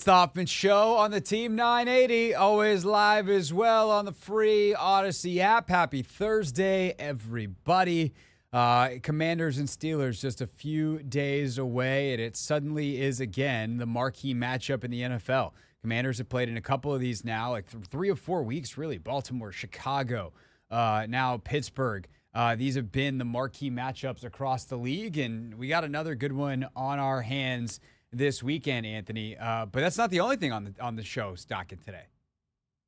It's the Hoffman Show on the Team 980, always live as well on the free Odyssey app. Happy Thursday, everybody. Commanders and Steelers just a few days away, and it suddenly is again the marquee matchup in the NFL. Commanders have played in a couple of these now, like 3 or 4 weeks, really. Baltimore, Chicago, now Pittsburgh. These have been the marquee matchups across the league, and we got another good one on our hands this weekend, Anthony. But that's not the only thing on the show's docket today.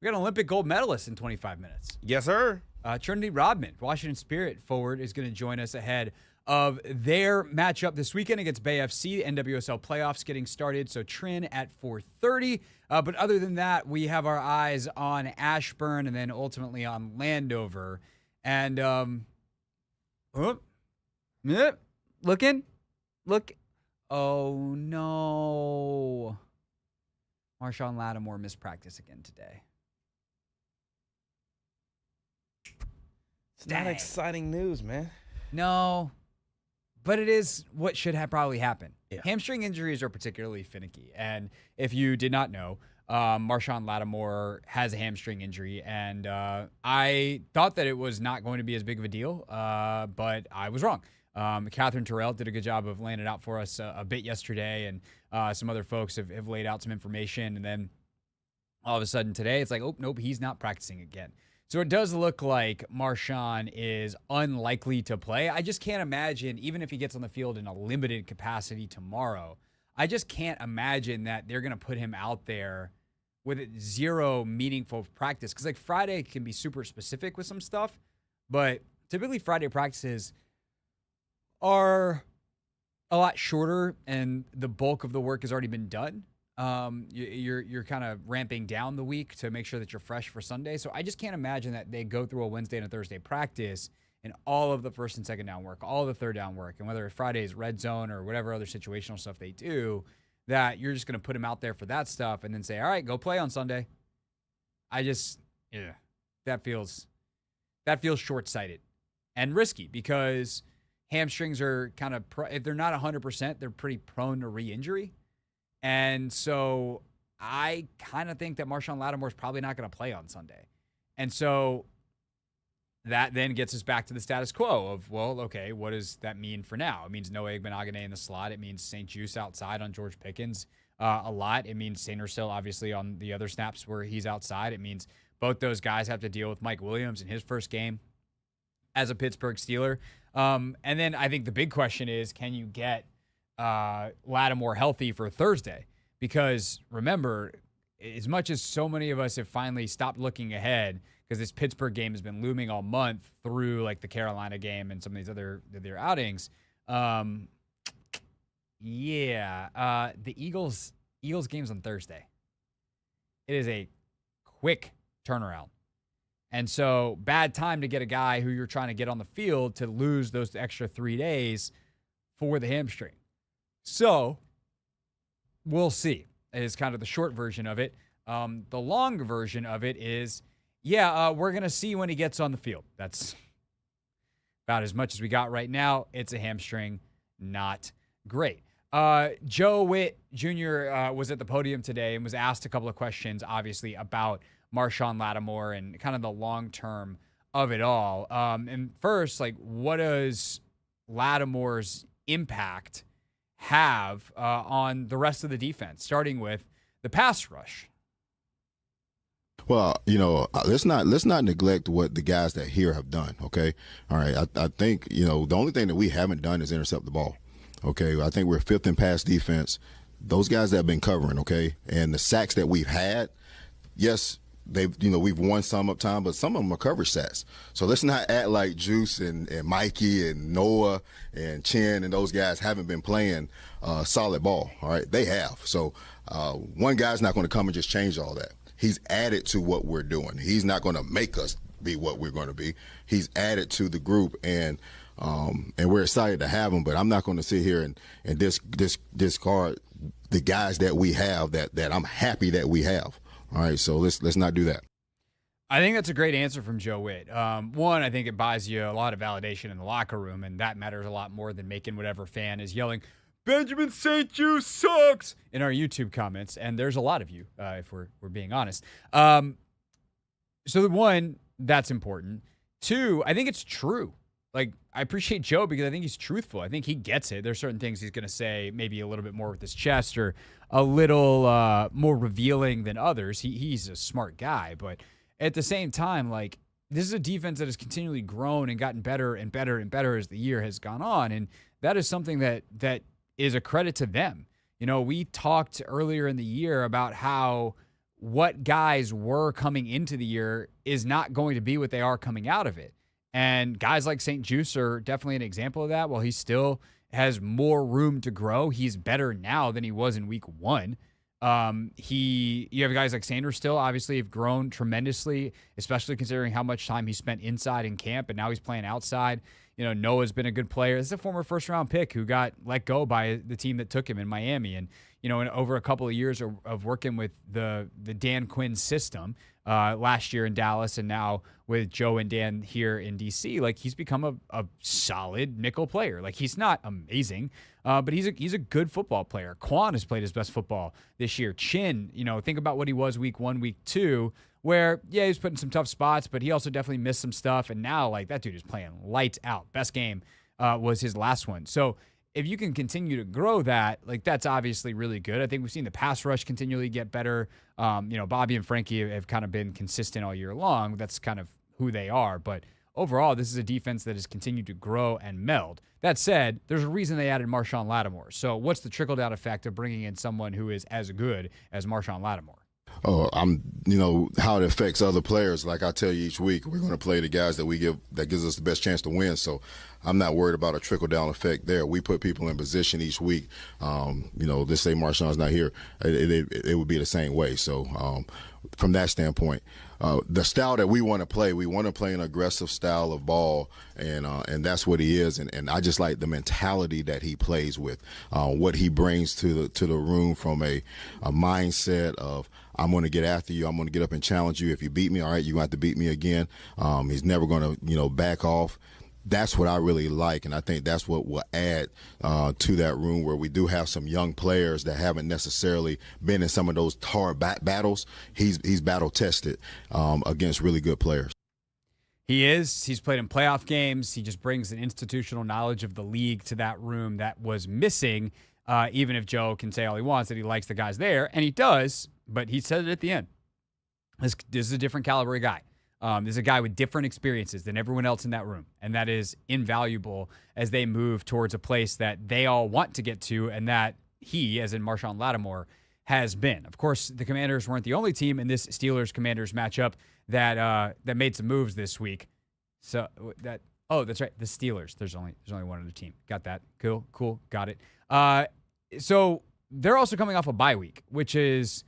We got an Olympic gold medalist in 25 minutes. Yes, sir. Trinity Rodman, Washington Spirit forward, is going to join us ahead of their matchup this weekend against Bay FC. NWSL playoffs getting started, so Trin at 4:30. But other than that, we have our eyes on Ashburn and then ultimately on Landover. And look. Oh, no. Marshon Lattimore missed practice again today. It's not exciting news, man. No, but it is what should have probably happened. Yeah. Hamstring injuries are particularly finicky. And if you did not know, Marshon Lattimore has a hamstring injury. And I thought that it was not going to be as big of a deal, but I was wrong. Catherine Terrell did a good job of laying it out for us a bit yesterday, and some other folks have laid out some information. And then all of a sudden today, it's like, oh, nope, he's not practicing again. So it does look like Marshon is unlikely to play. I just can't imagine, even if he gets on the field in a limited capacity tomorrow, I just can't imagine that they're going to put him out there with zero meaningful practice. Because like Friday can be super specific with some stuff, but typically Friday practices are a lot shorter and the bulk of the work has already been done. You're kind of ramping down the week to make sure that you're fresh for Sunday. So I just can't imagine that they go through a Wednesday and a Thursday practice and all of the first and second down work, all the third down work, and whether it's Friday's red zone or whatever other situational stuff they do, that you're just going to put him out there for that stuff and then say, all right, go play on Sunday. That feels short-sighted and risky because hamstrings are kind of, if they're not 100%, they're pretty prone to re-injury. And so I kind of think that Marshon Lattimore is probably not going to play on Sunday. And so that then gets us back to the status quo of, well, okay, what does that mean for now? It means Noah Igbenogany in the slot. It means St. Juste outside on George Pickens a lot. It means Sainristil obviously on the other snaps where he's outside. It means both those guys have to deal with Mike Williams in his first game as a Pittsburgh Steeler. And then I think the big question is, can you get Lattimore healthy for Thursday? Because remember, as much as so many of us have finally stopped looking ahead because this Pittsburgh game has been looming all month through like the Carolina game and some of these other their outings. The Eagles game's on Thursday. It is a quick turnaround. And so bad time to get a guy who you're trying to get on the field to lose those extra 3 days for the hamstring. So we'll see is kind of the short version of it. The long version of it is, we're going to see when he gets on the field. That's about as much as we got right now. It's a hamstring, not great. Joe Whitt Jr. Was at the podium today and was asked a couple of questions, obviously, about Marshon Lattimore and kind of the long term of it all. And first, like, what does Lattimore's impact have on the rest of the defense, starting with the pass rush? Well, let's not neglect what the guys that here have done. Okay, all right. I think the only thing that we haven't done is intercept the ball. Okay, I think we're fifth in pass defense. Those guys that have been covering, okay, and the sacks that we've had, yes, we've won some up time, but some of them are coverage sacks. So let's not act like Juice and Mikey and Noah and Chin and those guys haven't been playing solid ball. All right, they have. So one guy's not going to come and just change all that. He's added to what we're doing. He's not going to make us be what we're going to be. He's added to the group, and we're excited to have him. But I'm not going to sit here and discard the guys that we have that I'm happy that we have. All right, so let's not do that. I think that's a great answer from Joe Whitt. One, I think it buys you a lot of validation in the locker room, and that matters a lot more than making whatever fan is yelling, Benjamin St-Juste sucks in our YouTube comments, and there's a lot of you, if we're being honest. So the one, that's important. Two, I think it's true. Like, I appreciate Joe because I think he's truthful. I think he gets it. There's certain things he's going to say maybe a little bit more with his chest or a little more revealing than others. He's a smart guy, but at the same time, like, this is a defense that has continually grown and gotten better and better and better as the year has gone on, and that is something that is a credit to them. You know, we talked earlier in the year about how what guys were coming into the year is not going to be what they are coming out of it. And guys like St-Juste are definitely an example of that. While he still has more room to grow, he's better now than he was in week one. You have guys like Sanders still obviously have grown tremendously, especially considering how much time he spent inside in camp, and now he's playing outside. You know, Noah's been a good player. This is a former first-round pick who got let go by the team that took him in Miami. And, you know, in over a couple of years of working with the Dan Quinn system last year in Dallas and now with Joe and Dan here in D.C., like, he's become a solid nickel player. Like, he's not amazing, but he's a good football player. Quan has played his best football this year. Chin, you know, think about what he was week one, week two, where, yeah, he was put in some tough spots, but he also definitely missed some stuff. And now, like, that dude is playing lights out. Best game was his last one. So if you can continue to grow that, like, that's obviously really good. I think we've seen the pass rush continually get better. You know, Bobby and Frankie have kind of been consistent all year long. That's kind of who they are. But overall, this is a defense that has continued to grow and meld. That said, there's a reason they added Marshon Lattimore. So what's the trickle-down effect of bringing in someone who is as good as Marshon Lattimore? Oh, you know, how it affects other players. Like I tell you each week, we're going to play the guys that gives us the best chance to win. So I'm not worried about a trickle-down effect there. We put people in position each week. You know, let's say Marshon's not here. It would be the same way. So from that standpoint, the style that we want to play an aggressive style of ball, and that's what he is. And I just like the mentality that he plays with, what he brings to the room from a mindset of, I'm going to get after you. I'm going to get up and challenge you. If you beat me, all right, you're going to have to beat me again. He's never going to, you know, back off. That's what I really like, and I think that's what will add to that room where we do have some young players that haven't necessarily been in some of those hard battles. He's battle-tested against really good players. He is. He's played in playoff games. He just brings an institutional knowledge of the league to that room that was missing, even if Joe can say all he wants that he likes the guys there, and he does, but he said it at the end. This is a different caliber guy. This is a guy with different experiences than everyone else in that room, and that is invaluable as they move towards a place that they all want to get to, and that he, as in Marshon Lattimore, has been. Of course, the Commanders weren't the only team in this Steelers-Commanders matchup that made some moves this week. So that's right, the Steelers. There's only one other team. Got that? Cool, got it. So they're also coming off a bye week, which is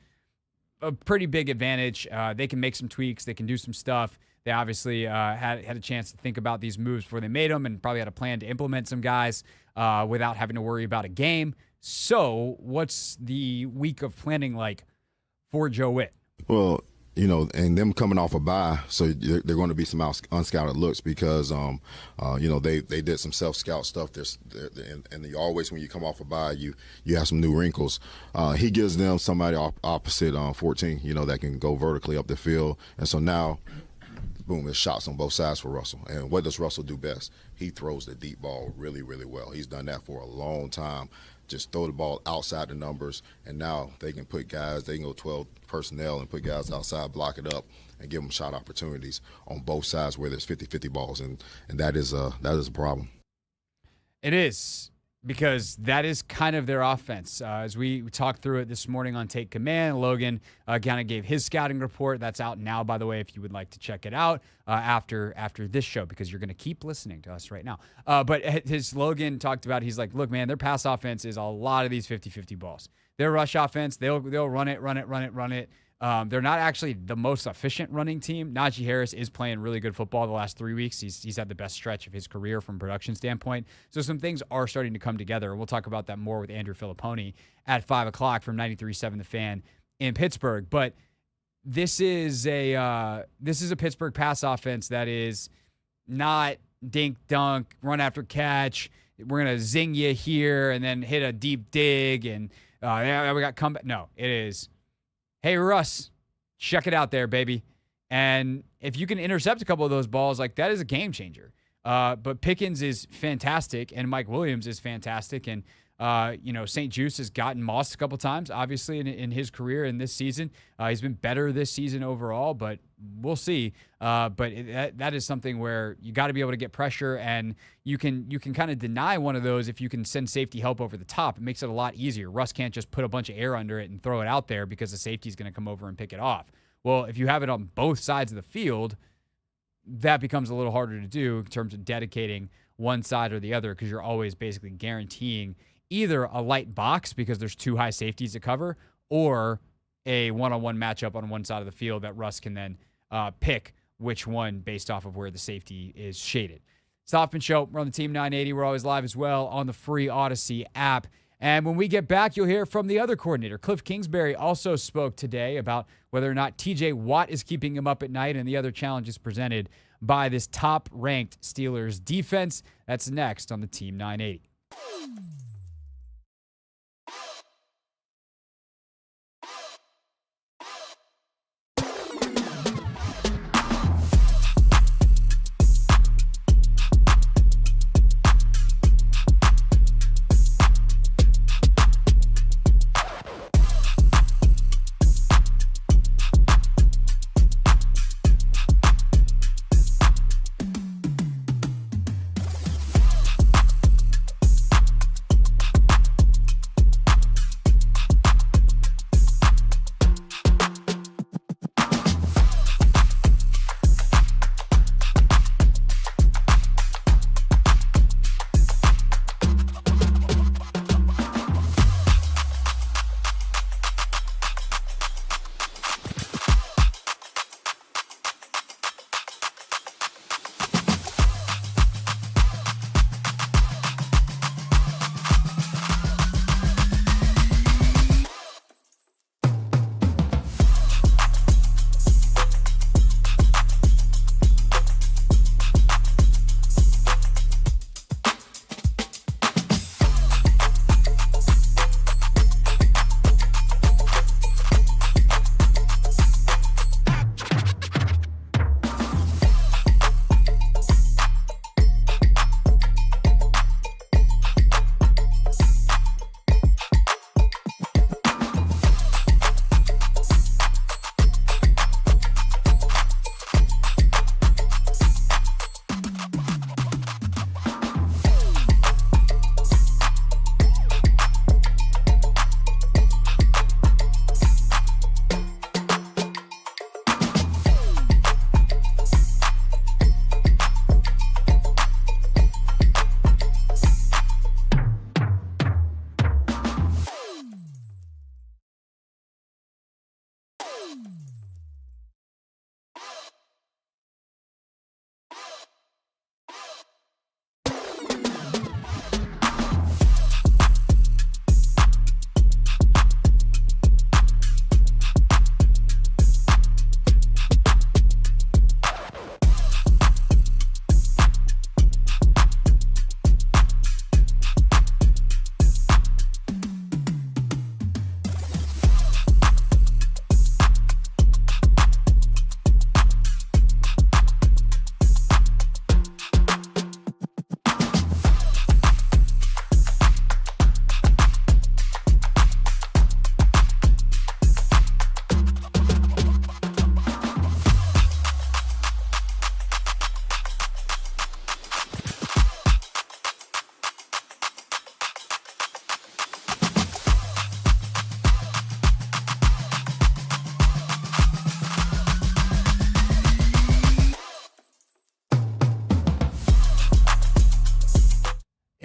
a pretty big advantage. They can make some tweaks. They can do some stuff. They obviously had a chance to think about these moves before they made them and probably had a plan to implement some guys without having to worry about a game. So what's the week of planning like for Joe Whitt? Well, you know, and them coming off a bye, so they're going to be some unscouted looks because, you know, they did some self-scout stuff. And always when you come off a bye, you have some new wrinkles. He gives them somebody opposite 14, you know, that can go vertically up the field. And so now, boom, there's shots on both sides for Russell. And what does Russell do best? He throws the deep ball really, really well. He's done that for a long time. Just throw the ball outside the numbers, and now they can go 12 personnel and put guys outside, block it up, and give them shot opportunities on both sides where there's 50-50 balls, and that is a problem. It is, because that is kind of their offense. As we talked through it this morning on Take Command, Logan kind of gave his scouting report. That's out now, by the way, if you would like to check it out after this show, because you're going to keep listening to us right now. But his Logan talked about, he's like, look, man, their pass offense is a lot of these 50-50 balls. Their rush offense, they'll run it. They're not actually the most efficient running team. Najee Harris is playing really good football the last 3 weeks. He's had the best stretch of his career from a production standpoint. So some things are starting to come together. And we'll talk about that more with Andrew Filliponi at 5 o'clock from 93.7 The Fan in Pittsburgh. But this is a Pittsburgh pass offense that is not dink dunk, run after catch. we're going to zing you here and then hit a deep dig and yeah, we got comeback. No, it is, hey, Russ, check it out there, baby. And if you can intercept a couple of those balls, like that is a game changer. But Pickens is fantastic, and Mike Williams is fantastic. And, St. Juice has gotten mossed a couple times, obviously, in his career in this season. He's been better this season overall, but we'll see. That is something where you got to be able to get pressure, and you can kind of deny one of those if you can send safety help over the top. It makes it a lot easier. Russ can't just put a bunch of air under it and throw it out there because the safety is going to come over and pick it off. Well, if you have it on both sides of the field, that becomes a little harder to do in terms of dedicating one side or the other, because you're always basically guaranteeing either a light box because there's two high safeties to cover, or a one-on-one matchup on one side of the field that Russ can then pick which one based off of where the safety is shaded. It's the Hoffman Show. We're on the Team 980. We're always live as well on the free Odyssey app. And when we get back, you'll hear from the other coordinator. Cliff Kingsbury also spoke today about whether or not TJ Watt is keeping him up at night and the other challenges presented by this top-ranked Steelers defense. That's next on the Team 980.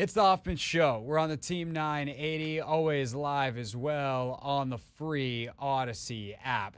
It's the Hoffman Show. We're on the Team 980, always live as well on the free Odyssey app.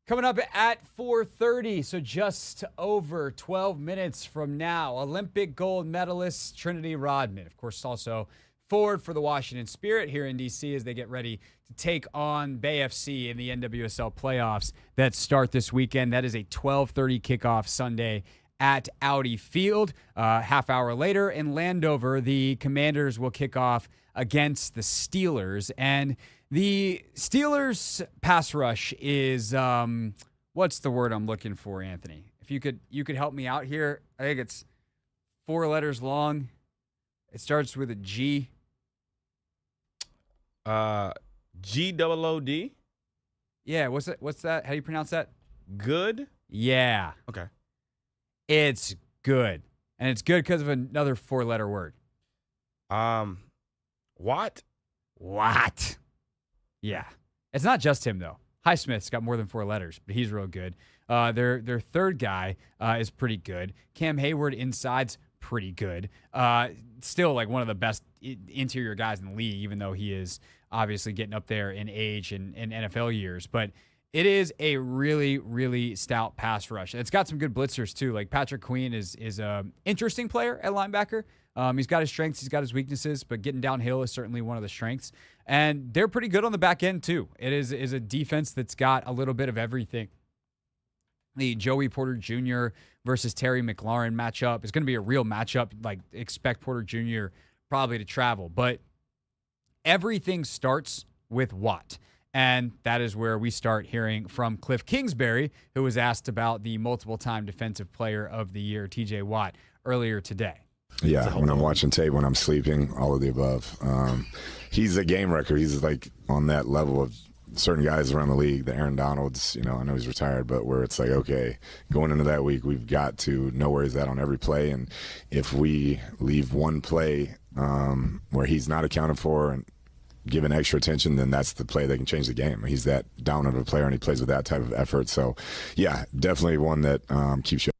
Coming up at 4:30, so just over 12 minutes from now, Olympic gold medalist Trinity Rodman. Of course, also forward for the Washington Spirit here in D.C. as they get ready to take on Bay FC in the NWSL playoffs that start this weekend. That is a 12:30 kickoff Sunday at Audi Field. Half hour later in Landover, the Commanders will kick off against the Steelers. And the Steelers pass rush is, what's the word I'm looking for, Anthony? If you could help me out here. I think it's 4 letters long. It starts with a G. G-O-O-D? Yeah, what's that? How do you pronounce that? Good? Yeah. Okay. It's good. And it's good because of another 4-letter word. What? What? Yeah. It's not just him, though. Highsmith's got more than 4 letters, but he's real good. Their third guy is pretty good. Cam Hayward inside's pretty good. Still like one of the best interior guys in the league, even though he is obviously getting up there in age and NFL years. But it is a really, really stout pass rush. It's got some good blitzers, too. Like Patrick Queen is an interesting player at linebacker. He's got his strengths, he's got his weaknesses, but getting downhill is certainly one of the strengths. And they're pretty good on the back end, too. It is a defense that's got a little bit of everything. The Joey Porter Jr. versus Terry McLaurin matchup is going to be a real matchup. Like, expect Porter Jr. probably to travel. But everything starts with Watt. And that is where we start hearing from Cliff Kingsbury, who was asked about the multiple-time Defensive Player of the Year, TJ Watt, earlier today. Yeah, when I'm watching tape, when I'm sleeping, all of the above. He's a game record. He's like on that level of certain guys around the league, the Aaron Donalds, I know he's retired, but where it's like, okay, going into that week, we've got to know where he's at on every play. And if we leave one play where he's not accounted for and given extra attention, then that's the play that can change the game. He's that dominant of a player, and he plays with that type of effort. So, yeah, definitely one that keeps you.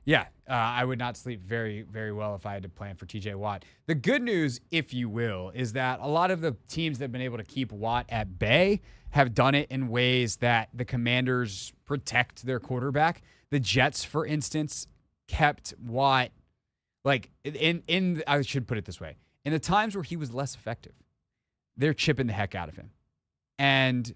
Yeah, I would not sleep very, very well if I had to plan for TJ Watt. The good news, if you will, is that a lot of the teams that have been able to keep Watt at bay have done it in ways that the Commanders protect their quarterback. The Jets, for instance, kept Watt, like, I should put it this way. In the times where he was less effective, they're chipping the heck out of him. And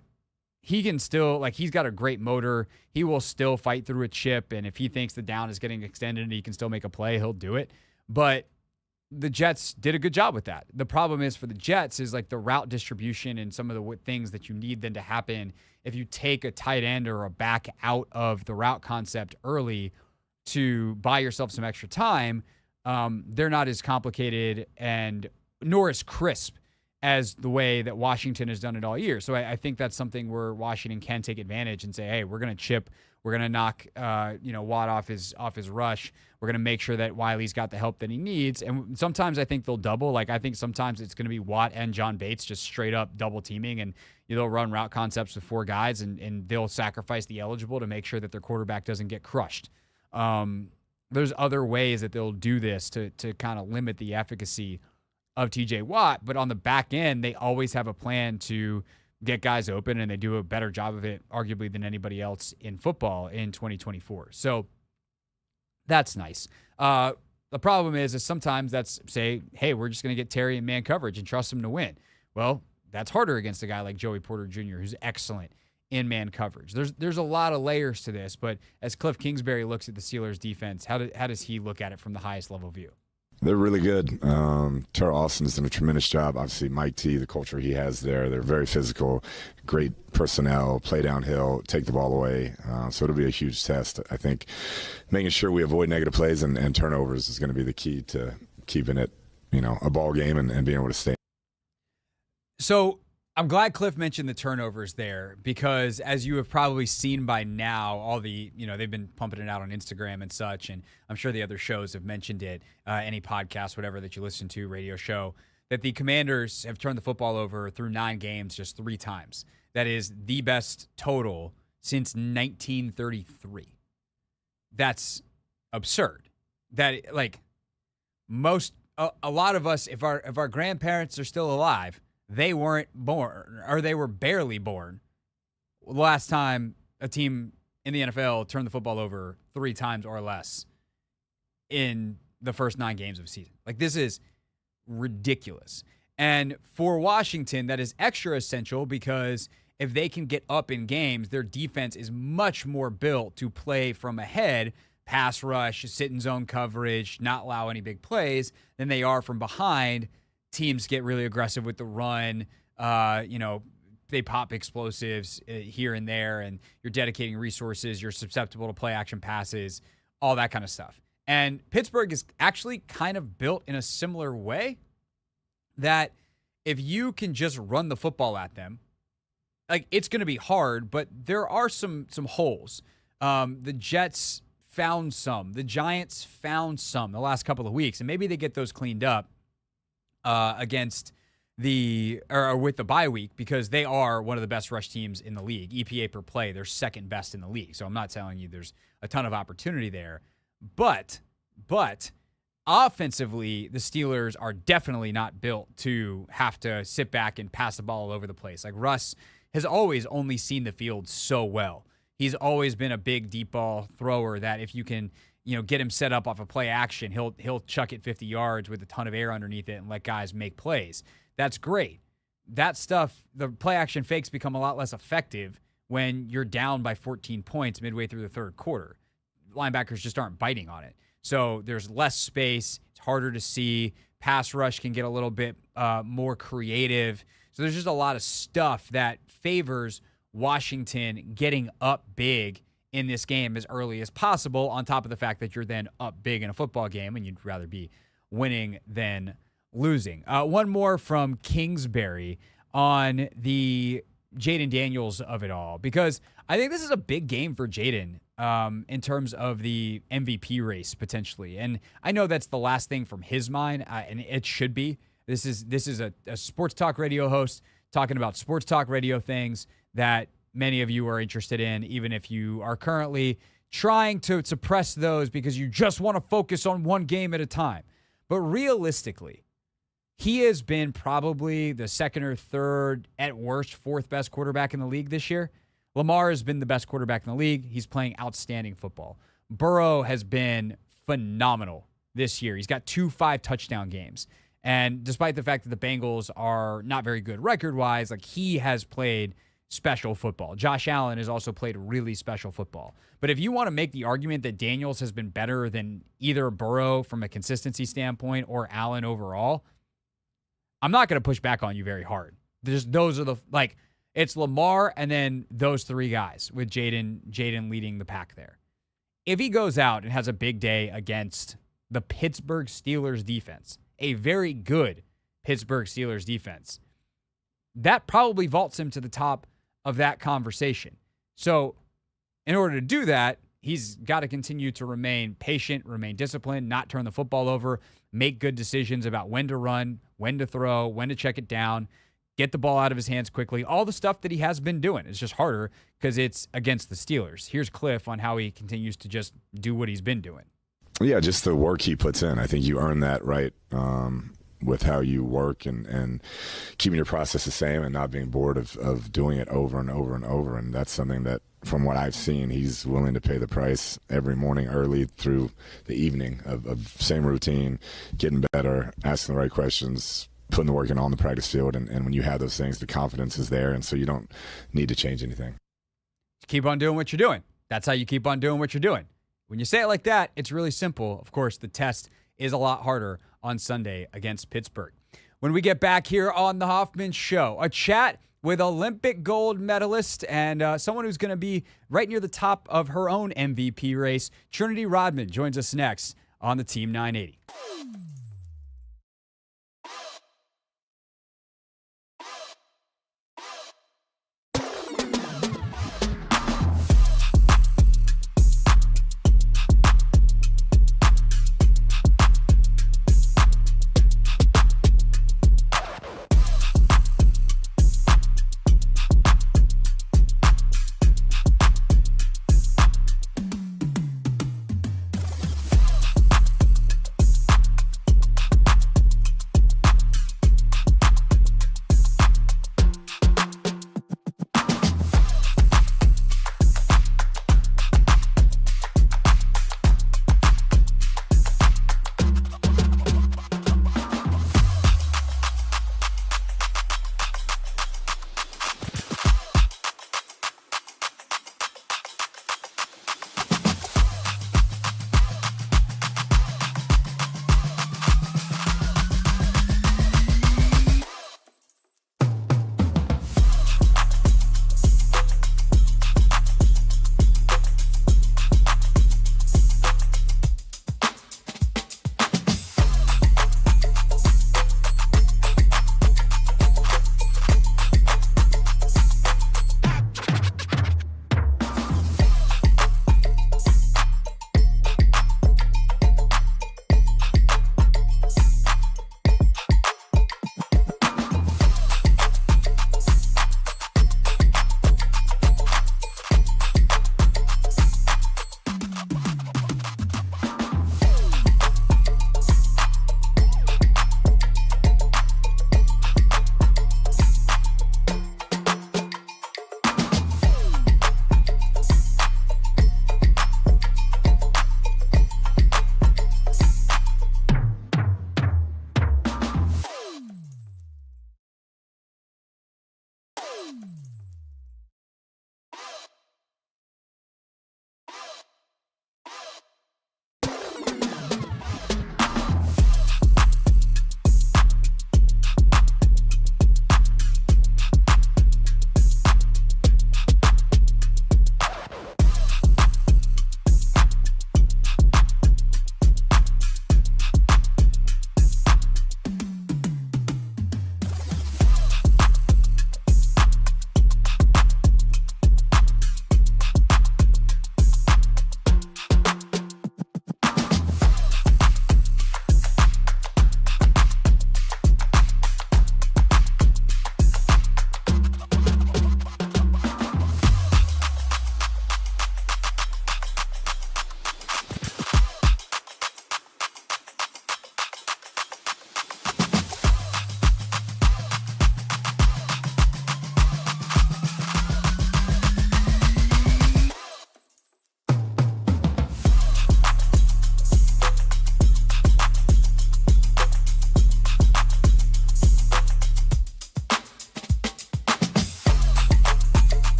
he can still, like, he's got a great motor. He will still fight through a chip, and if he thinks the down is getting extended and he can still make a play, he'll do it. But the Jets did a good job with that. The problem is for the Jets is, like, the route distribution and some of the things that you need then to happen. If you take a tight end or a back out of the route concept early to buy yourself some extra time, they're not as complicated and nor as crisp as the way that Washington has done it all year. So I think that's something where Washington can take advantage and say, hey, we're going to chip. We're going to knock Watt off his rush. We're going to make sure that Wiley's got the help that he needs. And sometimes I think they'll double. Like, I think sometimes it's going to be Watt and John Bates just straight up double teaming, and they'll run route concepts with 4 guys, and they'll sacrifice the eligible to make sure that their quarterback doesn't get crushed. There's other ways that they'll do this to kind of limit the efficacy of TJ Watt, but on the back end, they always have a plan to get guys open, and they do a better job of it, arguably, than anybody else in football in 2024. So that's nice. The problem is sometimes that's say, hey, we're just going to get Terry in man coverage and trust him to win. Well, that's harder against a guy like Joey Porter Jr., who's excellent in man coverage. There's a lot of layers to this, but as Cliff Kingsbury looks at the Steelers defense, how does he look at it from the highest level view? They're really good. Terrell Austin's done a tremendous job. Obviously, Mike T, the culture he has there, they're very physical, great personnel, play downhill, take the ball away. So it'll be a huge test. I think making sure we avoid negative plays and turnovers is going to be the key to keeping it, a ball game and being able to stay. So I'm glad Cliff mentioned the turnovers there, because as you have probably seen by now, all the, they've been pumping it out on Instagram and such, and I'm sure the other shows have mentioned it, any podcast, whatever that you listen to, radio show, that the Commanders have turned the football over through 9 games just 3 times. That is the best total since 1933. That's absurd. That, like, a lot of us, if our grandparents are still alive, they weren't born, or they were barely born the last time a team in the NFL turned the football over 3 times or less in the first 9 games of a season. Like, this is ridiculous. And for Washington, that is extra essential, because if they can get up in games, their defense is much more built to play from ahead pass rush, sit in zone coverage, not allow any big plays than they are from behind. Teams get really aggressive with the run. They pop explosives here and there, and you're dedicating resources. You're susceptible to play action passes, all that kind of stuff. And Pittsburgh is actually kind of built in a similar way that if you can just run the football at them, like, it's going to be hard, but there are some holes. The Jets found some. The Giants found some the last couple of weeks, and maybe they get those cleaned up with the bye week, because they are one of the best rush teams in the league. EPA per play, they're second best in the league. So I'm not telling you there's a ton of opportunity there. But offensively, the Steelers are definitely not built to have to sit back and pass the ball all over the place. Like, Russ has always only seen the field so well. He's always been a big deep ball thrower that if you can, get him set up off a play action, he'll chuck it 50 yards with a ton of air underneath it and let guys make plays. That's great. That stuff, the play action fakes become a lot less effective when you're down by 14 points midway through the third quarter. Linebackers just aren't biting on it. So there's less space. It's harder to see. Pass rush can get a little bit more creative. So there's just a lot of stuff that favors Washington getting up big in this game as early as possible, on top of the fact that you're then up big in a football game and you'd rather be winning than losing. One more from Kingsbury on the Jayden Daniels of it all, because I think this is a big game for Jayden in terms of the MVP race potentially. And I know that's the last thing from his mind, and it should be. This is a sports talk radio host talking about sports talk radio things that many of you are interested in, even if you are currently trying to suppress those because you just want to focus on one game at a time. But realistically, he has been probably the second or third, at worst, fourth best quarterback in the league this year. Lamar has been the best quarterback in the league. He's playing outstanding football. Burrow has been phenomenal this year. He's got 2 5-touchdown games. And despite the fact that the Bengals are not very good record-wise, like, he has played special football. Josh Allen has also played really special football. But if you want to make the argument that Daniels has been better than either Burrow from a consistency standpoint or Allen overall, I'm not going to push back on you very hard. Those are it's Lamar and then those three guys, with Jayden leading the pack there. If he goes out and has a big day against the Pittsburgh Steelers defense, a very good Pittsburgh Steelers defense, that probably vaults him to the top of that conversation. So in order to do that, he's got to continue to remain patient, remain disciplined, not turn the football over, make good decisions about when to run, when to throw, when to check it down, get the ball out of his hands quickly. All the stuff that he has been doing. It's just harder because it's against the Steelers. Here's Cliff on how he continues to just do what he's been doing. Yeah, just the work he puts in. I think you earn that right with how you work and keeping your process the same and not being bored of doing it over and over and over. And that's something that, from what I've seen, he's willing to pay the price every morning early through the evening of same routine, getting better, asking the right questions, putting the work in on the practice field. And when you have those things, the confidence is there. And so you don't need to change anything. Keep on doing what you're doing. That's how you keep on doing what you're doing. When you say it like that, it's really simple. Of course, the test is a lot harder on Sunday against Pittsburgh. When we get back here on the Hoffman Show, a chat with Olympic gold medalist and someone who's going to be right near the top of her own MVP race. Trinity Rodman joins us next on the Team 980.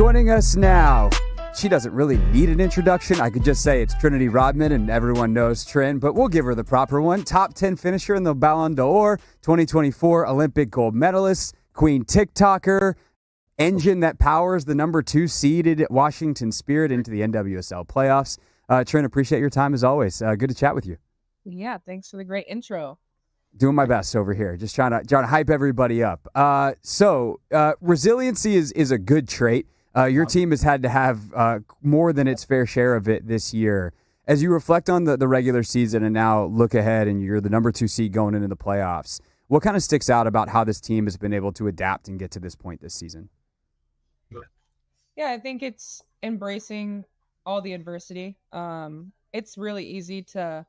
Joining us now, she doesn't really need an introduction. I could just say it's Trinity Rodman, and everyone knows Trin, but we'll give her the proper one. Top 10 finisher in the Ballon d'Or, 2024 Olympic gold medalist, Queen TikToker, engine that powers the number 2 seeded Washington Spirit into the NWSL playoffs. Trin, appreciate your time as always. Good to chat with you. Yeah, thanks for the great intro. Doing my best over here, just trying to hype everybody up. Resiliency is a good trait. Your team has had to have more than its fair share of it this year. As you reflect on the regular season and now look ahead and you're the number 2 seed going into the playoffs, what kind of sticks out about how this team has been able to adapt and get to this point this season? Yeah, I think it's embracing all the adversity. It's really easy to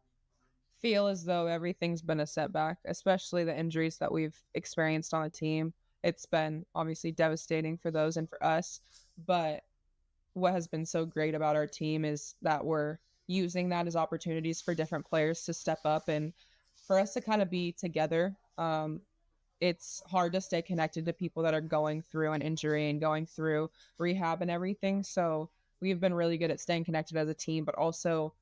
feel as though everything's been a setback, especially the injuries that we've experienced on the team. It's been obviously devastating for those and for us. But what has been so great about our team is that we're using that as opportunities for different players to step up and for us to kind of be together. It's hard to stay connected to people that are going through an injury and going through rehab and everything. So we've been really good at staying connected as a team, but also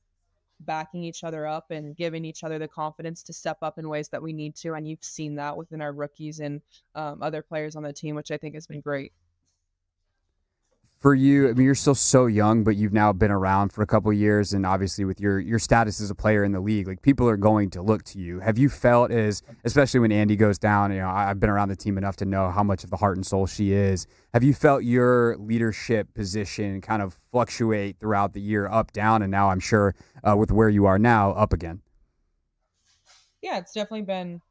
backing each other up and giving each other the confidence to step up in ways that we need to. And you've seen that within our rookies and other players on the team, which I think has been great. For you, I mean, you're still so young, but you've now been around for a couple of years, and obviously with your status as a player in the league, like people are going to look to you. Have you felt especially when Andy goes down, I've been around the team enough to know how much of the heart and soul she is. Have you felt your leadership position kind of fluctuate throughout the year, up, down, and now I'm sure with where you are now, up again? Yeah, it's definitely been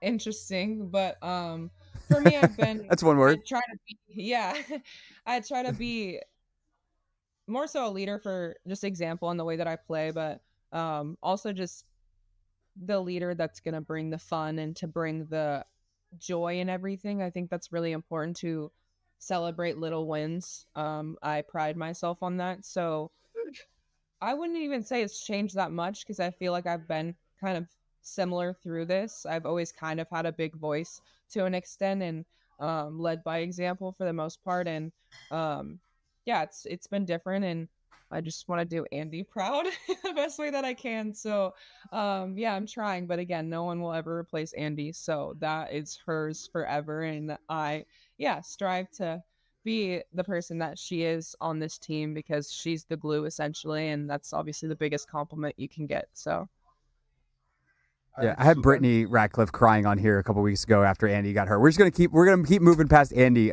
interesting, but for me, I've been that's one word. I try to be more so a leader for just example in the way that I play, but also just the leader that's going to bring the fun and to bring the joy in everything. I think that's really important to celebrate little wins. I pride myself on that. So I wouldn't even say it's changed that much because I feel like I've been kind of similar through this. I've always kind of had a big voice to an extent and led by example for the most part. And it's been different, and I just want to do Andy proud the best way that I can. So I'm trying, but again, no one will ever replace Andy. So that is hers forever. And I strive to be the person that she is on this team because she's the glue essentially, and that's obviously the biggest compliment you can get. So yeah, I had Brittany Ratcliffe crying on here a couple weeks ago after Andy got hurt. We're gonna keep moving past Andy,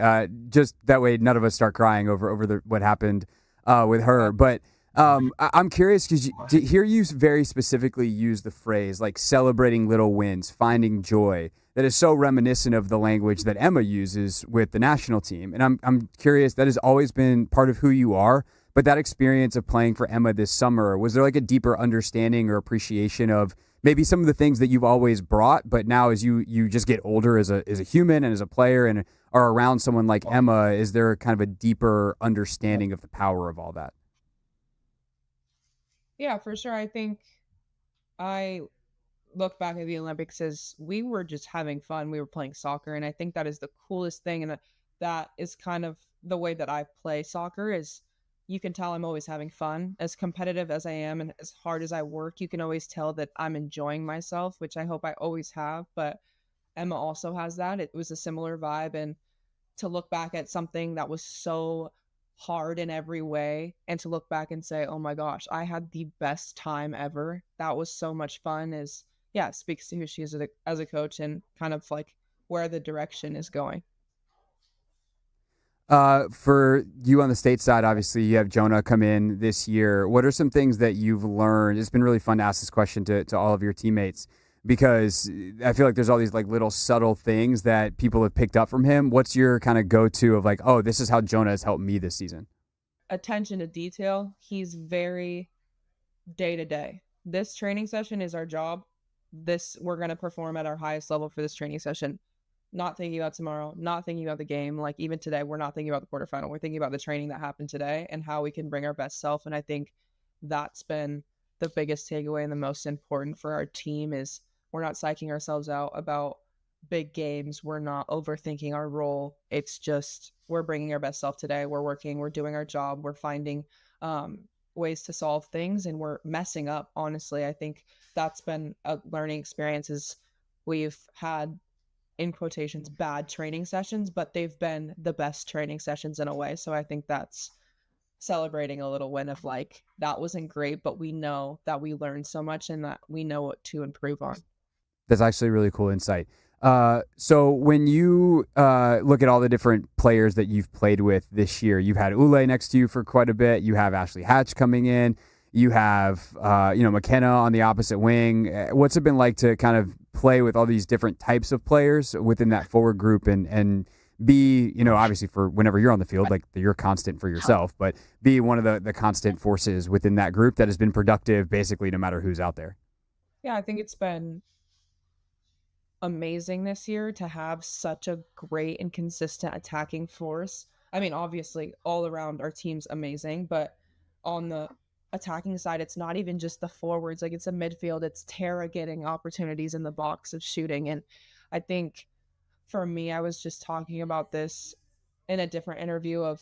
just that way none of us start crying over what happened with her. But I'm curious because to hear you very specifically use the phrase like celebrating little wins, finding joy. That is so reminiscent of the language that Emma uses with the national team. And I'm curious, that has always been part of who you are, but that experience of playing for Emma this summer, was there like a deeper understanding or appreciation of maybe some of the things that you've always brought, but now as you just get older as a human and as a player and are around someone like Emma, is there kind of a deeper understanding of the power of all that? Yeah, for sure. I think I look back at the Olympics as we were just having fun. We were playing soccer, and I think that is the coolest thing, and that is kind of the way that I play soccer. Is you can tell I'm always having fun. As competitive as I am and as hard as I work, you can always tell that I'm enjoying myself, which I hope I always have. But Emma also has that. It was a similar vibe, and to look back at something that was so hard in every way and to look back and say, oh my gosh, I had the best time ever. That was so much fun. It speaks to who she is as a coach and kind of like where the direction is going. For you on the state side, obviously you have Jonah come in this year. What are some things that you've learned? It's been really fun to ask this question to all of your teammates because I feel like there's all these like little subtle things that people have picked up from him. What's your kind of go-to of like, oh, this is how Jonah has helped me this season? Attention to detail. He's very day-to-day. This training session is our job. We're going to perform at our highest level for this training session. Not thinking about tomorrow, not thinking about the game. Like even today, we're not thinking about the quarterfinal. We're thinking about the training that happened today and how we can bring our best self. And I think that's been the biggest takeaway and the most important for our team is we're not psyching ourselves out about big games. We're not overthinking our role. It's just we're bringing our best self today. We're working, we're doing our job, we're finding ways to solve things, and we're messing up. Honestly, I think that's been a learning experience. Is we've had, in quotations, bad training sessions, but they've been the best training sessions in a way. So I think that's celebrating a little win of like, that wasn't great, but we know that we learned so much and that we know what to improve on. That's actually a really cool insight. So when you look at all the different players that you've played with this year, you've had Ule next to you for quite a bit. You have Ashley Hatch coming in. You have, McKenna on the opposite wing. What's it been like to kind of play with all these different types of players within that forward group and be, obviously for whenever you're on the field, like you're constant for yourself, but be one of the constant forces within that group that has been productive basically no matter who's out there? Yeah, I think it's been amazing this year to have such a great and consistent attacking force. I mean, obviously, all around our team's amazing, but on the attacking side, it's not even just the forwards. Like, it's a midfield. It's Tara getting opportunities in the box of shooting. And I think for me, I was just talking about this in a different interview of,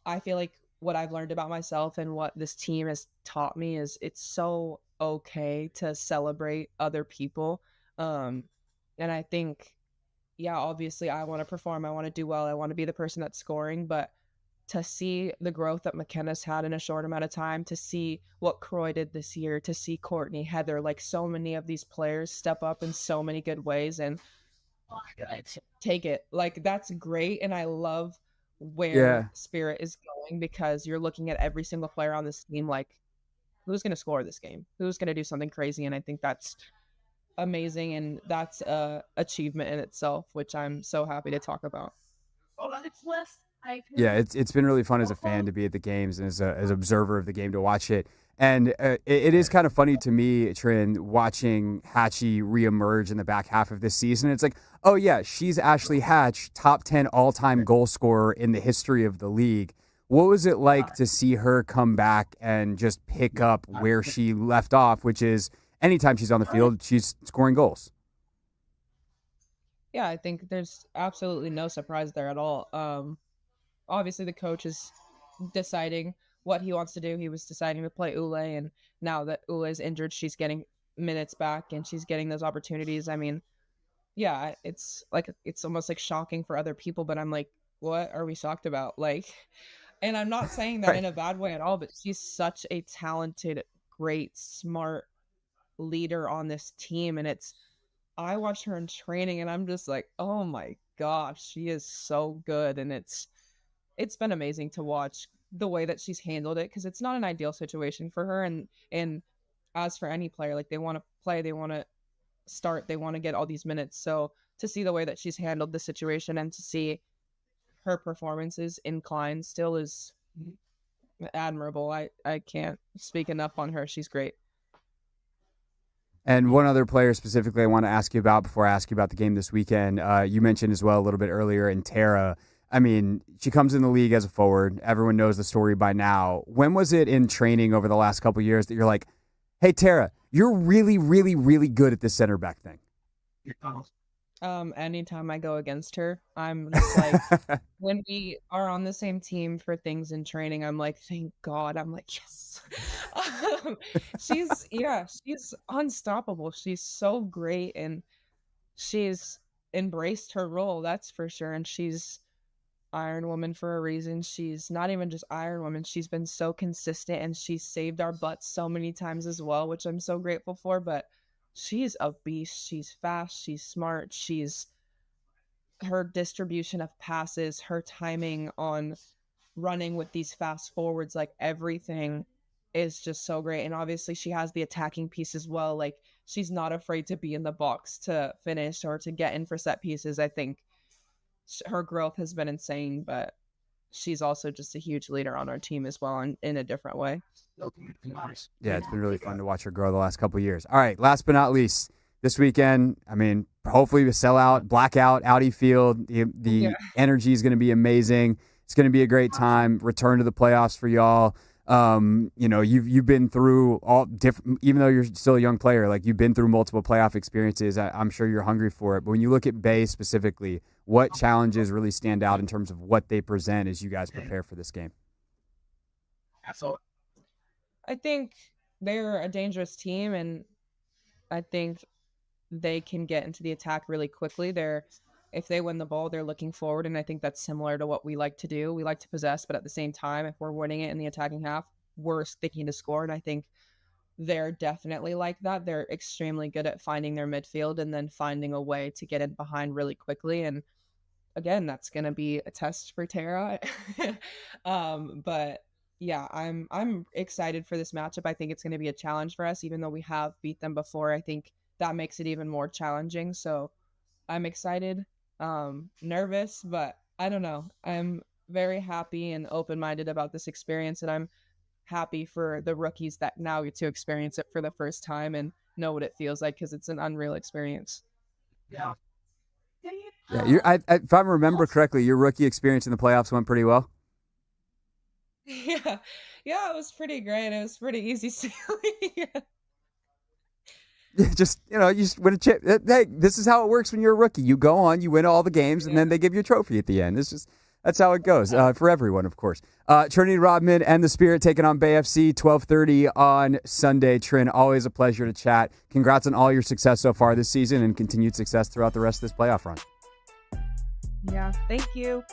I feel like what I've learned about myself and what this team has taught me is it's so okay to celebrate other people. And I think, yeah, obviously I want to perform. I want to do well. I want to be the person that's scoring, but to see the growth that McKenna's had in a short amount of time, to see what Croy did this year, to see Courtney, Heather, like so many of these players step up in so many good ways and take it. Like, that's great. And I love where Spirit is going, because you're looking at every single player on this team like, who's going to score this game? Who's going to do something crazy? And I think that's amazing, and that's a achievement in itself, which I'm so happy to talk about. Yeah, it's been really fun as a fan to be at the games and as an observer of the game to watch it. And it is kind of funny to me, Trin, watching Hatchie reemerge in the back half of this season. It's like, oh yeah, she's Ashley Hatch, top 10 all-time goal scorer in the history of the league. What was it like to see her come back and just pick up where she left off, which is anytime she's on the field, she's scoring goals? Yeah, I think there's absolutely no surprise there at all. Obviously, the coach is deciding what he wants to do. He was deciding to play Ule, and now that Ule is injured, she's getting minutes back and she's getting those opportunities. I mean, yeah, it's almost like shocking for other people, but I'm like, what are we shocked about? Like, and I'm not saying that in a bad way at all, but she's such a talented, great, smart leader on this team, and I watch her in training and I'm just like, oh my gosh, she is so good. And it's been amazing to watch the way that she's handled it, because it's not an ideal situation for her, and as for any player, like, they want to play, they want to start, they want to get all these minutes. So to see the way that she's handled the situation and to see her performances incline still is admirable. I can't speak enough on her. She's great. And one other player specifically I want to ask you about before I ask you about the game this weekend, you mentioned as well a little bit earlier, in Tara. I mean, she comes in the league as a forward. Everyone knows the story by now. When was it in training over the last couple of years that you're like, hey, Tara, you're really, really, really good at this center back thing? Anytime I go against her, I'm just like, when we are on the same team for things in training, I'm like, thank God. I'm like, yes. She's unstoppable. She's so great, and she's embraced her role, that's for sure. And she's Iron Woman for a reason. She's not even just Iron Woman. She's been so consistent, and she's saved our butts so many times as well, which I'm so grateful for. But she's a beast. She's fast. She's smart. Her distribution of passes, her timing on running with these fast forwards, like, everything is just so great. And obviously she has the attacking piece as well. Like, she's not afraid to be in the box to finish or to get in for set pieces. I think her growth has been insane, but she's also just a huge leader on our team as well, in a different way. Yeah, it's been really fun to watch her grow the last couple of years. All right, last but not least, this weekend, I mean, hopefully we sell out, blackout, Audi Field. The energy is going to be amazing. It's going to be a great time. Return to the playoffs for y'all. You've been through all different, even though you're still a young player, like you've been through multiple playoff experiences. I'm sure you're hungry for it. But when you look at Bay specifically, what challenges really stand out in terms of what they present as you guys prepare for this game? I think they're a dangerous team, and I think they can get into the attack really quickly. If they win the ball, they're looking forward, and I think that's similar to what we like to do. We like to possess, but at the same time, if we're winning it in the attacking half, we're sticking to score, and I think they're definitely like that. They're extremely good at finding their midfield and then finding a way to get in behind really quickly, and again, that's going to be a test for Tara. But yeah, I'm excited for this matchup. I think it's going to be a challenge for us, even though we have beat them before. I think that makes it even more challenging. So I'm excited, nervous, but I don't know. I'm very happy and open-minded about this experience, and I'm happy for the rookies that now get to experience it for the first time and know what it feels like, because it's an unreal experience. Yeah, if I remember correctly, your rookie experience in the playoffs went pretty well. Yeah, it was pretty great. It was pretty easy sailing. You just win a chip. Hey, this is how it works when you're a rookie. You go on, you win all the games, and then they give you a trophy at the end. That's how it goes for everyone, of course. Trinity Rodman and the Spirit taking on Bay FC, 12:30 on Sunday. Trin, always a pleasure to chat. Congrats on all your success so far this season and continued success throughout the rest of this playoff run. Yeah, thank you.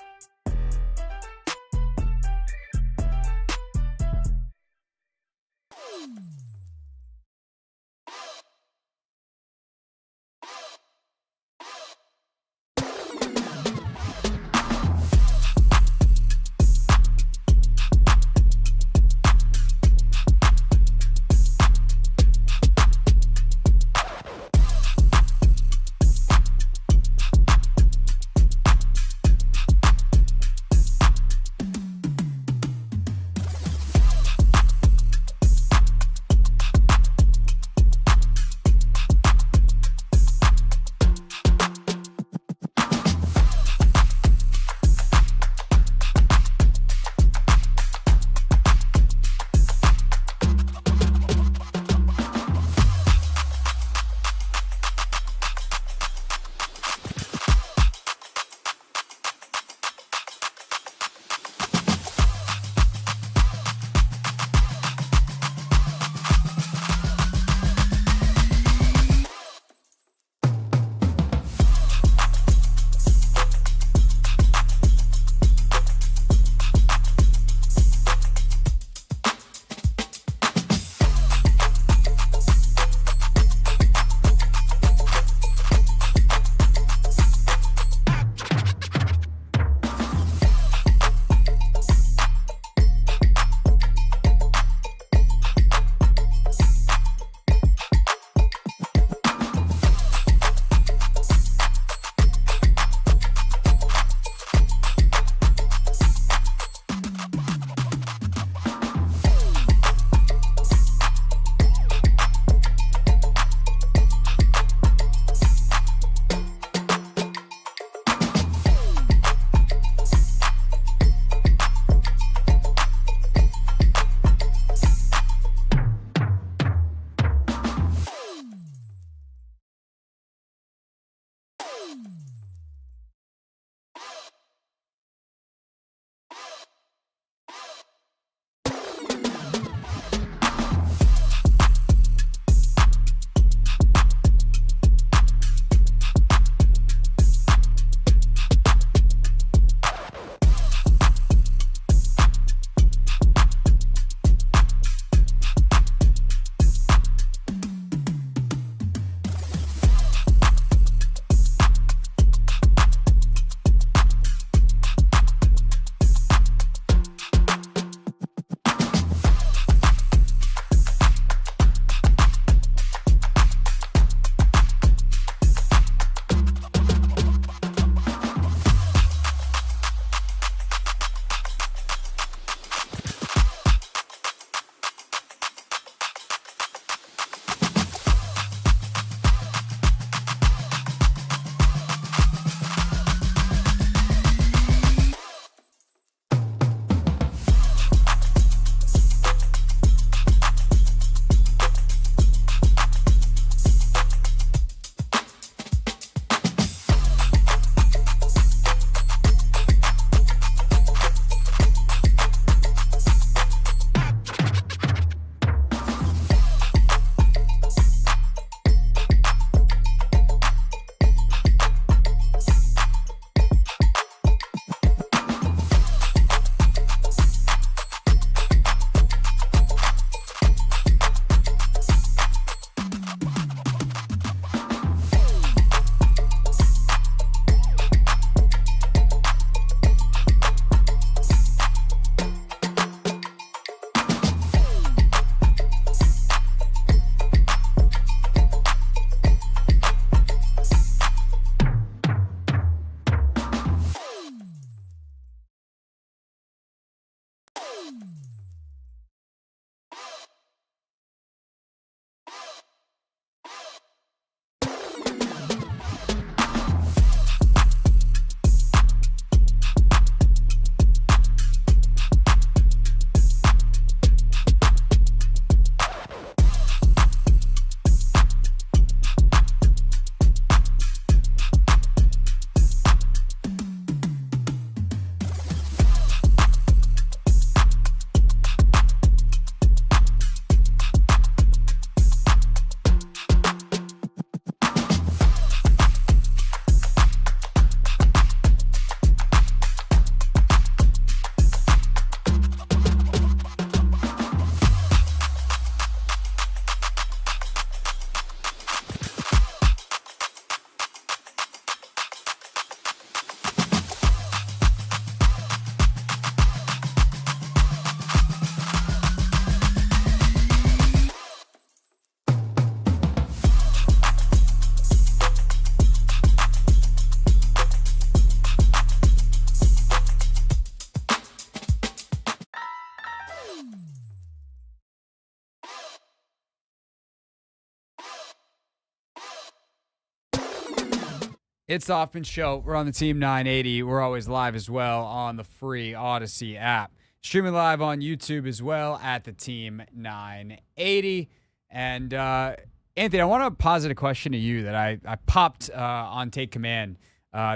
It's the Hoffman Show. We're on the Team 980. We're always live as well on the free Odyssey app. Streaming live on YouTube as well at the Team 980. And Anthony, I want to posit a question to you that I popped on Take Command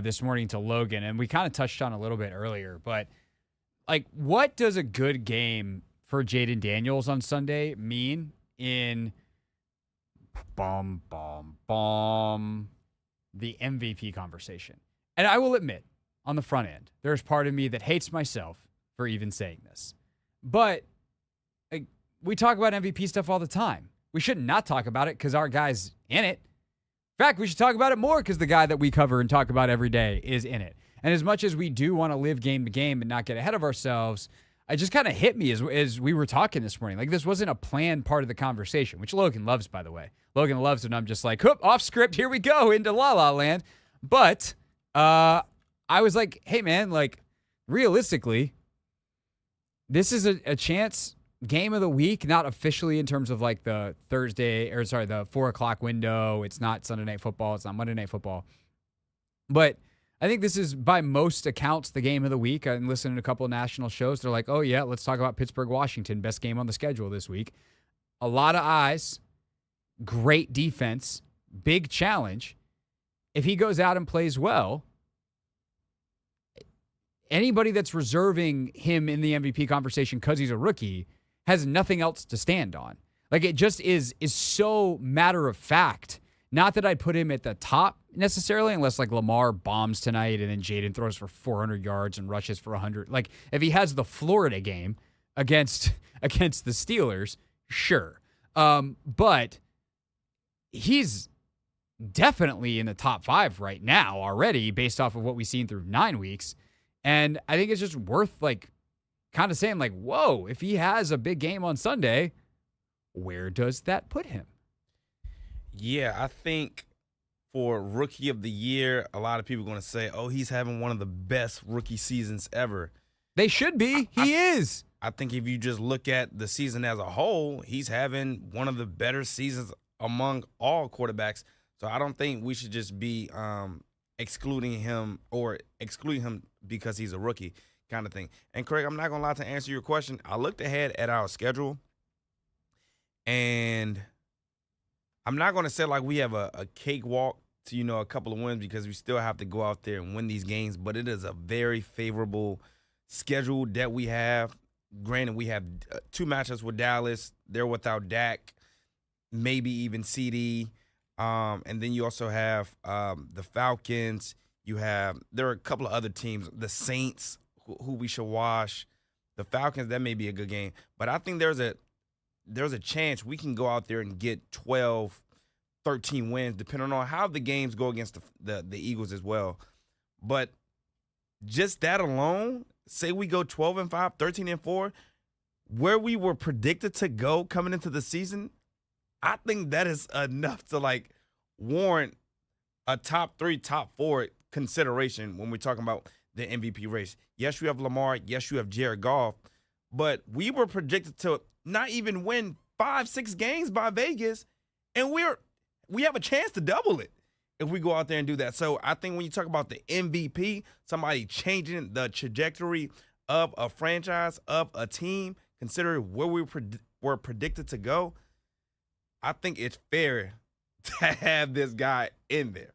this morning to Logan, and we kind of touched on a little bit earlier. But, like, what does a good game for Jaden Daniels on Sunday mean in the MVP conversation? And I will admit, on the front end, there's part of me that hates myself for even saying this. But like, we talk about MVP stuff all the time. We should not talk about it because our guy's in it. In fact, we should talk about it more because the guy that we cover and talk about every day is in it. And as much as we do want to live game to game and not get ahead of ourselves, it just kind of hit me as we were talking this morning. Like, this wasn't a planned part of the conversation, which Logan loves, by the way. Logan loves it, and I'm just like, whoop, off script, here we go, into La La Land. But I was like, hey, man, like, realistically, this is a chance game of the week, not officially in terms of, like, the the 4 o'clock window. It's not Sunday Night Football. It's not Monday Night Football. But I think this is, by most accounts, the game of the week. I'm listening to a couple of national shows. They're like, oh, yeah, let's talk about Pittsburgh-Washington, best game on the schedule this week. A lot of eyes, great defense, big challenge. If he goes out and plays well, anybody that's reserving him in the MVP conversation because he's a rookie has nothing else to stand on. Like, it just is so matter of fact. Not that I'd put him at the top necessarily, unless like Lamar bombs tonight and then Jaden throws for 400 yards and rushes for 100. Like, if he has the Florida game against the Steelers, sure. But he's definitely in the top 5 right now already based off of what we've seen through 9 weeks. And I think it's just worth like kind of saying like, whoa, if he has a big game on Sunday, where does that put him? Yeah, I think for Rookie of the Year, a lot of people are going to say, oh, he's having one of the best rookie seasons ever. They should be. He is. I think if you just look at the season as a whole, he's having one of the better seasons among all quarterbacks. So I don't think we should just be excluding him because he's a rookie kind of thing. And Craig, I'm not going to lie, to answer your question, I looked ahead at our schedule, and I'm not going to say like we have a cakewalk to, a couple of wins because we still have to go out there and win these games, but it is a very favorable schedule that we have. Granted, we have 2 matchups with Dallas. They're without Dak, maybe even CD. And then you also have the Falcons. There are a couple of other teams, the Saints, who we should wash. The Falcons, that may be a good game. But I think there's a chance we can go out there and get 12, 13 wins, depending on how the games go against the Eagles as well. But just that alone, say we go 12-5, 13-4, where we were predicted to go coming into the season, I think that is enough to like warrant a top 3, top 4 consideration when we're talking about the MVP race. Yes, you have Lamar. Yes, you have Jared Goff. But we were predicted to not even win 5-6 games by Vegas, and we have a chance to double it if we go out there and do that. So I think when you talk about the MVP, somebody changing the trajectory of a franchise, of a team, considering where we were predicted to go, I think it's fair to have this guy in there.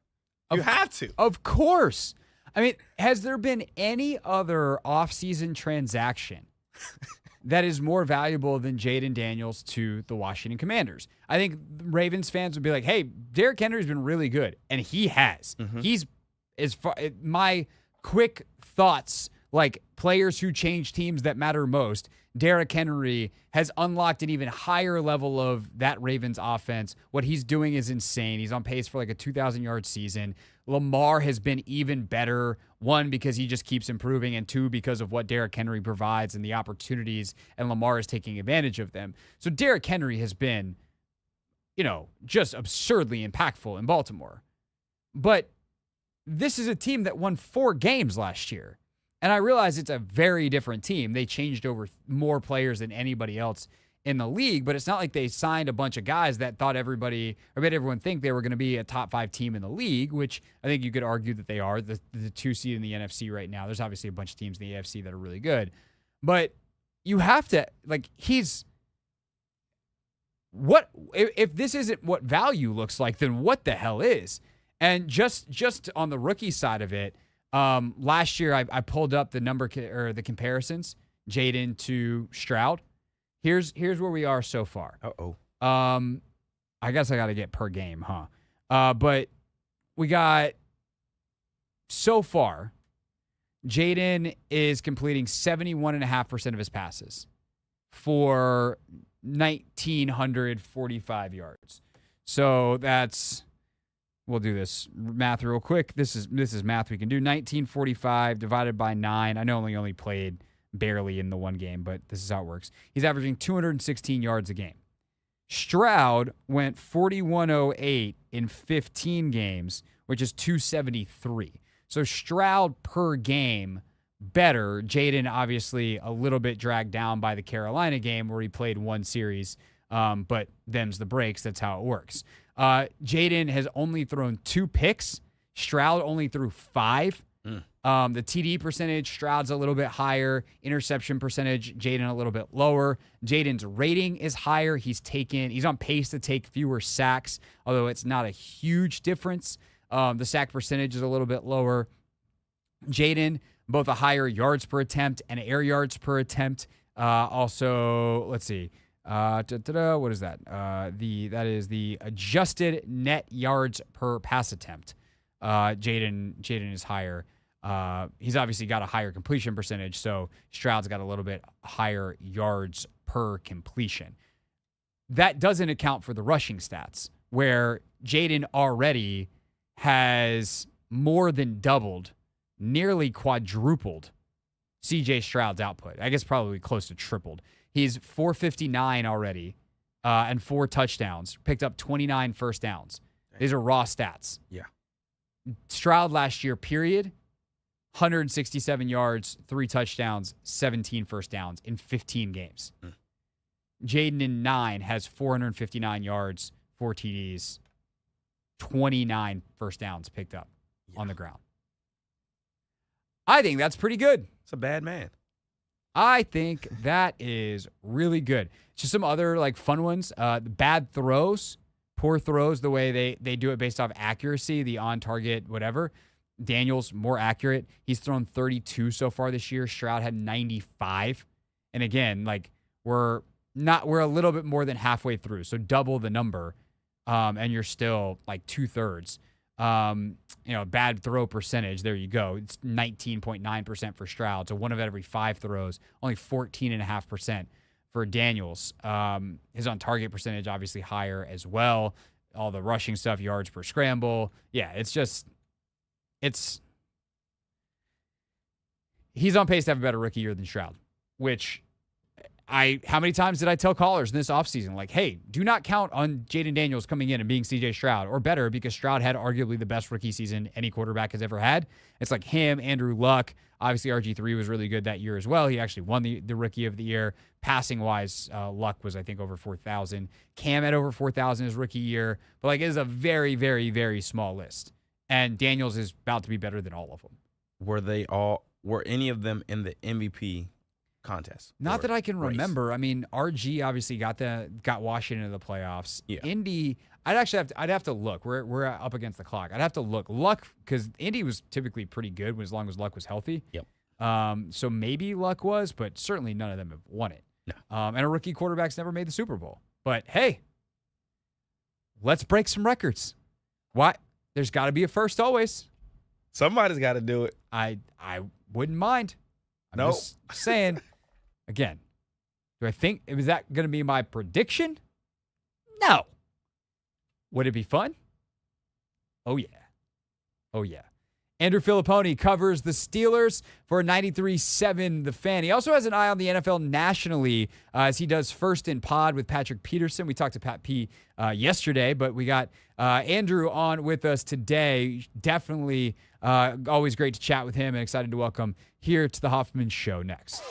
You have to. Of course. I mean, has there been any other offseason transaction that is more valuable than Jaden Daniels to the Washington Commanders? I think Ravens fans would be like, hey, Derrick Henry's been really good, and he has. Mm-hmm. He's, as far, my quick thoughts, like players who change teams that matter most, Derrick Henry has unlocked an even higher level of that Ravens offense. What he's doing is insane. He's on pace for like a 2,000-yard season. Lamar has been even better, 1, because he just keeps improving, and 2, because of what Derrick Henry provides and the opportunities, and Lamar is taking advantage of them. So Derrick Henry has been, just absurdly impactful in Baltimore. But this is a team that won 4 games last year. And I realize it's a very different team. They changed over more players than anybody else in the league, but it's not like they signed a bunch of guys that thought everybody or made everyone think they were going to be a top 5 team in the league, which I think you could argue that they are. The 2 seed in the NFC right now. There's obviously a bunch of teams in the AFC that are really good, but you have to what if this isn't what value looks like, then what the hell is? And just on the rookie side of it, last year I pulled up the the comparisons, Jaden to Stroud. Here's where we are so far. I guess I got to get per game, huh? But we got so far, Jaden is completing 71.5% of his passes for 1,945 yards. So we'll do this math real quick. This is math we can do. 1,945 divided by 9. I know he only played barely in the one game, but this is how it works. He's averaging 216 yards a game. Stroud went 41.08 in 15 games, which is 273. So Stroud per game better. Jaden obviously a little bit dragged down by the Carolina game where he played one series, but them's the breaks. That's how it works. Jaden has only thrown 2 picks. Stroud only threw 5. The TD percentage, Stroud's a little bit higher. Interception percentage, Jaden a little bit lower. Jaden's rating is higher. He's on pace to take fewer sacks, although it's not a huge difference. The sack percentage is a little bit lower. Jaden, both a higher yards per attempt and air yards per attempt. Also, let's see. What is that? That is the adjusted net yards per pass attempt. Jaden is higher. He's obviously got a higher completion percentage, so Stroud's got a little bit higher yards per completion. That doesn't account for the rushing stats, where Jaden already has more than doubled, nearly quadrupled CJ Stroud's output. I guess probably close to tripled. He's 459 already and 4 touchdowns, picked up 29 first downs. These are raw stats. Yeah. Stroud last year, period, 167 yards, 3 touchdowns, 17 first downs in 15 games. Jaden in 9 has 459 yards, 4 TDs, 29 first downs picked up on the ground. I think that's pretty good. It's a bad man. I think that is really good. Just some other fun ones. Bad throws, poor throws, the way they do it based off accuracy, the on-target, whatever. Daniels, more accurate. He's thrown 32 so far this year. Stroud had 95. And again, we're a little bit more than halfway through, so double the number, and you're still 2/3. Bad throw percentage. There you go. It's 19.9% for Stroud. So 1 of every 5 throws, only 14.5% for Daniels. His on target percentage obviously higher as well. All the rushing stuff, yards per scramble. Yeah, he's on pace to have a better rookie year than Stroud, which how many times did I tell callers in this offseason, hey, do not count on Jaden Daniels coming in and being CJ Stroud or better, because Stroud had arguably the best rookie season any quarterback has ever had. It's him, Andrew Luck. Obviously, RG3 was really good that year as well. He actually won the rookie of the year. Passing-wise, Luck was, I think, over 4,000. Cam had over 4,000 his rookie year. But, it is a very, very, very small list. And Daniels is about to be better than all of them. Were any of them in the MVP contest? Not that I can remember. I mean, RG obviously got Washington into the playoffs. Yeah. Indy, I'd have to look. We're up against the clock. I'd have to look. Luck, because Indy was typically pretty good as long as Luck was healthy. Yep. So maybe Luck was, but certainly none of them have won it. No. And a rookie quarterback's never made the Super Bowl. But hey, let's break some records. Why? There's got to be a first always. Somebody's got to do it. I wouldn't mind. I'm just saying. Again, do I think, was that going to be my prediction? No. Would it be fun? Oh, yeah. Oh, yeah. Andrew Filliponi covers the Steelers for 93.7 The Fan. He also has an eye on the NFL nationally as he does First in Pod with Patrick Peterson. We talked to Pat P yesterday, but we got Andrew on with us today. Definitely always great to chat with him and excited to welcome here to the Hoffman Show next.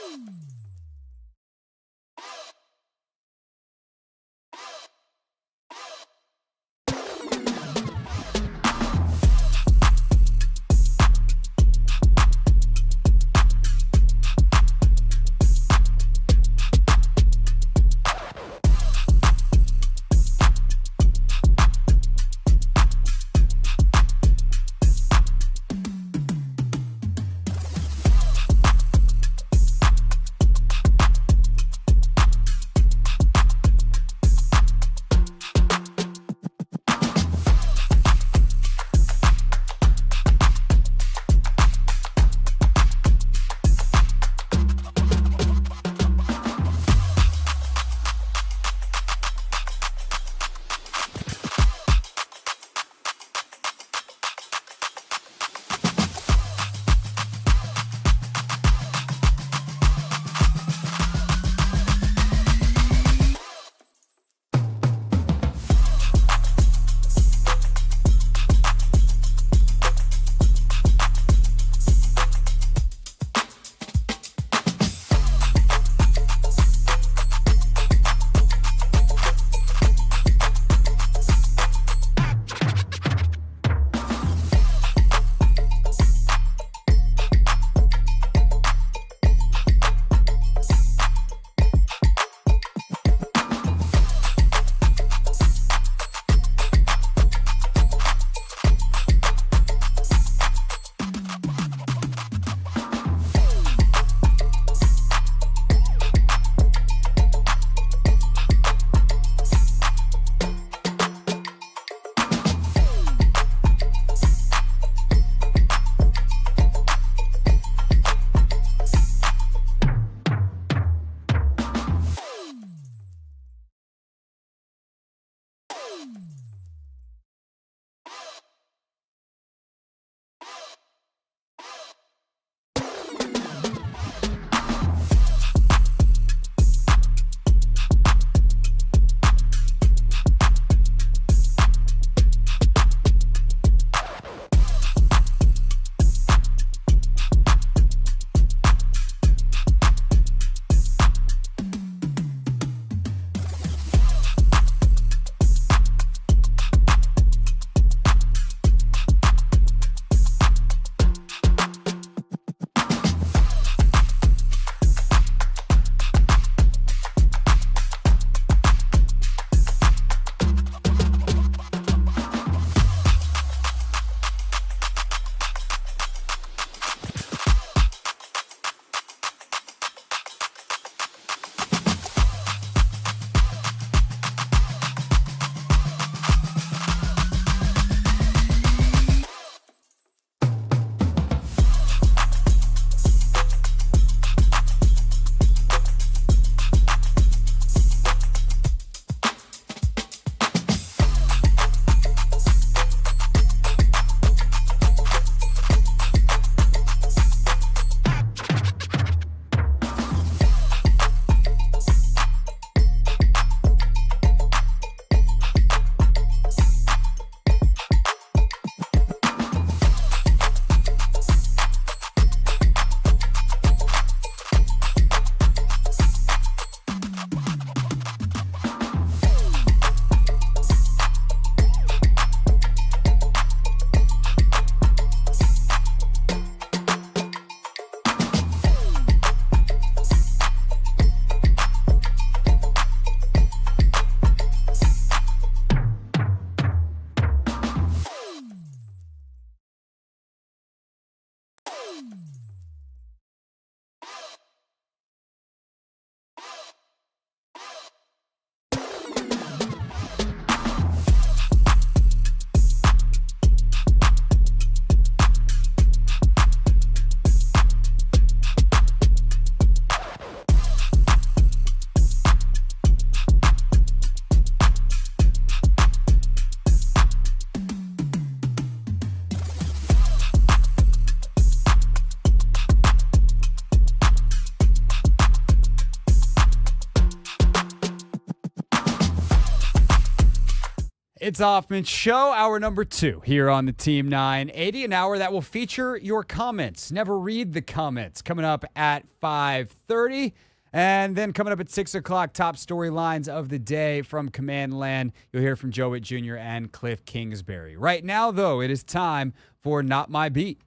It's Hoffman Show, hour number 2 here on the Team 980, an hour that will feature your comments. Never read the comments. Coming up at 5:30. And then coming up at 6 o'clock, top storylines of the day from Command Land. You'll hear from Whitt Jr. and Cliff Kingsbury. Right now, though, it is time for Not My Beat.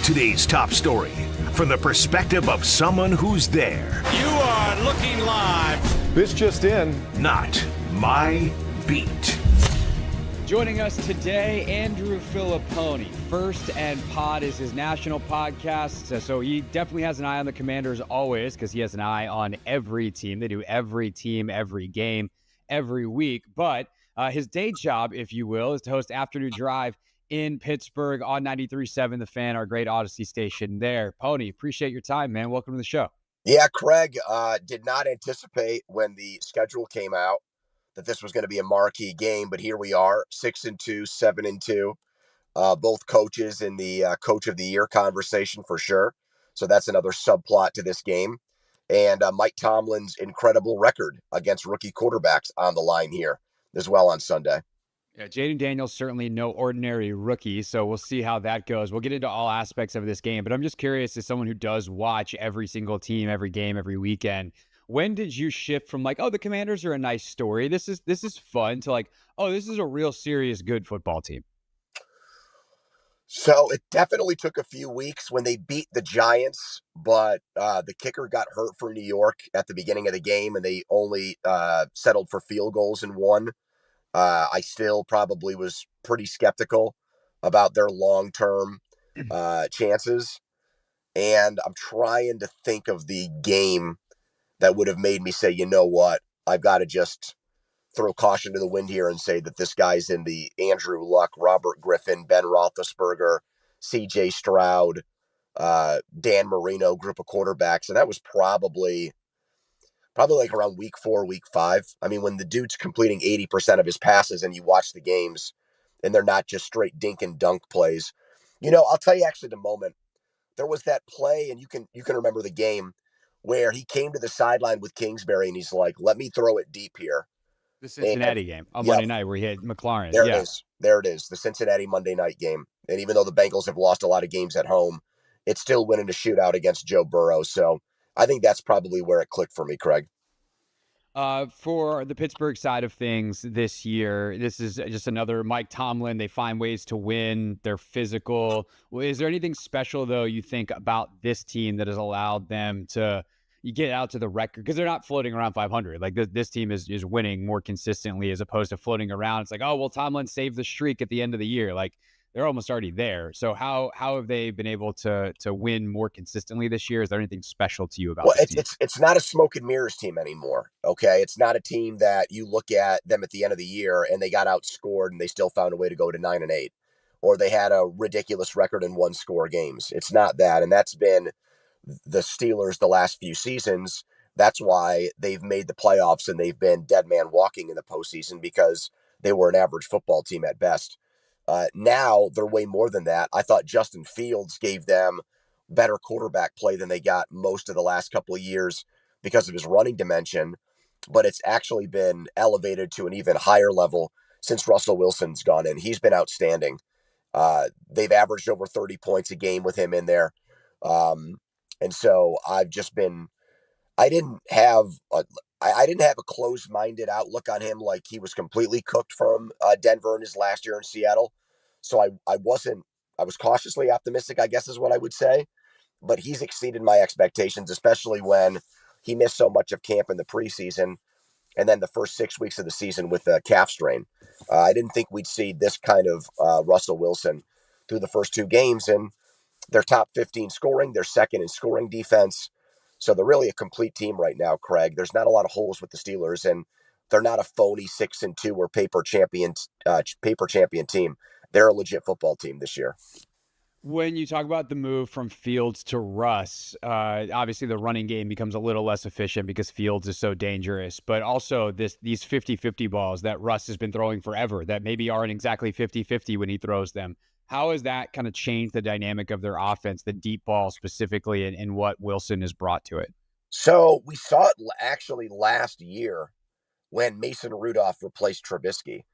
Today's top story from the perspective of someone who's there. You are looking live. This just in. Not My Beat. Joining us today, Andrew Filliponi. First and Pod is his national podcast, so he definitely has an eye on the Commanders always, because he has an eye on every team. They do every team, every game, every week. But his day job, if you will, is to host Afternoon Drive in Pittsburgh on 93.7 The Fan, our great Odyssey station there. Pony, appreciate your time, man. Welcome to the show. Yeah, Craig, did not anticipate when the schedule came out that this was going to be a marquee game, but here we are, 6-2, 7-2, both coaches in the Coach of the Year conversation for sure. So that's another subplot to this game. And Mike Tomlin's incredible record against rookie quarterbacks on the line here as well on Sunday. Yeah, Jaden Daniels certainly no ordinary rookie, so we'll see how that goes. We'll get into all aspects of this game, but I'm just curious, as someone who does watch every single team, every game, every weekend, when did you shift from like, oh, the Commanders are a nice story, this is fun, to like, oh, this is a real serious good football team? So it definitely took a few weeks when they beat the Giants, but the kicker got hurt for New York at the beginning of the game, and they only settled for field goals and won. I still probably was pretty skeptical about their long-term chances, and I'm trying to think of the game that would have made me say, you know what, I've got to just throw caution to the wind here and say that this guy's in the Andrew Luck, Robert Griffin, Ben Roethlisberger, C.J. Stroud, Dan Marino group of quarterbacks. And that was probably like around week 4, week 5. I mean, when the dude's completing 80% of his passes and you watch the games and they're not just straight dink and dunk plays. You know, I'll tell you actually the moment. There was that play, and you can remember the game, where he came to the sideline with Kingsbury and he's like, let me throw it deep here. The Cincinnati game on Monday night where he had McLaurin. There it is. The Cincinnati Monday night game. And even though the Bengals have lost a lot of games at home, it's still winning a shootout against Joe Burrow. So I think that's probably where it clicked for me, Craig. For the Pittsburgh side of things this year, this is just another Mike Tomlin. They find ways to win. They're physical. Is there anything special, though, you think about this team that has allowed them to get out to the record? Because they're not floating around 500. Like this team is winning more consistently as opposed to floating around. It's like, oh, well, Tomlin saved the streak at the end of the year. Like, they're almost already there. So how have they been able to win more consistently this year? Is there anything special to you about this team? It's not a smoke and mirrors team anymore, okay? It's not a team that you look at them at the end of the year and they got outscored and they still found a way to go to 9-8, or they had a ridiculous record in one-score games. It's not that, and that's been the Steelers the last few seasons. That's why they've made the playoffs and they've been dead man walking in the postseason, because they were an average football team at best. Now they're way more than that. I thought Justin Fields gave them better quarterback play than they got most of the last couple of years because of his running dimension, but it's actually been elevated to an even higher level since Russell Wilson's gone in. He's been outstanding. They've averaged over 30 points a game with him in there. And so I've just been, I didn't have a closed-minded outlook on him like he was completely cooked from Denver in his last year in Seattle. So I was cautiously optimistic, I guess is what I would say. But he's exceeded my expectations, especially when he missed so much of camp in the preseason and then the first 6 weeks of the season with the calf strain. I didn't think we'd see this kind of Russell Wilson through the first 2 games. And they're top 15 scoring. They're second in scoring defense. So they're really a complete team right now, Craig. There's not a lot of holes with the Steelers, and they're not a phony 6-2 or paper champion team. They're a legit football team this year. When you talk about the move from Fields to Russ, obviously the running game becomes a little less efficient because Fields is so dangerous, but also these 50-50 balls that Russ has been throwing forever that maybe aren't exactly 50-50 when he throws them. How has that kind of changed the dynamic of their offense, the deep ball specifically, and what Wilson has brought to it? So we saw it actually last year when Mason Rudolph replaced Trubisky.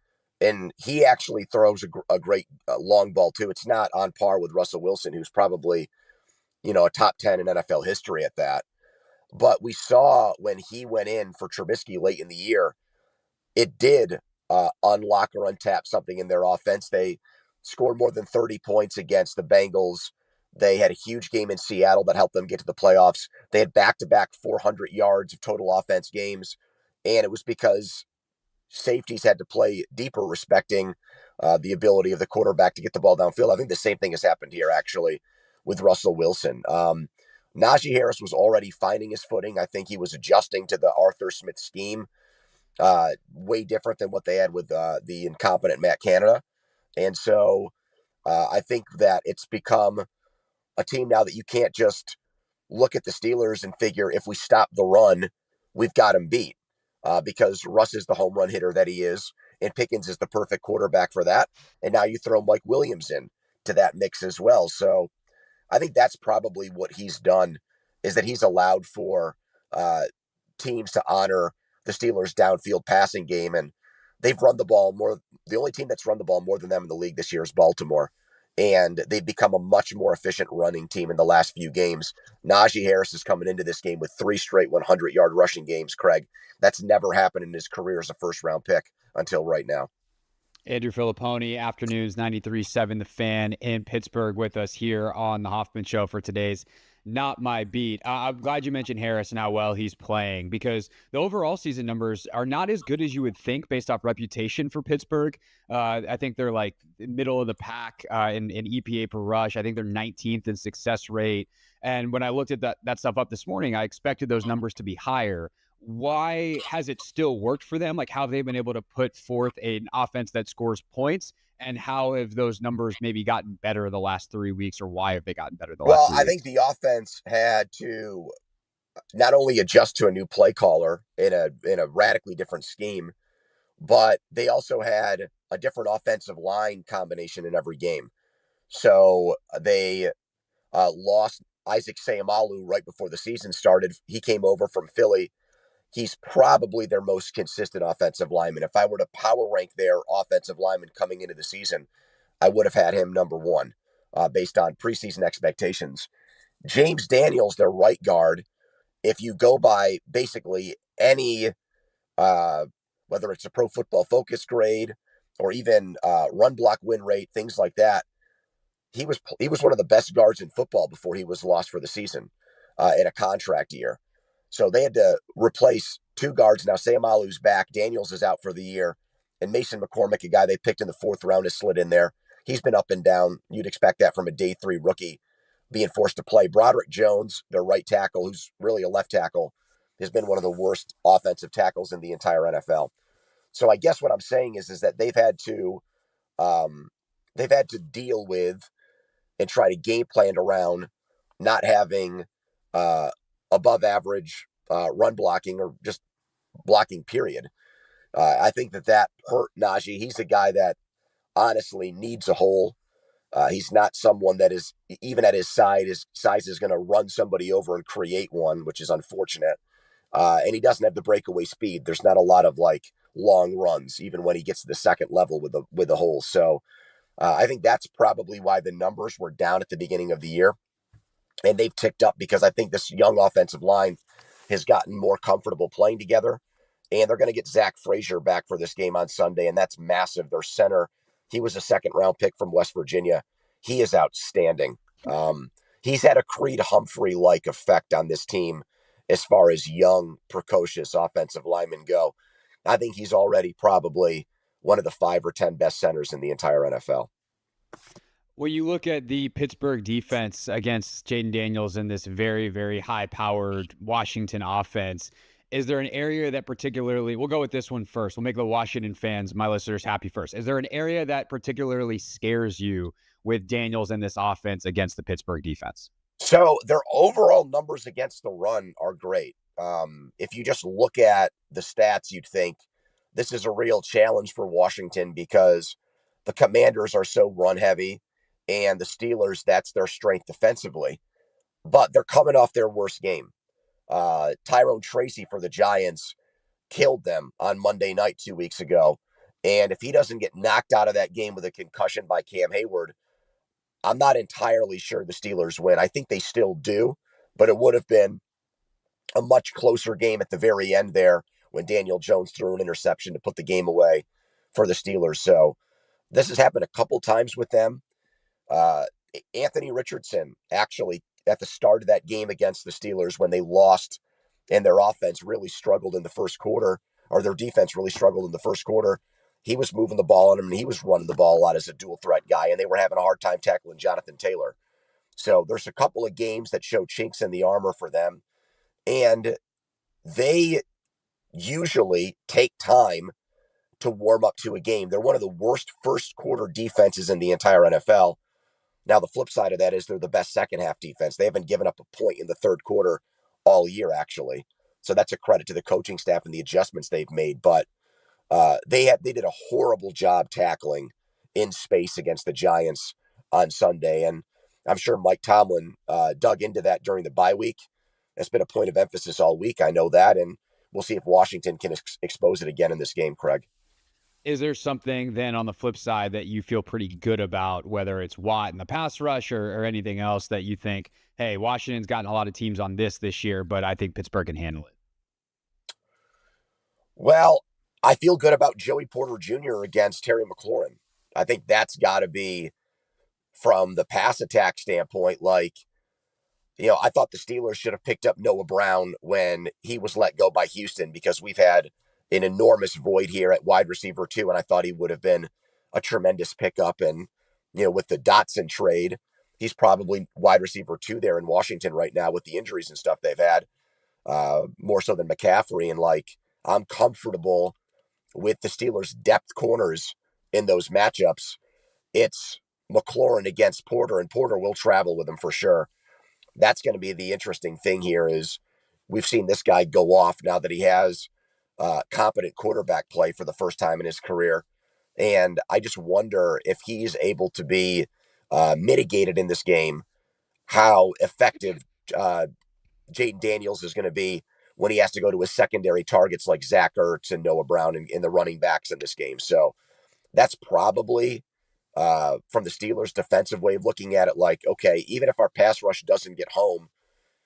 And he actually throws a great long ball too. It's not on par with Russell Wilson, who's probably, a top 10 in NFL history at that. But we saw when he went in for Trubisky late in the year, it did unlock or untap something in their offense. They scored more than 30 points against the Bengals. They had a huge game in Seattle that helped them get to the playoffs. They had back-to-back 400 yards of total offense games, and it was because safeties had to play deeper, respecting the ability of the quarterback to get the ball downfield. I think the same thing has happened here, actually, with Russell Wilson. Najee Harris was already finding his footing. I think he was adjusting to the Arthur Smith scheme, way different than what they had with the incompetent Matt Canada. And so I think that it's become a team now that you can't just look at the Steelers and figure if we stop the run, we've got him beat. Because Russ is the home run hitter that he is, and Pickens is the perfect quarterback for that. And now you throw Mike Williams in to that mix as well. So I think that's probably what he's done, is that he's allowed for teams to honor the Steelers' downfield passing game. And they've run the ball more. The only team that's run the ball more than them in the league this year is Baltimore. And they've become a much more efficient running team in the last few games. Najee Harris is coming into this game with 3 straight 100-yard rushing games, Craig. That's never happened in his career as a first-round pick until right now. Andrew Filliponi, Afternoons 93.7 The Fan in Pittsburgh, with us here on the Hoffman Show for today's Not My Beat. I'm glad you mentioned Harris and how well he's playing, because the overall season numbers are not as good as you would think based off reputation for Pittsburgh. I think they're like middle of the pack in EPA per rush. I think they're 19th in success rate. And when I looked at that stuff up this morning, I expected those numbers to be higher. Why has it still worked for them? Like, how have they been able to put forth an offense that scores points? And how have those numbers maybe gotten better the last 3 weeks, or why have they gotten better the last 3 weeks? Well, I think the offense had to not only adjust to a new play caller in a radically different scheme, but they also had a different offensive line combination in every game. So they lost Isaac Seumalo right before the season started. He came over from Philly. He's probably their most consistent offensive lineman. If I were to power rank their offensive lineman coming into the season, I would have had him number 1 based on preseason expectations. James Daniels, their right guard, if you go by basically any, whether it's a Pro Football Focus grade or even run block win rate, things like that, he was one of the best guards in football before he was lost for the season in a contract year. So they had to replace 2 guards. Now Seumalo's back. Daniels is out for the year. And Mason McCormick, a guy they picked in the 4th round, has slid in there. He's been up and down. You'd expect that from a day 3 rookie being forced to play. Broderick Jones, their right tackle, who's really a left tackle, has been one of the worst offensive tackles in the entire NFL. So I guess what I'm saying is that they've had to deal with and try to game plan around not having above average run blocking or just blocking, period. I think that hurt Najee. He's a guy that honestly needs a hole. He's not someone that is, even at his size is going to run somebody over and create one, which is unfortunate. And he doesn't have the breakaway speed. There's not a lot of long runs, even when he gets to the second level with the hole. So I think that's probably why the numbers were down at the beginning of the year. And they've ticked up because I think this young offensive line has gotten more comfortable playing together. And they're going to get Zach Frazier back for this game on Sunday, and that's massive. Their center, he was a 2nd-round pick from West Virginia. He is outstanding. He's had a Creed Humphrey-like effect on this team as far as young, precocious offensive linemen go. I think he's already probably one of the 5 or 10 best centers in the entire NFL. When you look at the Pittsburgh defense against Jaden Daniels in this very, very high-powered Washington offense, is there an area that particularly, we'll go with this one first. We'll make the Washington fans, my listeners, happy first. Is there an area that particularly scares you with Daniels in this offense against the Pittsburgh defense? So their overall numbers against the run are great. If you just look at the stats, you'd think this is a real challenge for Washington because the Commanders are so run heavy and the Steelers, that's their strength defensively. But they're coming off their worst game. Tyrone Tracy for the Giants killed them on Monday night 2 weeks ago. And if he doesn't get knocked out of that game with a concussion by Cam Hayward, I'm not entirely sure the Steelers win. I think they still do, but it would have been a much closer game at the very end there when Daniel Jones threw an interception to put the game away for the Steelers. So this has happened a couple times with them. Anthony Richardson actually at the start of that game against the Steelers when they lost and their offense really struggled in the first quarter, or their defense really struggled in the first quarter. He was moving the ball on him and he was running the ball a lot as a dual threat guy, and they were having a hard time tackling Jonathan Taylor. So there's a couple of games that show chinks in the armor for them, and they usually take time to warm up to a game. They're one of the worst first quarter defenses in the entire NFL. Now, the flip side of that is they're the best second half defense. They haven't given up a point in the third quarter all year, actually. So that's a credit to the coaching staff and the adjustments they've made. But they did a horrible job tackling in space against the Giants on Sunday. And I'm sure Mike Tomlin dug into that during the bye week. It's been a point of emphasis all week. I know that. And we'll see if Washington can expose it again in this game, Craig. Is there something then on the flip side that you feel pretty good about, whether it's Watt in the pass rush or anything else that you think, hey, Washington's gotten a lot of teams on this year, but I think Pittsburgh can handle it? Well, I feel good about Joey Porter Jr. against Terry McLaurin. I think that's got to be, from the pass attack standpoint, like, I thought the Steelers should have picked up Noah Brown when he was let go by Houston, because we've had an enormous void here at wide receiver 2, and I thought he would have been a tremendous pickup. And, with the Dotson trade, he's probably wide receiver 2 there in Washington right now with the injuries and stuff they've had, more so than McCaffrey. And, I'm comfortable with the Steelers' depth corners in those matchups. It's McLaurin against Porter, and Porter will travel with him for sure. That's going to be the interesting thing here, is we've seen this guy go off now that he has competent quarterback play for the first time in his career. And I just wonder if he's able to be mitigated in this game, how effective Jaden Daniels is going to be when he has to go to his secondary targets like Zach Ertz and Noah Brown in the running backs in this game. So that's probably, from the Steelers' defensive way of looking at it, like, okay, even if our pass rush doesn't get home,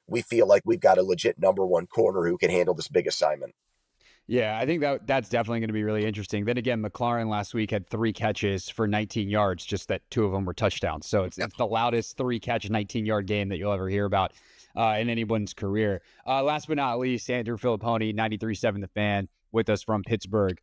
we feel like we've got a legit number 1 corner who can handle this big assignment. Yeah, I think that's definitely going to be really interesting. Then again, McLaurin last week had 3 catches for 19 yards, just that 2 of them were touchdowns. So it's the loudest 3-catch, 19-yard game that you'll ever hear about in anyone's career. Last but not least, Andrew Filliponi, 93.7 The Fan, with us from Pittsburgh.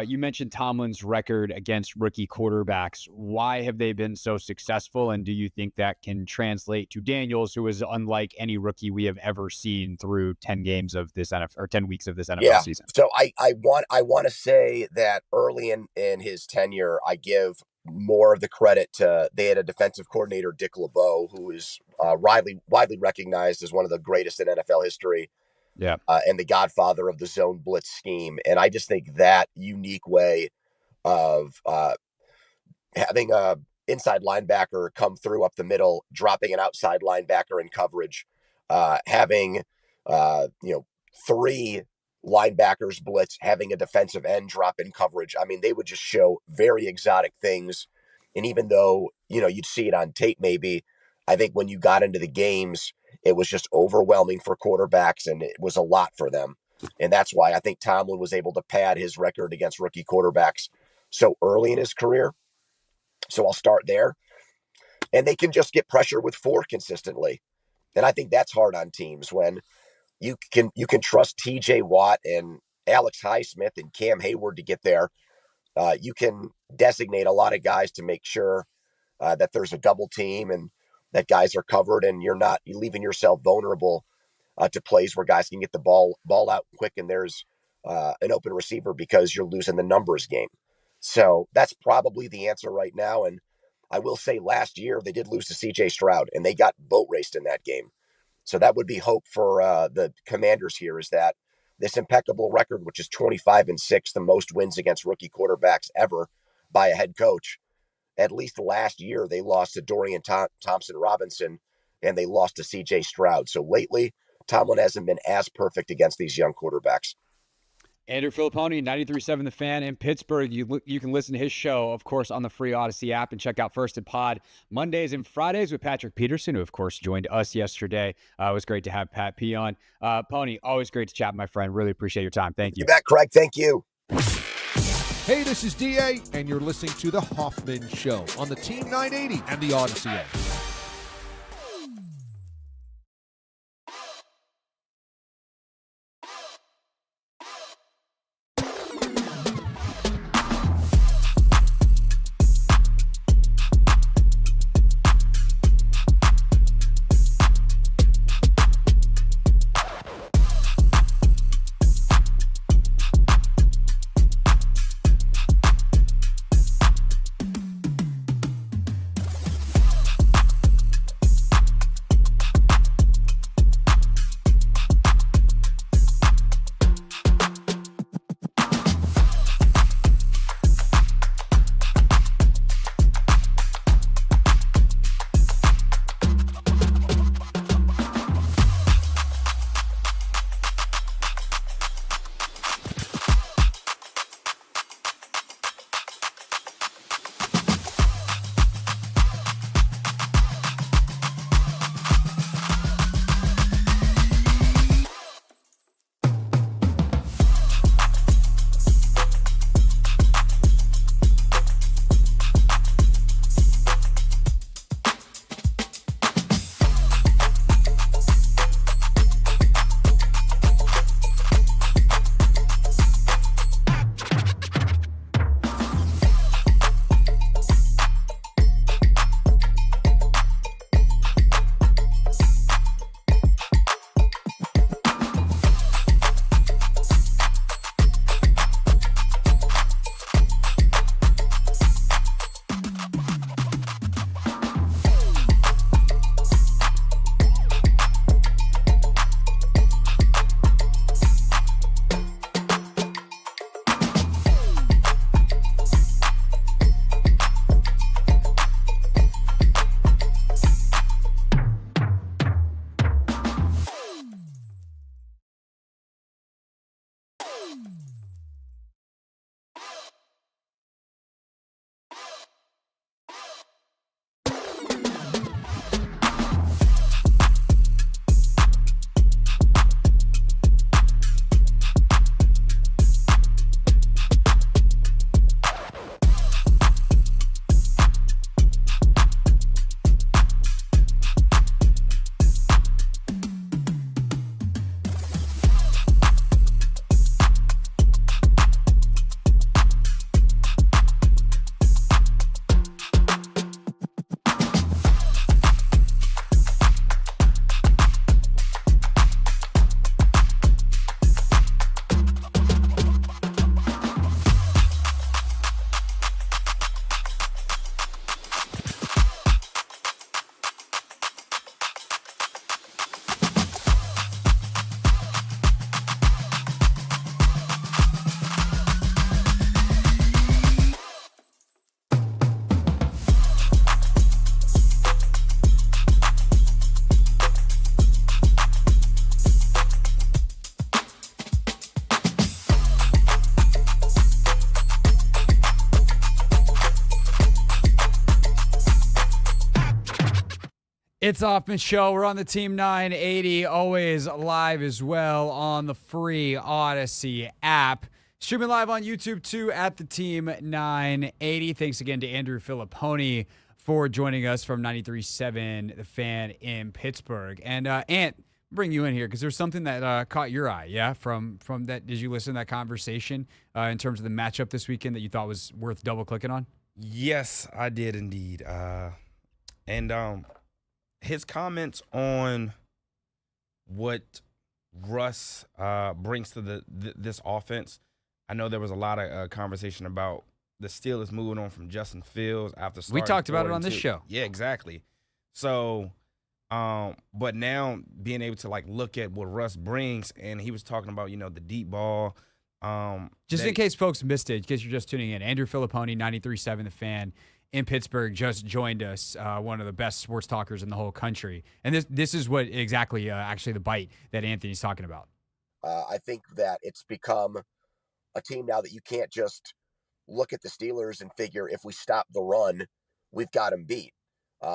You mentioned Tomlin's record against rookie quarterbacks. Why have they been so successful, and do you think that can translate to Daniels, who is unlike any rookie we have ever seen through 10 games of this NFL, or 10 weeks of this NFL season? So I want to say that early in his tenure, I give more of the credit to, they had a defensive coordinator, Dick LeBeau, who is widely recognized as one of the greatest in NFL history. Yeah. And the godfather of the zone blitz scheme. And I just think that unique way of having a inside linebacker come through up the middle, dropping an outside linebacker in coverage, having 3 linebackers blitz, having a defensive end drop in coverage. I mean, they would just show very exotic things. And even though, you'd see it on tape maybe, I think when you got into the games, it was just overwhelming for quarterbacks, and it was a lot for them. And that's why I think Tomlin was able to pad his record against rookie quarterbacks so early in his career. So I'll start there. And they can just get pressure with 4 consistently. And I think that's hard on teams when you can trust TJ Watt and Alex Highsmith and Cam Hayward to get there. You can designate a lot of guys to make sure that there's a double team and that guys are covered, and you're leaving yourself vulnerable to plays where guys can get the ball out quick and there's an open receiver because you're losing the numbers game. So that's probably the answer right now. And I will say last year they did lose to CJ Stroud, and they got boat raced in that game. So that would be hope for the Commanders here, is that this impeccable record, which is 25-6, the most wins against rookie quarterbacks ever by a head coach. At least last year, they lost to Dorian Thompson-Robinson, and they lost to C.J. Stroud. So lately, Tomlin hasn't been as perfect against these young quarterbacks. Andrew Filliponi, 93.7 The Fan in Pittsburgh. You can listen to his show, of course, on the free Odyssey app, and check out First and Pod Mondays and Fridays with Patrick Peterson, who, of course, joined us yesterday. It was great to have Pat P on. Pony, always great to chat, my friend. Really appreciate your time. Thank you. You bet, Craig. Thank you. Hey, this is DA, and you're listening to The Hoffman Show on the Team 980 and the Odyssey app. It's Hoffman Show. We're on the Team 980, always live as well on the free Odyssey app. Streaming live on YouTube too at the Team 980. Thanks again to Andrew Filliponi for joining us from 93.7 The Fan in Pittsburgh. And Ant, bring you in here because there's something that caught your eye, yeah? From that, did you listen to that conversation in terms of the matchup this weekend that you thought was worth double clicking on? Yes, I did indeed. And his comments on what Russ brings to this offense. I know there was a lot of conversation about the Steelers moving on from Justin Fields after starting. We talked about it on this show. Yeah, exactly. So, but now being able to like look at what Russ brings, and he was talking about, the deep ball. Just in case folks missed it, in case you're just tuning in, Andrew Filliponi, 93.7 The Fan in Pittsburgh, just joined us, one of the best sports talkers in the whole country. And this is what exactly actually the bite that Anthony's talking about. I think that it's become a team now that you can't just look at the Steelers and figure if we stop the run, we've got them beat.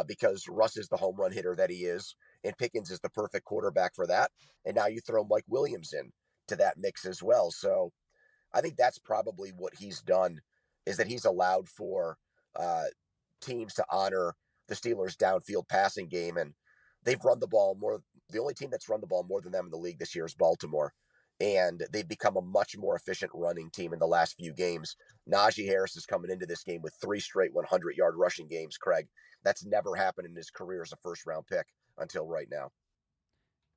Because Russ is the home run hitter that he is, and Pickens is the perfect quarterback for that. And now you throw Mike Williams in to that mix as well. So I think that's probably what he's done, is that he's allowed for teams to honor the Steelers' downfield passing game. And they've run the ball more. The only team that's run the ball more than them in the league this year is Baltimore. And they've become a much more efficient running team in the last few games. Najee Harris is coming into this game with 3 straight 100-yard rushing games, Craig. That's never happened in his career as a first-round pick until right now.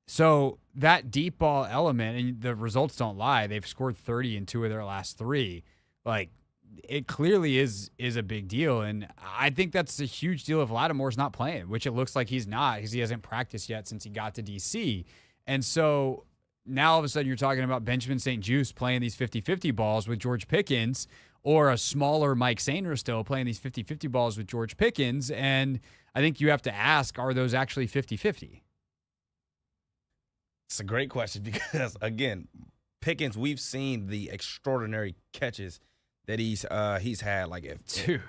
So that deep ball element, and the results don't lie, they've scored 30 in 2 of their last 3. Like, it clearly is a big deal, and I think that's a huge deal if Lattimore's not playing, which it looks like he's not, because he hasn't practiced yet since he got to D.C. And so now all of a sudden you're talking about Benjamin St. Juste playing these 50-50 balls with George Pickens, or a smaller Mike Sainristil playing these 50-50 balls with George Pickens, and I think you have to ask, are those actually 50-50? It's a great question because, again, Pickens, we've seen the extraordinary catches that he's had. Like, dude,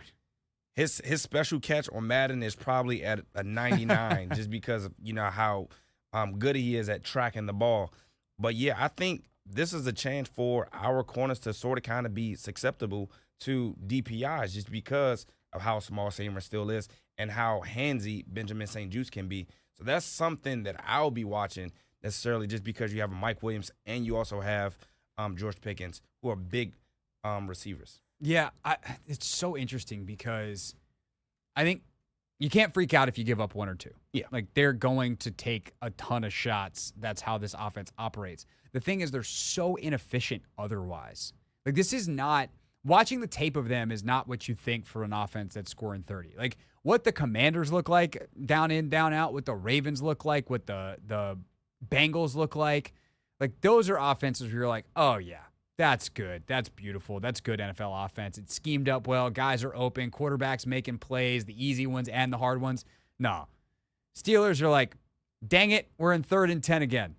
his special catch on Madden is probably at a 99 just because of, how good he is at tracking the ball. But, yeah, I think this is a chance for our corners to sort of kind of be susceptible to DPIs just because of how small Seymour still is and how handsy Benjamin St. Juste can be. So that's something that I'll be watching necessarily, just because you have a Mike Williams and you also have George Pickens, who are big receivers. Yeah, it's so interesting because I think you can't freak out if you give up 1 or 2. Yeah. Like, they're going to take a ton of shots. That's how this offense operates. The thing is, they're so inefficient otherwise. Like, this is not – watching the tape of them is not what you think for an offense that's scoring 30. Like, what the Commanders look like down in, down out, what the Ravens look like, what the Bengals look like those are offenses where you're like, oh, yeah, that's good. That's beautiful. That's good NFL offense. It's schemed up well. Guys are open. Quarterbacks making plays, the easy ones and the hard ones. No. Steelers are like, dang it, we're in 3rd and 10 again.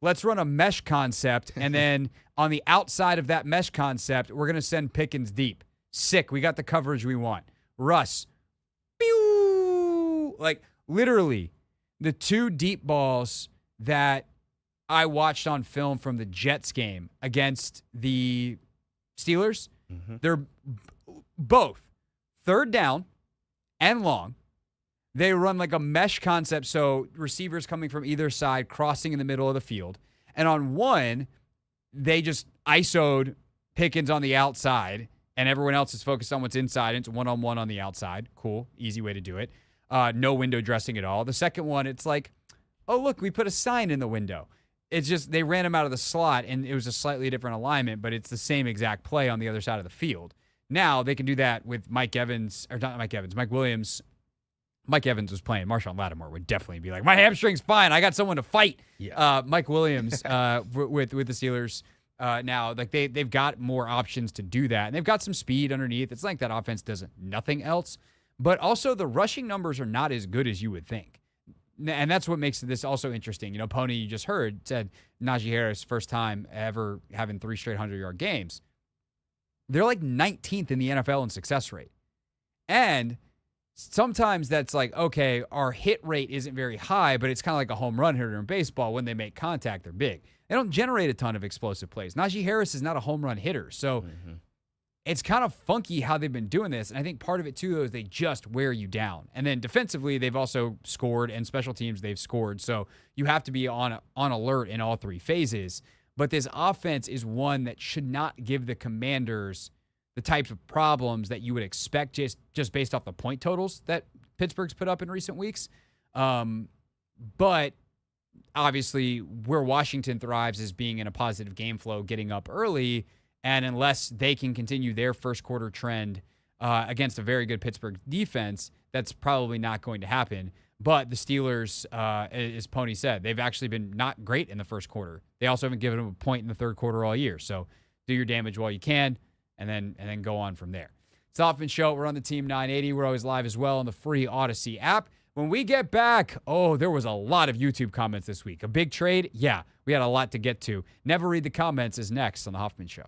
Let's run a mesh concept, and then on the outside of that mesh concept, we're going to send Pickens deep. Sick. We got the coverage we want. Russ. Pew! Like, literally, the 2 deep balls that I watched on film from the Jets game against the Steelers, they're both 3rd down and long. They run like a mesh concept, so receivers coming from either side, crossing in the middle of the field. And on one, they just ISO'd Pickens on the outside, and everyone else is focused on what's inside. It's one-on-one on the outside. Cool. Easy way to do it. No window dressing at all. The second one, it's like, oh, look, we put a sign in the window. It's just they ran him out of the slot, and it was a slightly different alignment, but it's the same exact play on the other side of the field. Now they can do that with Mike Williams. Mike Evans was playing. Marshon Lattimore would definitely be like, my hamstring's fine. I got someone to fight. Yeah. Mike Williams with the Steelers now, like they've got more options to do that, and they've got some speed underneath. It's like that offense does nothing else, but also the rushing numbers are not as good as you would think. And that's what makes this also interesting. Pony, you just heard, said Najee Harris, first time ever having 3 straight 100-yard games. They're like 19th in the NFL in success rate. And sometimes that's like, okay, our hit rate isn't very high, but it's kind of like a home run hitter in baseball. When they make contact, they're big. They don't generate a ton of explosive plays. Najee Harris is not a home run hitter. So it's kind of funky how they've been doing this. And I think part of it, too, though, is they just wear you down. And then defensively, they've also scored, and special teams, they've scored. So you have to be on alert in all 3 phases. But this offense is one that should not give the Commanders the types of problems that you would expect just based off the point totals that Pittsburgh's put up in recent weeks. But obviously, where Washington thrives is being in a positive game flow, getting up early. And unless they can continue their first quarter trend against a very good Pittsburgh defense, that's probably not going to happen. But the Steelers, as Pony said, they've actually been not great in the first quarter. They also haven't given them a point in the third quarter all year. So do your damage while you can, and then go on from there. It's the Hoffman Show. We're on the Team 980. We're always live as well on the free Odyssey app. When we get back, there was a lot of YouTube comments this week. A big trade? Yeah, we had a lot to get to. Never read the comments is next on the Hoffman Show.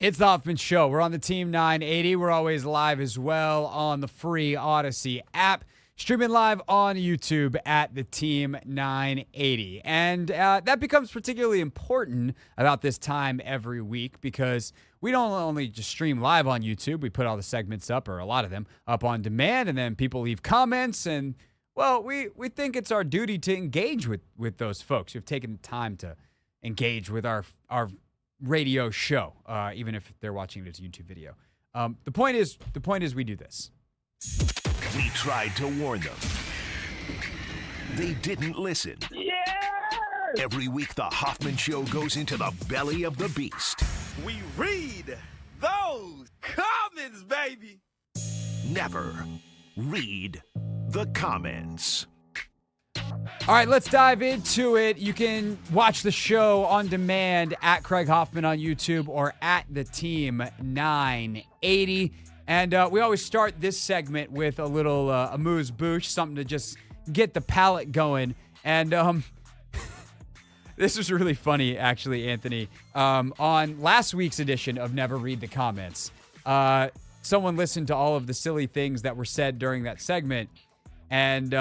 It's the Hoffman Show. We're on the Team 980. We're always live as well on the free Odyssey app. Streaming live on YouTube at the Team 980. And that becomes particularly important about this time every week because we don't only just stream live on YouTube. We put all the segments up, or a lot of them, up on demand, and then people leave comments. And, well, we think it's our duty to engage with those folks who've taken the time to engage with our radio show, even if they're watching it as a YouTube video. The point is we do this. We tried to warn them. They didn't listen. Yeah! Every week, the Hoffman Show goes into the belly of the beast. We read those comments, baby. Never read the comments. All right, let's dive into it. You can watch the show on demand at Craig Hoffman on YouTube or at the Team 980. And we always start this segment with a little amuse-bouche, something to just get the palate going. And this was really funny, actually, Anthony. On last week's edition of Never Read the Comments, someone listened to all of the silly things that were said during that segment. And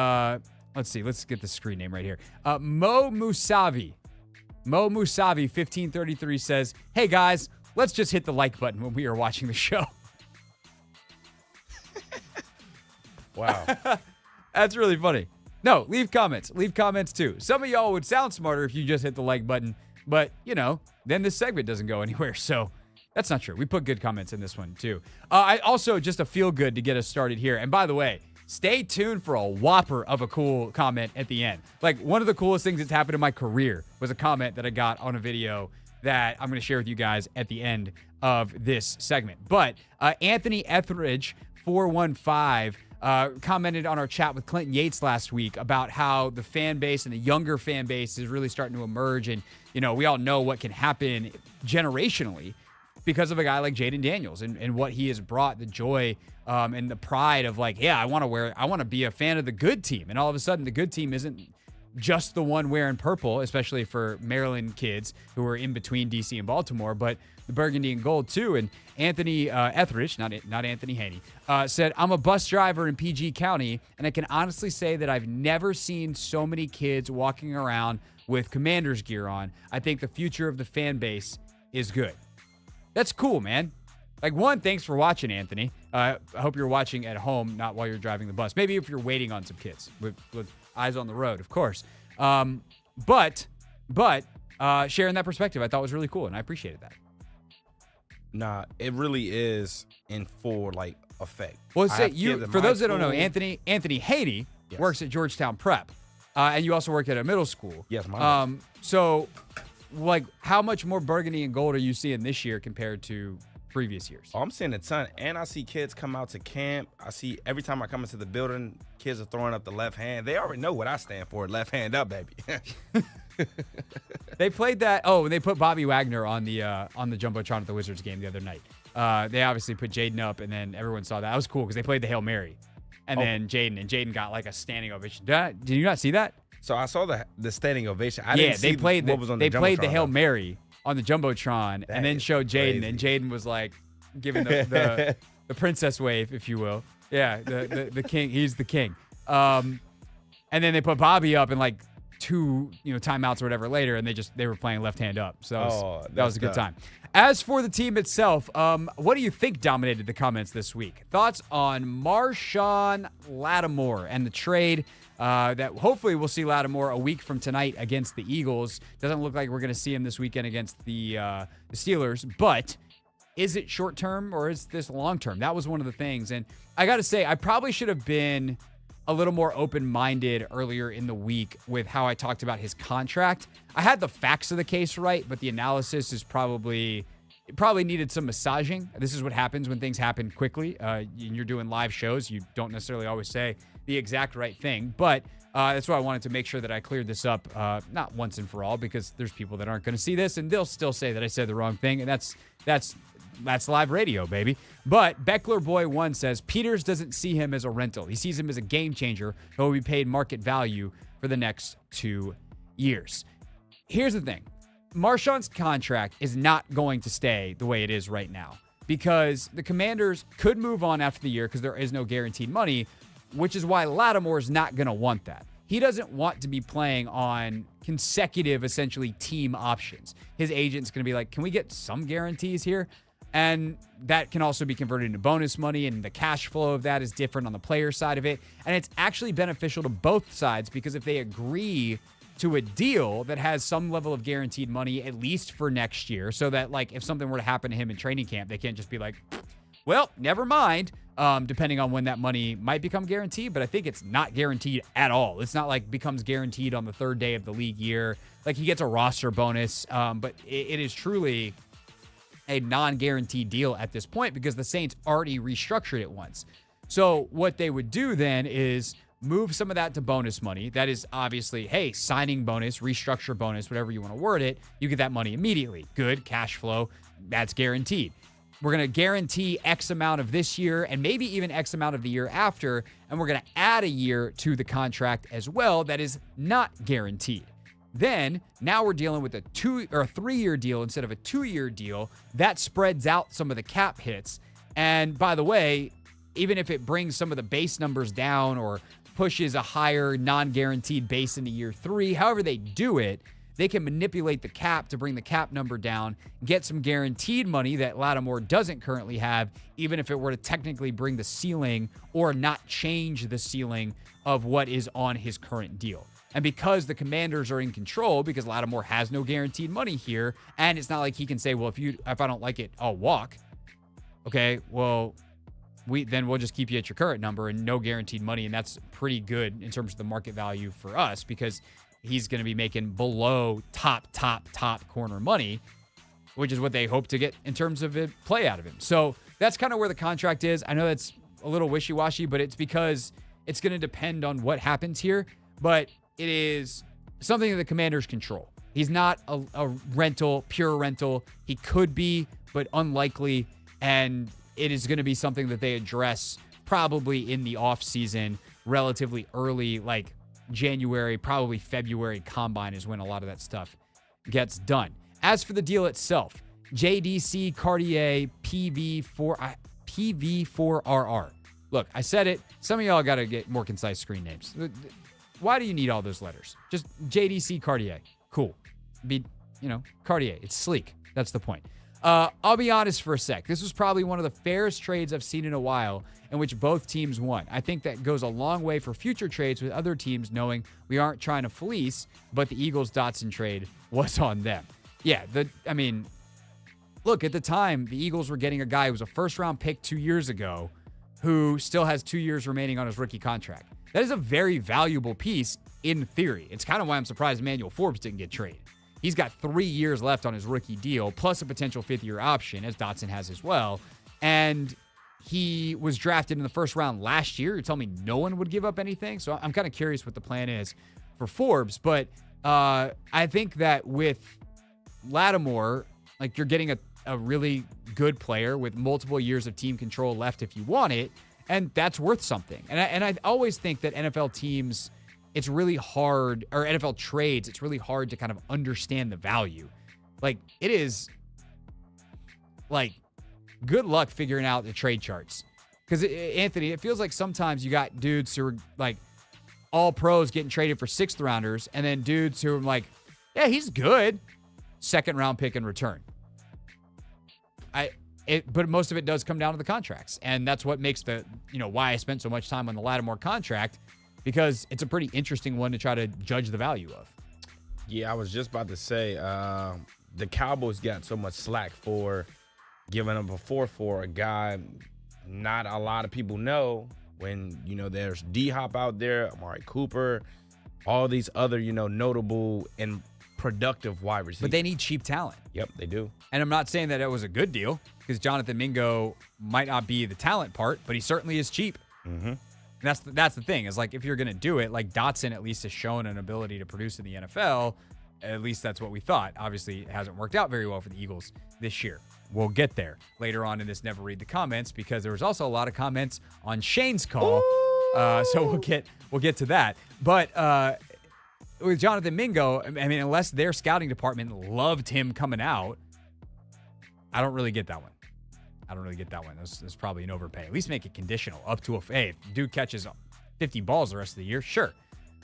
let's see, let's get the screen name right here. Mo Musavi 1533 says, "Hey guys, let's just hit the like button when we are watching the show." Wow. That's really funny. No, leave comments. Leave comments too. Some of y'all would sound smarter if you just hit the like button, but, then this segment doesn't go anywhere. So that's not true. We put good comments in this one too. I also, just a feel good to get us started here. And by the way, stay tuned for a whopper of a cool comment at the end. Like, one of the coolest things that's happened in my career was a comment that I got on a video that I'm going to share with you guys at the end of this segment. But Anthony Etheridge 415 commented on our chat with Clinton Yates last week about how the fan base and the younger fan base is really starting to emerge. And, we all know what can happen generationally because of a guy like Jaden Daniels and what he has brought, the joy and the pride of like, yeah, I want to be a fan of the good team. And all of a sudden the good team isn't just the one wearing purple, especially for Maryland kids who are in between DC and Baltimore, but the burgundy and gold too. And Anthony Etheridge, not Anthony Haney, said, "I'm a bus driver in PG County, and I can honestly say that I've never seen so many kids walking around with Commanders gear on. I think the future of the fan base is good." That's cool, man. Like, one, thanks for watching, Anthony. I hope you're watching at home, not while you're driving the bus. Maybe if you're waiting on some kids with eyes on the road, of course. But sharing that perspective I thought was really cool, and I appreciated that. Nah, it really is in full effect. Well, for those that don't know, Anthony Haney works at Georgetown Prep, and you also work at a middle school. Yes, my so, how much more burgundy and gold are you seeing this year compared to previous years? Oh, I'm seeing a ton, and I see kids come out to camp. I see every time I come into the building, kids are throwing up the left hand. They already know what I stand for. Left hand up, baby. They played that. Oh, they put Bobby Wagner on the Jumbotron at the Wizards game the other night. They obviously put Jaden up, and then everyone saw that. That was cool because they played the Hail Mary. And then Jaden got like a standing ovation. Did you not see that? So I saw the standing ovation. They played what was on the They played the Hail though. Mary on the Jumbotron, and then showed Jaden, and Jaden was like giving the princess wave, if you will. Yeah, the king. He's the king. And then they put Bobby up in like 2 timeouts or whatever later, and they were playing left hand up. So that was a good time. As for the team itself, what do you think dominated the comments this week? Thoughts on Marshon Lattimore and the trade that hopefully we'll see Lattimore a week from tonight against the Eagles. Doesn't look like we're going to see him this weekend against the Steelers, but is it short term or is this long term? That was one of the things. And I got to say, I probably should have been a little more open-minded earlier in the week with how I talked about his contract. I had the facts of the case right, but the analysis is probably needed some massaging. This is what happens when things happen quickly. You're doing live shows. You don't necessarily always say the exact right thing, but that's why I wanted to make sure that I cleared this up, not once and for all, because there's people that aren't going to see this and they'll still say that I said the wrong thing, and that's live radio, baby. But Beckler Boy 1 says Peters doesn't see him as a rental. He sees him as a game changer who will be paid market value for the next 2 years. Here's the thing. Marshon's contract is not going to stay the way it is right now because the Commanders could move on after the year because there is no guaranteed money, which is why Lattimore is not going to want that. He doesn't want to be playing on consecutive, essentially, team options. His agent's going to be like, can we get some guarantees here? And that can also be converted into bonus money, and the cash flow of that is different on the player side of it. And it's actually beneficial to both sides because if they agree to a deal that has some level of guaranteed money, at least for next year, so that, like, if something were to happen to him in training camp, they can't just be like, well, never mind, depending on when that money might become guaranteed. But I think it's not guaranteed at all. It's not like becomes guaranteed on the third day of the league year. Like, he gets a roster bonus, but it is truly a non-guaranteed deal at this point because the Saints already restructured it once. So what they would do then is move some of that to bonus money. That is obviously, hey, signing bonus, restructure bonus, whatever you want to word it. You get that money immediately. Good cash flow. That's guaranteed. We're going to guarantee X amount of this year and maybe even X amount of the year after, and we're going to add a year to the contract as well that is not guaranteed. Then, now we're dealing with a 2 or 3 year deal instead of a 2-year deal. That spreads out some of the cap hits. And by the way, even if it brings some of the base numbers down or pushes a higher non-guaranteed base into year 3, however they do it, they can manipulate the cap to bring the cap number down, get some guaranteed money that Lattimore doesn't currently have, even if it were to technically bring the ceiling or not change the ceiling of what is on his current deal. And because the Commanders are in control, because Lattimore has no guaranteed money here, and it's not like he can say, well, if I don't like it, I'll walk. Okay, well, we'll just keep you at your current number and no guaranteed money, and that's pretty good in terms of the market value for us because he's going to be making below top corner money, which is what they hope to get in terms of a play out of him. So that's kind of where the contract is. I know that's a little wishy-washy, but it's because it's going to depend on what happens here. But it is something that the Commanders control. He's not a rental, pure rental. He could be, but unlikely. And it is going to be something that they address probably in the offseason, relatively early, like January, probably February combine is when a lot of that stuff gets done. As for the deal itself, JDC Cartier PV4RR. Look, I said it. Some of y'all got to get more concise screen names. Why do you need all those letters? Just JDC Cartier. Cool. Cartier. It's sleek. That's the point. I'll be honest for a sec. This was probably one of the fairest trades I've seen in a while in which both teams won. I think that goes a long way for future trades with other teams knowing we aren't trying to fleece, but the Eagles-Dotson trade was on them. Yeah, look, at the time, the Eagles were getting a guy who was a first-round pick 2 years ago who still has 2 years remaining on his rookie contract. That is a very valuable piece in theory. It's kind of why I'm surprised Emmanuel Forbes didn't get traded. He's got 3 years left on his rookie deal, plus a potential 5th-year option, as Dotson has as well. And he was drafted in the first round last year. You're telling me no one would give up anything? So I'm kind of curious what the plan is for Forbes. But I think that with Lattimore, like, you're getting a really good player with multiple years of team control left if you want it, and that's worth something. And I always think that NFL teams, it's really hard, or NFL trades, it's really hard to kind of understand the value. Like, it is, like, good luck figuring out the trade charts. Because, Anthony, it feels like sometimes you got dudes who are, like, all pros getting traded for 6th rounders, and then dudes who are like, yeah, he's good. 2nd round pick in return. But most of it does come down to the contracts. And that's what makes why I spent so much time on the Lattimore contract, because it's a pretty interesting one to try to judge the value of. Yeah, I was just about to say, the Cowboys got so much slack for giving up a 4 for a guy not a lot of people know when, there's D-Hop out there, Amari Cooper, all these other, notable and productive wide receivers. But they need cheap talent. Yep, they do. And I'm not saying that it was a good deal, because Jonathan Mingo might not be the talent part, but he certainly is cheap. Mm-hmm. And that's the thing, is like, if you're going to do it, like Dotson at least has shown an ability to produce in the NFL. At least that's what we thought. Obviously, it hasn't worked out very well for the Eagles this year. We'll get there later on in this Never Read the Comments, because there was also a lot of comments on Shane's call. So we'll get to that. But with Jonathan Mingo, I mean, unless their scouting department loved him coming out, I don't really get that one. That's probably an overpay. At least make it conditional up to hey, if dude catches 50 balls the rest of the year, sure.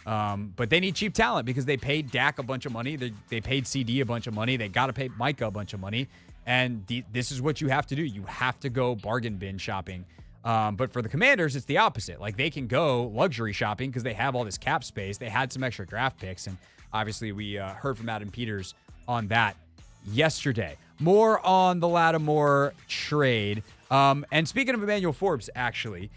But they need cheap talent because they paid Dak a bunch of money. They paid CD a bunch of money. They got to pay Micah a bunch of money. And this is what you have to do. You have to go bargain bin shopping. But for the Commanders, it's the opposite. Like, they can go luxury shopping because they have all this cap space. They had some extra draft picks. And obviously we heard from Adam Peters on that yesterday. More on the Lattimore trade. And speaking of Emmanuel Forbes, actually,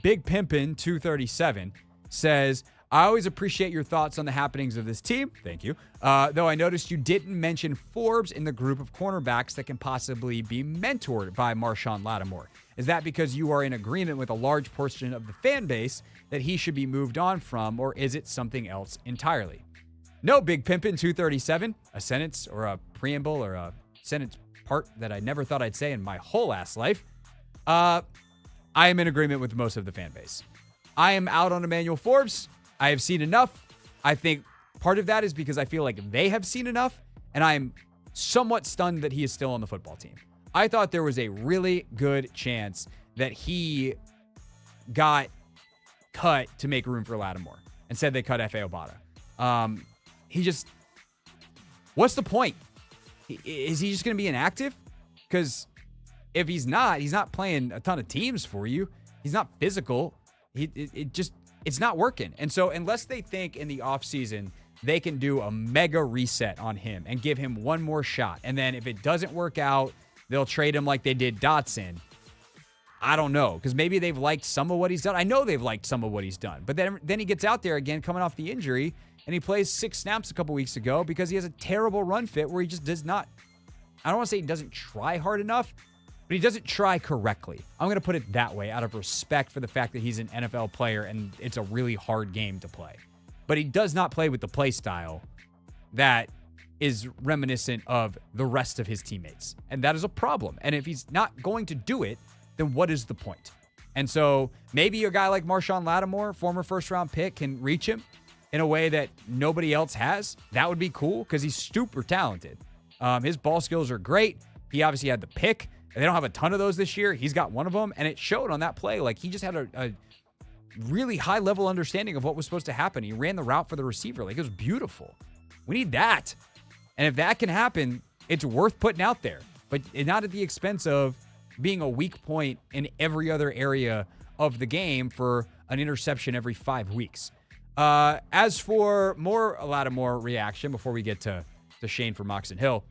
Big Pimpin' 237 says, I always appreciate your thoughts on the happenings of this team. Thank you. Though I noticed you didn't mention Forbes in the group of cornerbacks that can possibly be mentored by Marshon Lattimore. Is that because you are in agreement with a large portion of the fan base that he should be moved on from, or is it something else entirely? No, Big Pimpin' 237, a sentence or a preamble or a sentence part that I never thought I'd say in my whole ass life. I am in agreement with most of the fan base. I am out on Emmanuel Forbes. I have seen enough. I think part of that is because I feel like they have seen enough, and I'm somewhat stunned that he is still on the football team. I thought there was a really good chance that he got cut to make room for Lattimore. Instead, they cut F.A. Obata. What's the point? Is he just going to be inactive? Because if he's not playing a ton of teams for you. He's not physical. It's not working. And so unless they think in the offseason they can do a mega reset on him and give him one more shot, and then if it doesn't work out, they'll trade him like they did Dotson. I don't know, because maybe they've liked some of what he's done. I know they've liked some of what he's done. But then he gets out there again coming off the injury, and he plays 6 snaps a couple weeks ago because he has a terrible run fit where he just does not, I don't want to say he doesn't try hard enough, but he doesn't try correctly. I'm going to put it that way out of respect for the fact that he's an NFL player and it's a really hard game to play. But he does not play with the play style that is reminiscent of the rest of his teammates. And that is a problem. And if he's not going to do it, then what is the point? And so maybe a guy like Marshon Lattimore, former first-round pick, can reach him in a way that nobody else has. That would be cool because he's super talented. His ball skills are great. He obviously had the pick. They don't have a ton of those this year. He's got one of them, and it showed on that play. Like, he just had a really high-level understanding of what was supposed to happen. He ran the route for the receiver. Like, it was beautiful. We need that. And if that can happen, it's worth putting out there. But not at the expense of being a weak point in every other area of the game for an interception every 5 weeks. As for more Lattimore reaction, before we get to Shane from Moxon Hill,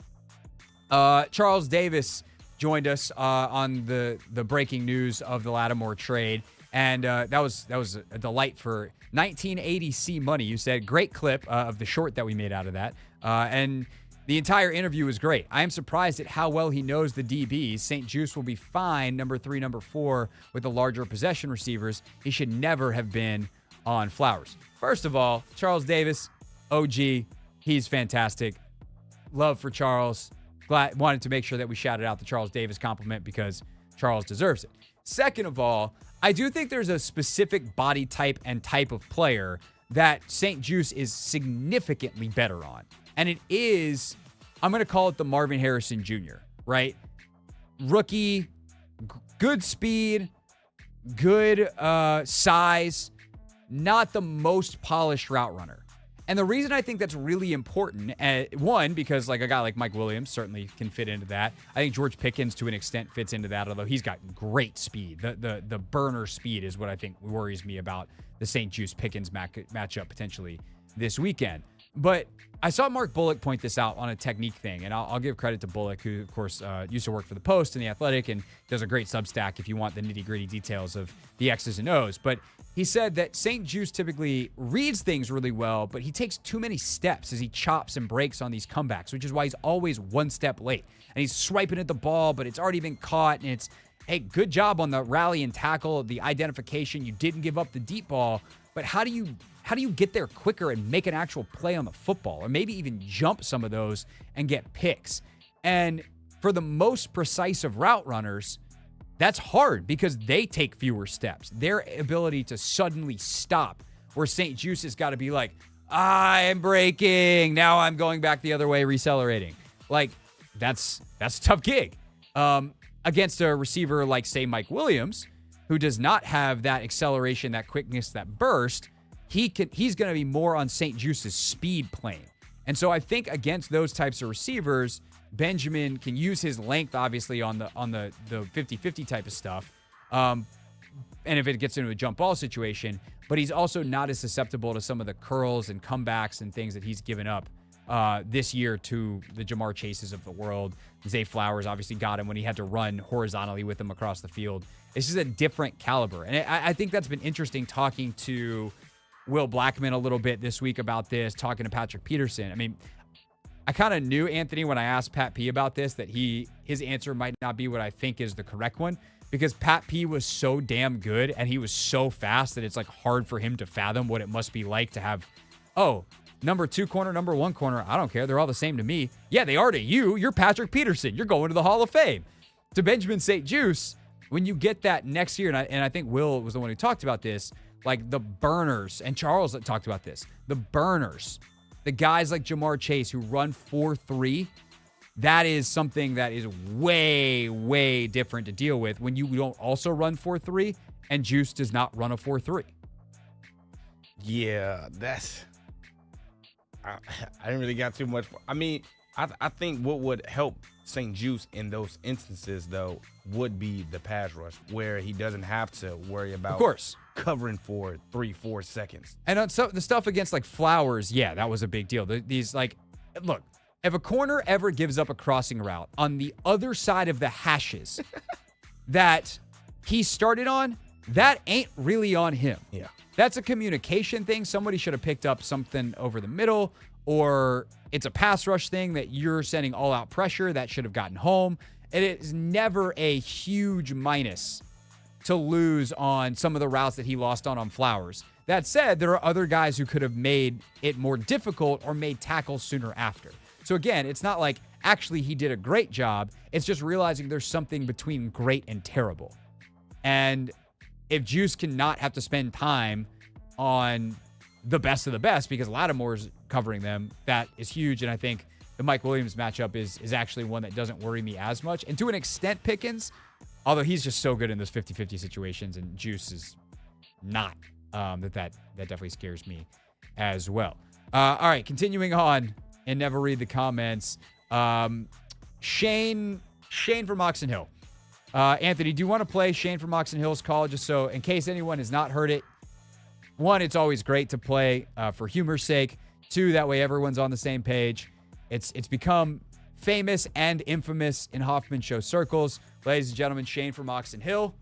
Charles Davis joined us on the breaking news of the Lattimore trade. And that was a delight for 1980 C Money. You said, great clip of the short that we made out of that. And the entire interview was great. I am surprised at how well he knows the DBs. St. Juice will be fine, number 3, number 4, with the larger possession receivers. He should never have been on Flowers. First of all, Charles Davis, OG, he's fantastic. Love for Charles. Wanted to make sure that we shouted out the Charles Davis compliment because Charles deserves it. Second of all, I do think there's a specific body type and type of player that St. Juice is significantly better on. And it is, I'm going to call it the Marvin Harrison Jr., right? Rookie, good speed, good size, not the most polished route runner. And the reason I think that's really important, one, because like a guy like Mike Williams certainly can fit into that. I think George Pickens to an extent fits into that, although he's got great speed. The burner speed is what I think worries me about the St. Juice Pickens matchup potentially this weekend. But I saw Mark Bullock point this out on a technique thing, and I'll give credit to Bullock, who, of course, used to work for The Post and The Athletic and does a great Substack if you want the nitty-gritty details of the X's and O's. But he said that St. Juice typically reads things really well, but he takes too many steps as he chops and breaks on these comebacks, which is why he's always one step late. And he's swiping at the ball, but it's already been caught, and it's, hey, good job on the rally and tackle, the identification. You didn't give up the deep ball, but how do you get there quicker and make an actual play on the football, or maybe even jump some of those and get picks? And for the most precise of route runners, that's hard because they take fewer steps. Their ability to suddenly stop, where St. Juice has got to be like, I'm braking. Now I'm going back the other way, recelerating. Like, that's a tough gig. Against a receiver like, say, Mike Williams, who does not have that acceleration, that quickness, that burst, he's going to be more on St. Juice's speed plane. And so I think against those types of receivers, Benjamin can use his length, obviously, on the 50-50 type of stuff. And if it gets into a jump ball situation, but he's also not as susceptible to some of the curls and comebacks and things that he's given up this year to the Jamar Chases of the world. Zay Flowers obviously got him when he had to run horizontally with him across the field. It's just a different caliber. And I think that's been interesting talking to Will Blackman a little bit this week about this, talking to Patrick Peterson. I mean, I kind of knew, Anthony, when I asked Pat P about this, that his answer might not be what I think is the correct one, because Pat P was so damn good and he was so fast that it's like hard for him to fathom what it must be like to have, number 2 corner, number 1 corner. I don't care. They're all the same to me. Yeah, they are to you. You're Patrick Peterson. You're going to the Hall of Fame. To Benjamin St. Juice, when you get that next year, and I think Will was the one who talked about this, like the burners, and Charles talked about this, the burners, the guys like Jamar Chase who run 4.3, that is something that is way, way different to deal with when you don't also run 4.3 and Juice does not run a 4.3. Yeah, I didn't really got too much. I mean, I think what would help St. Juice in those instances, though, would be the pass rush, where he doesn't have to worry about, of course, covering for 3-4 seconds. And on the stuff against like Flowers, yeah, that was a big deal. These, like, look, if a corner ever gives up a crossing route on the other side of the hashes that he started on, that ain't really on him. Yeah. That's a communication thing. Somebody should have picked up something over the middle, or it's a pass rush thing that you're sending all out pressure that should have gotten home. It is never a huge minus to lose on some of the routes that he lost on Flowers. That said, there are other guys who could have made it more difficult or made tackles sooner after. So again, it's not like actually he did a great job. It's just realizing there's something between great and terrible. And if Juice cannot have to spend time on the best of the best because Lattimore's covering them, that is huge. And I think the Mike Williams matchup is actually one that doesn't worry me as much. And to an extent, Pickens, although he's just so good in those 50-50 situations, and Juice is not, that definitely scares me as well. All right, continuing on, and never read the comments. Shane from Oxon Hill. Anthony, do you want to play Shane from Oxon Hill's call, just so in case anyone has not heard it? One, it's always great to play for humor's sake. Two, that way everyone's on the same page. It's become famous and infamous in Hoffman show circles. Ladies and gentlemen, Shane from Oxon Hill.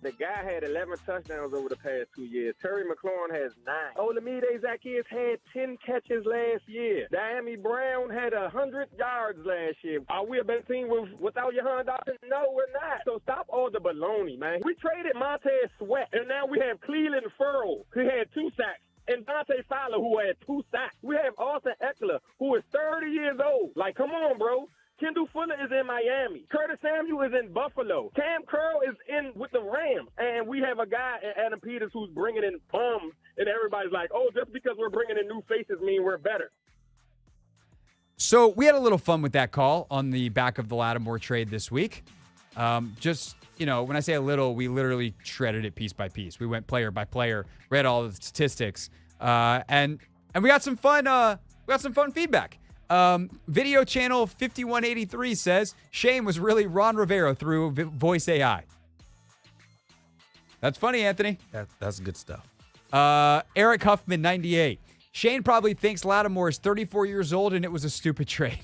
The guy had 11 touchdowns over the past 2 years. Terry McLaurin has 9. Olamide Zacchaeus had 10 catches last year. Diami Brown had 100 yards last year. Are we a better team without Jahan Dotson? No, we're not. So stop all the baloney, man. We traded Montez Sweat, and now we have Cleveland Furrow, who had 2 sacks, and Dante Fowler, who had 2 sacks. We have Austin Eckler, who is 30 years old. Like, come on, bro. Kendall Fuller is in Miami. Curtis Samuel is in Buffalo. Cam Curl is in with the Rams. And we have a guy, Adam Peters, who's bringing in bums. And everybody's like, oh, just because we're bringing in new faces mean we're better. So we had a little fun with that call on the back of the Lattimore trade this week. Just, when I say a little, we literally shredded it piece by piece. We went player by player, read all the statistics. And we got some fun, feedback. Video channel 5183 says Shane was really Ron Rivera through voice AI. That's funny, Anthony. That's good stuff. Eric Huffman 98. Shane probably thinks Lattimore is 34 years old and it was a stupid trade.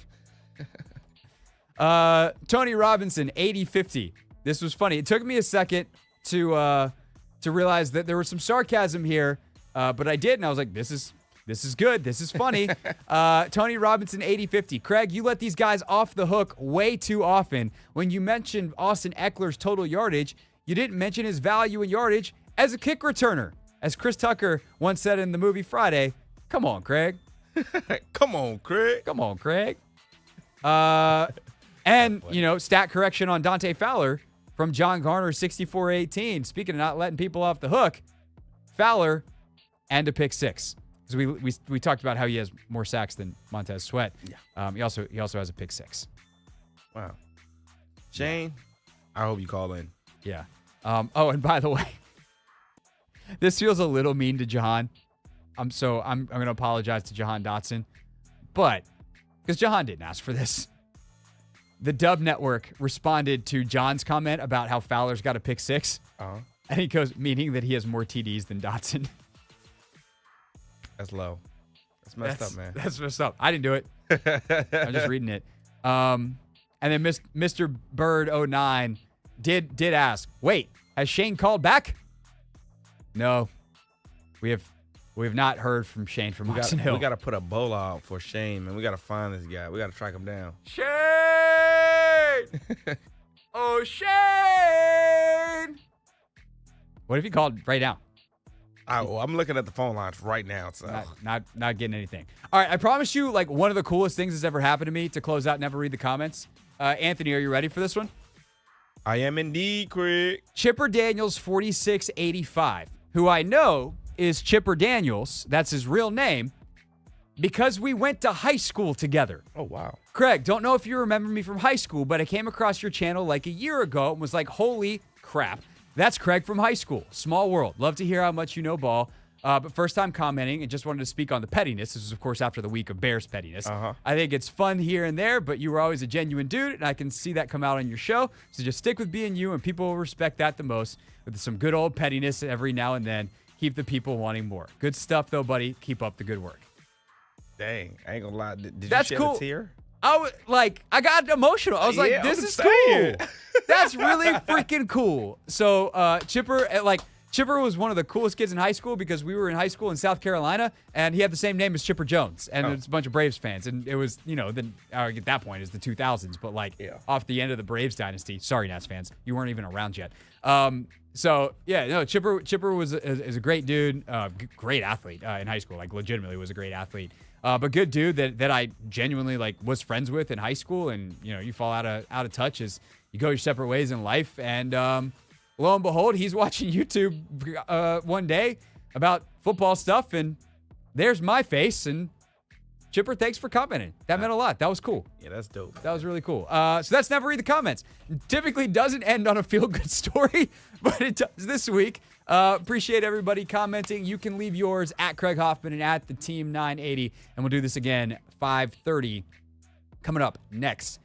Tony Robinson 8050. This was funny. It took me a second to realize that there was some sarcasm here, but I did, and I was like, This is good. This is funny. Tony Robinson, 8050. Craig, you let these guys off the hook way too often. When you mentioned Austin Eckler's total yardage, you didn't mention his value in yardage as a kick returner. As Chris Tucker once said in the movie Friday, come on, Craig. Come on, Craig. Come on, Craig. And, stat correction on Dante Fowler from John Garner, 6418. Speaking of not letting people off the hook, Fowler and a pick 6. because we talked about how he has more sacks than Montez Sweat. Yeah. He also has a pick 6. Wow. Shane, I hope you call in. Yeah. Oh, and by the way, this feels a little mean to Jahan. I'm going to apologize to Jahan Dotson, but because Jahan didn't ask for this. The Dub Network responded to John's comment about how Fowler's got a pick 6. Uh-huh. And he goes, meaning that he has more TDs than Dotson. That's low. That's messed up, man. That's messed up. I didn't do it. I'm just reading it. And then Mr. Bird 09 did ask, wait, has Shane called back? No. We have not heard from Shane from Oxon Hill. We got to put a bowl out for Shane, man. We got to find this guy. We got to track him down. Shane! Oh, Shane! What if he called right now? I'm looking at the phone lines right now. So not getting anything. All right, I promise you, like, one of the coolest things that's ever happened to me to close out, never read the comments. Anthony, are you ready for this one? I am indeed, Craig. Chipper Daniels 4685, who I know is Chipper Daniels. That's his real name because we went to high school together. Oh, wow. Craig, don't know if you remember me from high school, but I came across your channel like a year ago and was like, holy crap. That's Craig from high school. Small world. Love to hear how much you know ball. But first time commenting and just wanted to speak on the pettiness. This was, of course, after the week of Bears pettiness. Uh-huh. I think it's fun here and there, but you were always a genuine dude, and I can see that come out on your show. So just stick with being you, and people will respect that the most with some good old pettiness every now and then. Keep the people wanting more. Good stuff, though, buddy. Keep up the good work. Dang, I ain't gonna lie. Did That's you shed cool. a tear? I got emotional. I was like, this is cool. That's really freaking cool. So Chipper was one of the coolest kids in high school because we were in high school in South Carolina, and he had the same name as Chipper Jones, and it's a bunch of Braves fans. And it was, then at that point, it's the 2000s, but off the end of the Braves dynasty. Sorry, Nats fans, you weren't even around yet. Chipper is a great dude, great athlete in high school. Like, legitimately was a great athlete. But good dude that I genuinely was friends with in high school, and you fall out of touch as you go your separate ways in life. And lo and behold, he's watching YouTube one day about football stuff, and there's my face. And Chipper, thanks for commenting. That meant a lot. That was cool. Yeah, that's dope. That was really cool. So that's Never Read the Comments. Typically doesn't end on a feel-good story, but it does this week. Appreciate everybody commenting. You can leave yours at Craig Hoffman and at the Team 980, and we'll do this again 5:30 coming up next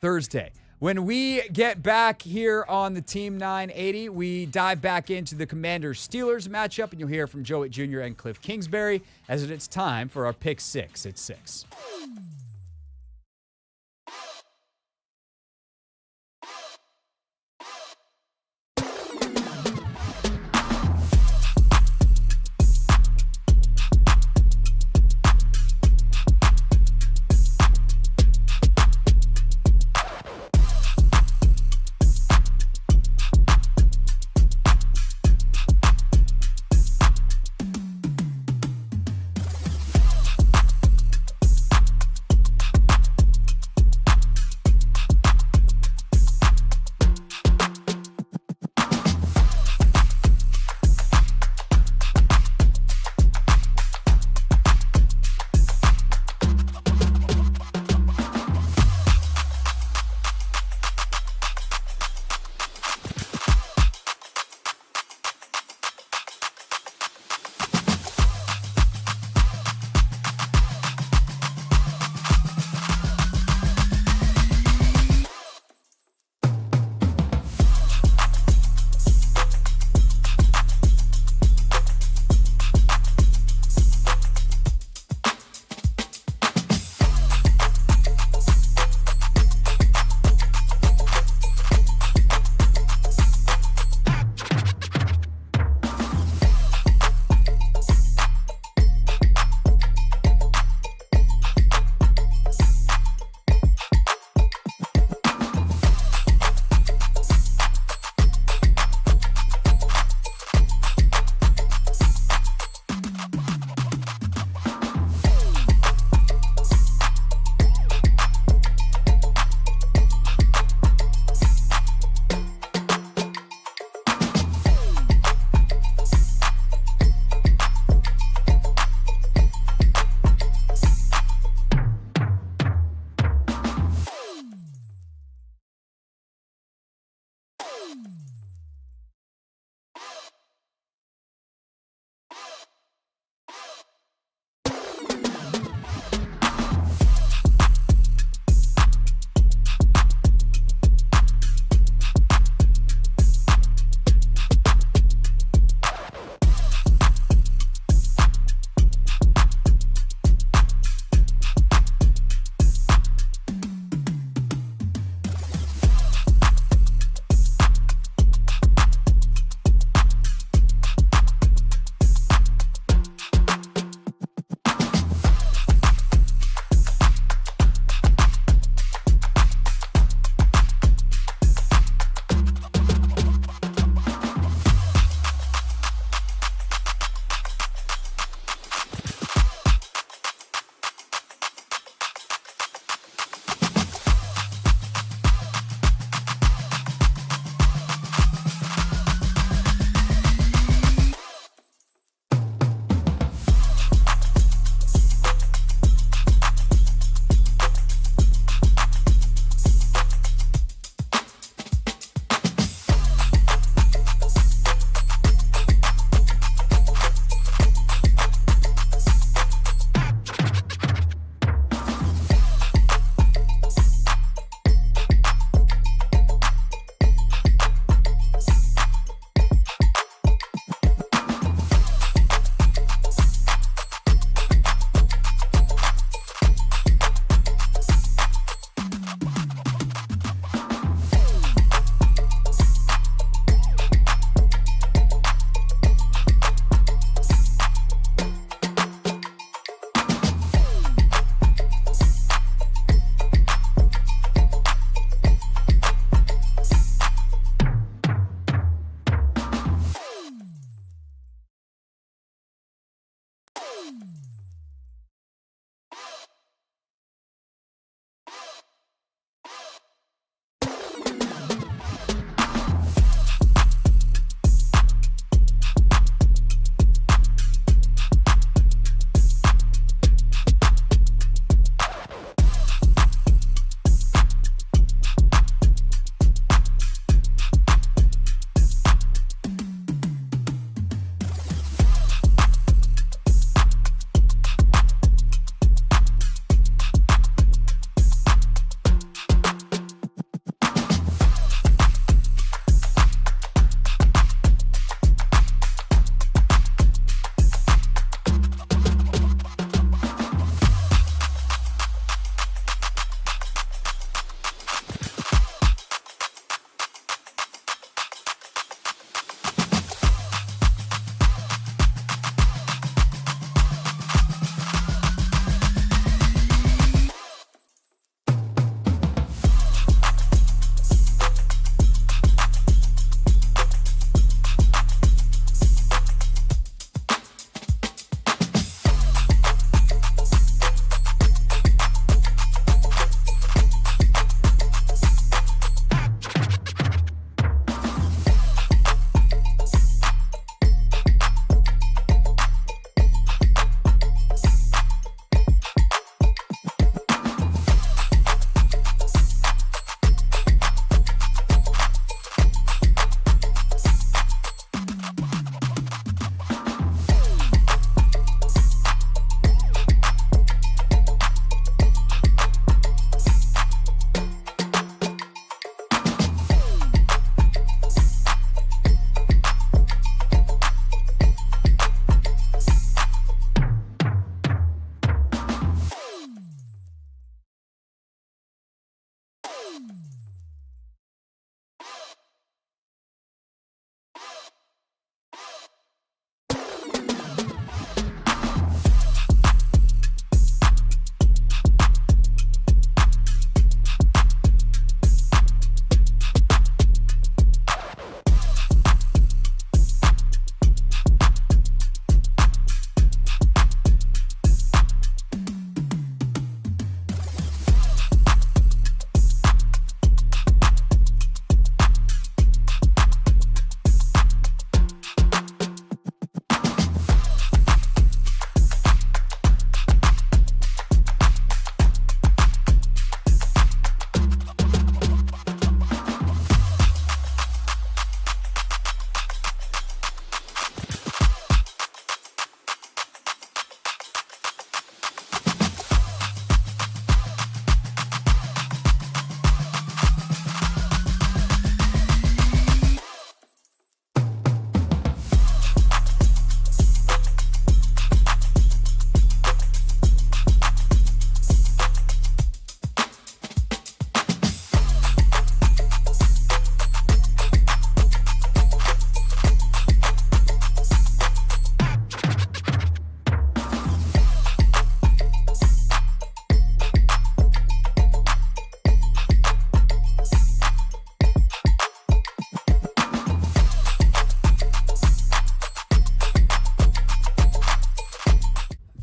Thursday. When we get back here on the Team 980, we dive back into the Commanders-Steelers matchup, and you'll hear from Whitt Jr. and Cliff Kingsbury as it's time for our Pick 6 at 6.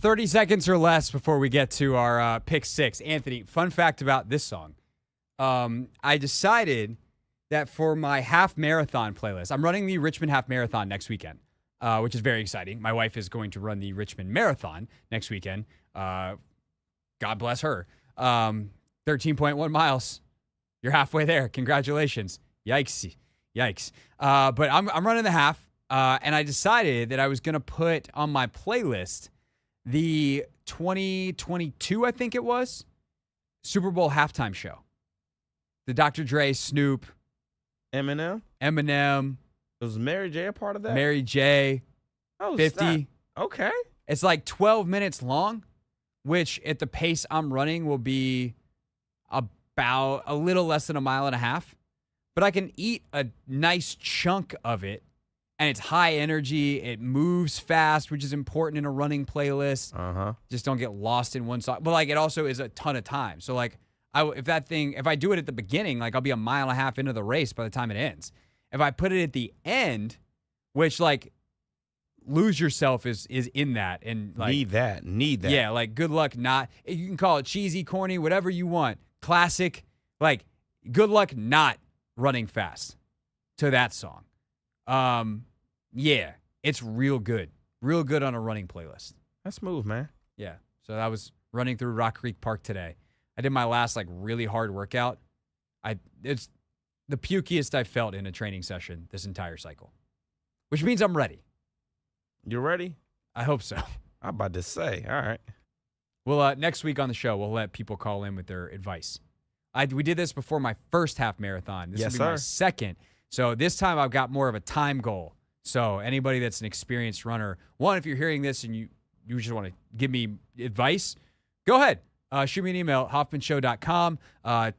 30 seconds or less before we get to our pick 6. Anthony, fun fact about this song. I decided that for my half marathon playlist, I'm running the Richmond Half Marathon next weekend, which is very exciting. My wife is going to run the Richmond Marathon next weekend. God bless her. 13.1 miles. You're halfway there. Congratulations. Yikes. But I'm running the half, and I decided that I was going to put on my playlist the 2022, I think it was, Super Bowl halftime show. The Dr. Dre, Snoop, Eminem. Was Mary J a part of that? Mary J. Oh, 50. snap. Okay. It's like 12 minutes long, which at the pace I'm running will be about a little less than a mile and a half. But I can eat a nice chunk of it, and it's high energy. It moves fast, which is important in a running playlist. Just don't get lost in one song. But like, it also is a ton of time. So like, if I do it at the beginning, like I'll be a mile and a half into the race by the time it ends. If I put it at the end, which like lose yourself is in that, and like need that. Yeah, like good luck not. You can call it cheesy, corny, whatever you want. Classic, like good luck not running fast to that song. Yeah, it's real good on a running playlist. That's smooth, man. Yeah, so I was running through Rock Creek Park today. I did my last like really hard workout. It's the pukiest I felt in a training session this entire cycle, which means I'm ready. You ready? I hope so. I'm about to say, all right. Well, next week on the show, we'll let people call in with their advice. We did this before my first half marathon. This will be my second. So this time I've got more of a time goal. So anybody that's an experienced runner, one, if you're hearing this and you just want to give me advice, go ahead. Shoot me an email, hoffmanshow.com.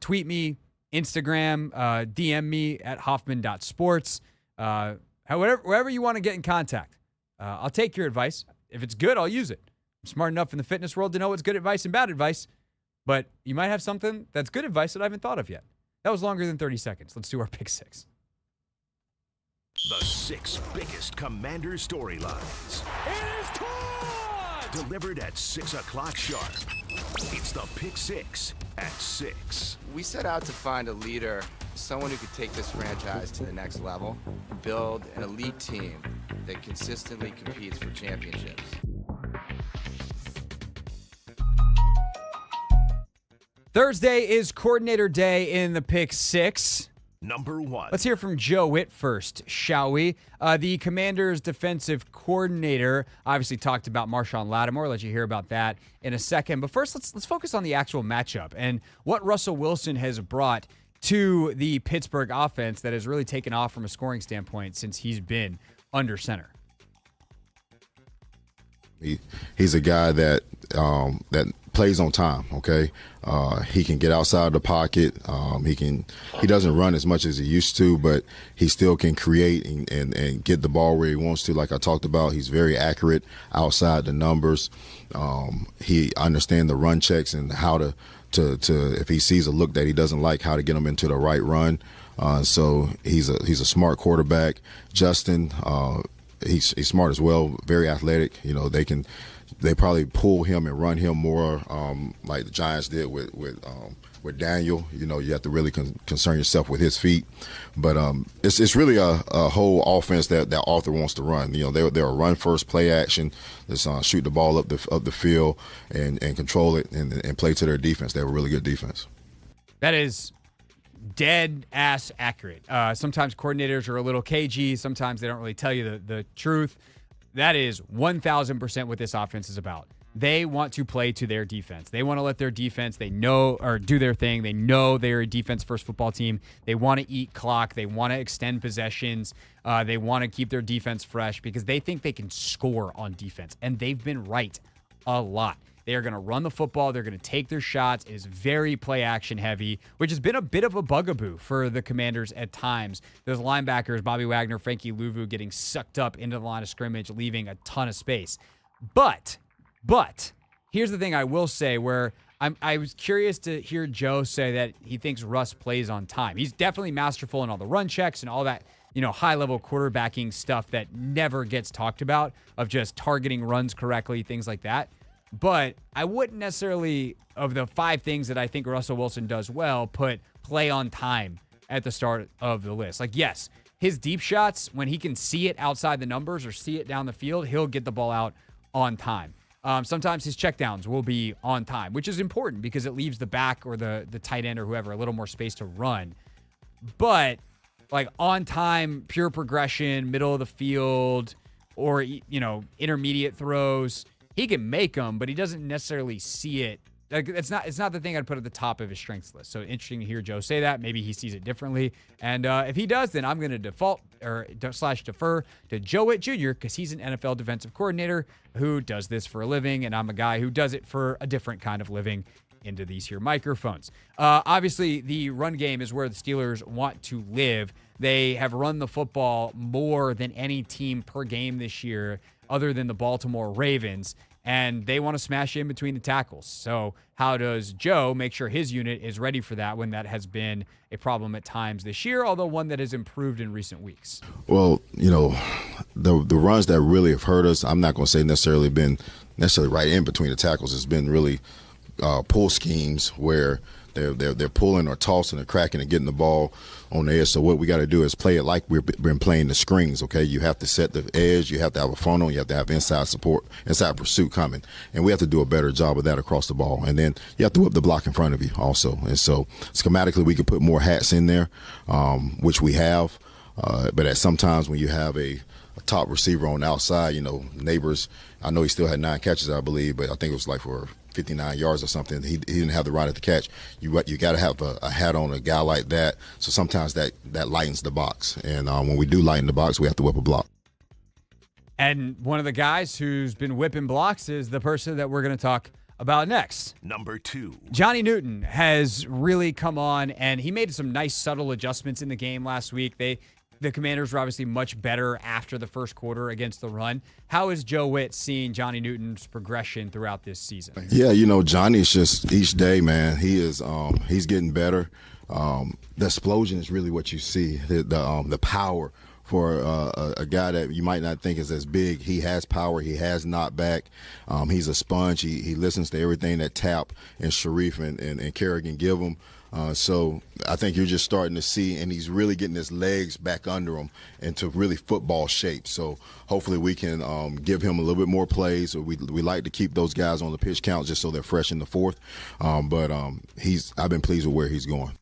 Tweet me, Instagram, DM me at hoffman.sports. Wherever you want to get in contact. I'll take your advice. If it's good, I'll use it. I'm smart enough in the fitness world to know what's good advice and bad advice. But you might have something that's good advice that I haven't thought of yet. That was longer than 30 seconds. Let's do our pick 6. The 6 biggest Commander storylines. It is caught! Delivered at 6 o'clock sharp. It's the Pick 6 at 6. We set out to find a leader, someone who could take this franchise to the next level, build an elite team that consistently competes for championships. Thursday is coordinator day in the Pick 6. Number 1. Let's hear from Joe Whitt first, shall we? The Commanders' defensive coordinator obviously talked about Marshon Lattimore. I'll let you hear about that in a second. But first, let's focus on the actual matchup and what Russell Wilson has brought to the Pittsburgh offense that has really taken off from a scoring standpoint since he's been under center. He's a guy that plays on time. Okay, he can get outside the pocket. He doesn't run as much as he used to, but he still can create and get the ball where he wants to. Like I talked about, he's very accurate outside the numbers. He understands the run checks and how to if he sees a look that he doesn't like, how to get him into the right run. So he's a smart quarterback. Justin. He's smart as well, very athletic. You know, they probably pull him and run him more like the Giants did with Daniel. You know, you have to really concern yourself with his feet. But it's really a whole offense that Arthur wants to run. You know, they're a run first, play action. Let's shoot the ball up the field and control it and play to their defense. They have a really good defense. That is dead ass accurate. Sometimes coordinators are a little cagey. Sometimes they don't really tell you the truth. That is 1,000% what this offense is about. They want to play to their defense. They want to let their defense, they know, or do their thing. They know they're a defense-first football team. They want to eat clock. They want to extend possessions. They want to keep their defense fresh because they think they can score on defense, and they've been right a lot. They are going to run the football. They're going to take their shots. It is very play-action heavy, which has been a bit of a bugaboo for the Commanders at times. Those linebackers, Bobby Wagner, Frankie Louvu, getting sucked up into the line of scrimmage, leaving a ton of space. But here's the thing I will say where I was curious to hear Joe say that he thinks Russ plays on time. He's definitely masterful in all the run checks and all that, high-level quarterbacking stuff that never gets talked about, of just targeting runs correctly, things like that. but I wouldn't necessarily, of the 5 things that I think Russell Wilson does well, put play on time at the start of the list. Like, yes, his deep shots, when he can see it outside the numbers or see it down the field, he'll get the ball out on time. Sometimes his checkdowns will be on time, which is important because it leaves the back or the tight end or whoever a little more space to run. But like on time, pure progression, middle of the field, or, you know, intermediate throws, he can make them, but he doesn't necessarily see it. Like, it's not the thing I'd put at the top of his strengths list. So interesting to hear Joe say that. Maybe he sees it differently. And if he does, then I'm going to defer to Joe Whitt Jr. because he's an NFL defensive coordinator who does this for a living, and I'm a guy who does it for a different kind of living into these here microphones. Obviously, the run game is where the Steelers want to live. They have run the football more than any team per game this year other than the Baltimore Ravens, and they want to smash in between the tackles. So how does Joe make sure his unit is ready for that when that has been a problem at times this year, although one that has improved in recent weeks? Well, you know, the runs that really have hurt us, I'm not going to say necessarily been right in between the tackles. It's been really pull schemes where they're pulling or tossing or cracking and getting the ball on the edge. So what we got to do is play it like we've been playing the screens, okay? You have to set the edge. You have to have a funnel. You have to have inside support, inside pursuit coming. And we have to do a better job of that across the ball. And then you have to whip the block in front of you also. And so schematically we could put more hats in there, which we have. But at sometimes when you have a top receiver on the outside, you know, Neighbors, I know he still had 9 catches, I believe, but I think it was like for 59 yards or something. He didn't have the right at the catch. You got to have a hat on a guy like that. So sometimes that lightens the box. And when we do lighten the box, we have to whip a block. And one of the guys who's been whipping blocks is the person that we're going to talk about next. Number 2. Johnny Newton has really come on, and he made some nice subtle adjustments in the game last week. The Commanders were obviously much better after the first quarter against the run. How is Joe Whitt seeing Johnny Newton's progression throughout this season? Yeah, you know, Johnny's just each day, man. He is he's getting better. The explosion is really what you see. The power for a guy that you might not think is as big. He has power. He has knockback. He's a sponge. He listens to everything that Tapp and Sharif and Kerrigan give him. So I think you're just starting to see, and he's really getting his legs back under him into really football shape. So hopefully we can give him a little bit more plays. We like to keep those guys on the pitch count just so they're fresh in the fourth. But I've been pleased with where he's going.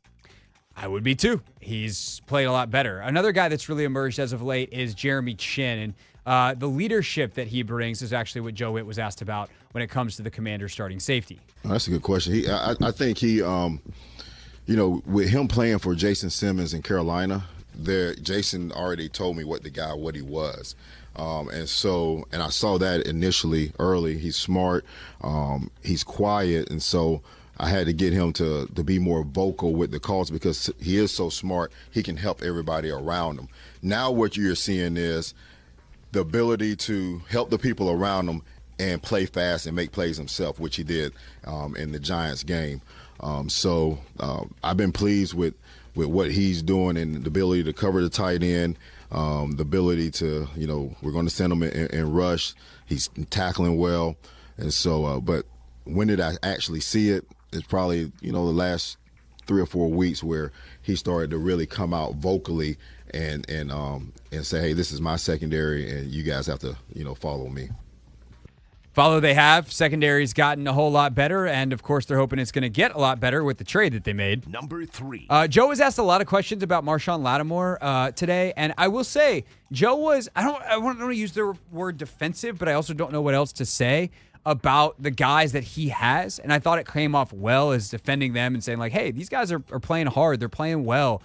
I would be too. He's played a lot better. Another guy that's really emerged as of late is Jeremy Chinn, and the leadership that he brings is actually what Joe Whitt was asked about when it comes to the Commanders starting safety. That's a good question. I think he. You know, with him playing for Jason Simmons in Carolina, Jason already told me what he was. And I saw that initially early. He's smart, he's quiet, and so I had to get him to be more vocal with the calls because he is so smart, he can help everybody around him. Now what you're seeing is the ability to help the people around him and play fast and make plays himself, which he did in the Giants game. So I've been pleased with what he's doing and the ability to cover the tight end, the ability to, you know, we're going to send him in rush. He's tackling well. And so, but when did I actually see it? It's probably, you know, the last 3 or 4 weeks where he started to really come out vocally and say, hey, this is my secondary and you guys have to, you know, follow me. Follow they have. Secondary's gotten a whole lot better, and of course they're hoping it's going to get a lot better with the trade that they made. Number 3. Joe was asked a lot of questions about Marshon Lattimore today, and I will say Joe was, I don't want to use the word defensive, but I also don't know what else to say about the guys that he has, and I thought it came off well as defending them and saying like, hey, these guys are playing hard, they're playing well,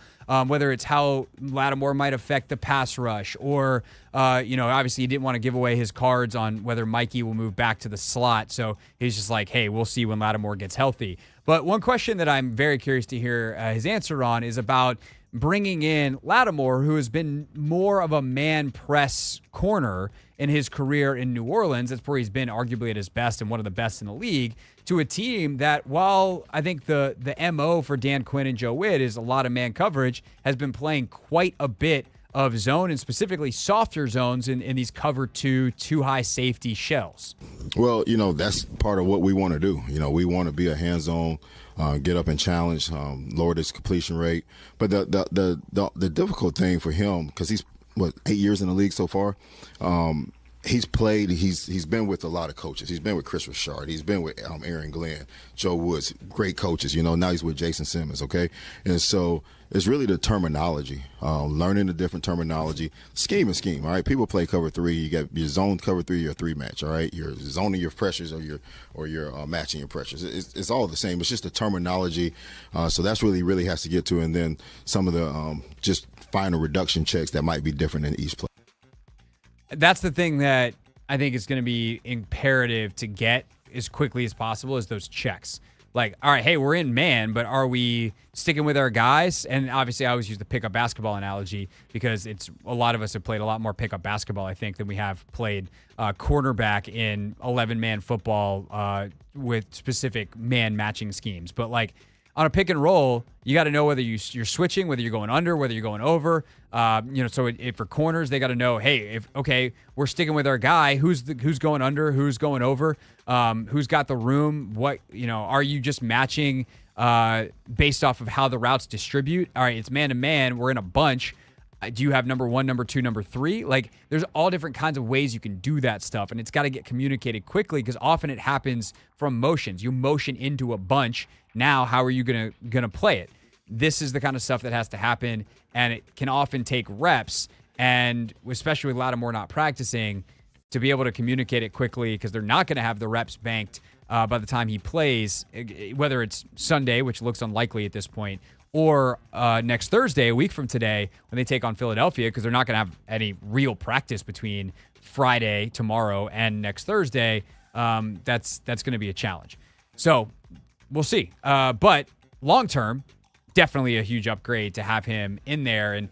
whether it's how Lattimore might affect the pass rush or, you know, obviously he didn't want to give away his cards on whether Mikey will move back to the slot, so he's just like, hey, we'll see when Lattimore gets healthy. But one question that I'm very curious to hear his answer on is about bringing in Lattimore, who has been more of a man press corner in his career in New Orleans. That's where he's been arguably at his best and one of the best in the league, to a team that, while I think the MO for Dan Quinn and Joe Whitt is a lot of man coverage, has been playing quite a bit of zone and specifically softer zones in these cover two high safety shells? Well, that's part of what we want to do. We want to be a hands-on, get up and challenge, lower this completion rate. But the difficult thing for him, because he's 8 years in the league so far. He's played. He's been with a lot of coaches. He's been with Chris Richard. He's been with Aaron Glenn, Joe Woods, great coaches. Now he's with Jason Simmons. Okay, and so it's really the terminology, learning the different terminology, scheme and scheme. All right, people play cover three. You got your zone cover three, your three match. All right, you're zoning your pressures or you're matching your pressures. It's all the same. It's just the terminology. So that's really has to get to, and then some of the just final reduction checks that might be different in each play. That's the thing that I think is going to be imperative to get as quickly as possible is those checks. Like, all right, hey, we're in man, but are we sticking with our guys? And obviously I always use the pickup basketball analogy because a lot of us have played a lot more pickup basketball, I think, than we have played quarterback in 11-man football with specific man matching schemes. But like, on a pick and roll, you got to know whether you're switching, whether you're going under, whether you're going over. So for corners, they got to know, hey, we're sticking with our guy. Who's going under? Who's going over? Who's got the room? What are you just matching based off of how the routes distribute? All right, it's man to man. We're in a bunch. Do you have number 1, number 2, number 3? Like, there's all different kinds of ways you can do that stuff, and it's got to get communicated quickly because often it happens from motions. You motion into a bunch. Now, how are you gonna play it? This is the kind of stuff that has to happen, and it can often take reps, and especially with Lattimore not practicing, to be able to communicate it quickly because they're not going to have the reps banked by the time he plays, whether it's Sunday, which looks unlikely at this point, or next Thursday, a week from today, when they take on Philadelphia, because they're not going to have any real practice between Friday, tomorrow, and next Thursday. That's going to be a challenge. So we'll see. But long term, definitely a huge upgrade to have him in there. And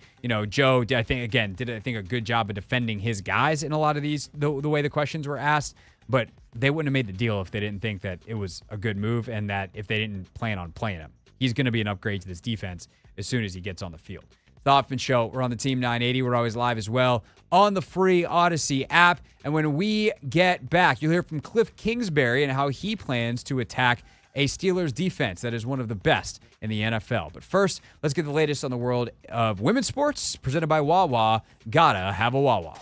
Joe, did a good job of defending his guys in a lot of these the way the questions were asked. But they wouldn't have made the deal if they didn't think that it was a good move and that if they didn't plan on playing him. He's going to be an upgrade to this defense as soon as he gets on the field. The Hoffman Show, we're on the Team 980. We're always live as well on the free Odyssey app. And when we get back, you'll hear from Cliff Kingsbury and how he plans to attack a Steelers defense that is one of the best in the NFL. But first, let's get the latest on the world of women's sports, presented by Wawa. Gotta have a Wawa.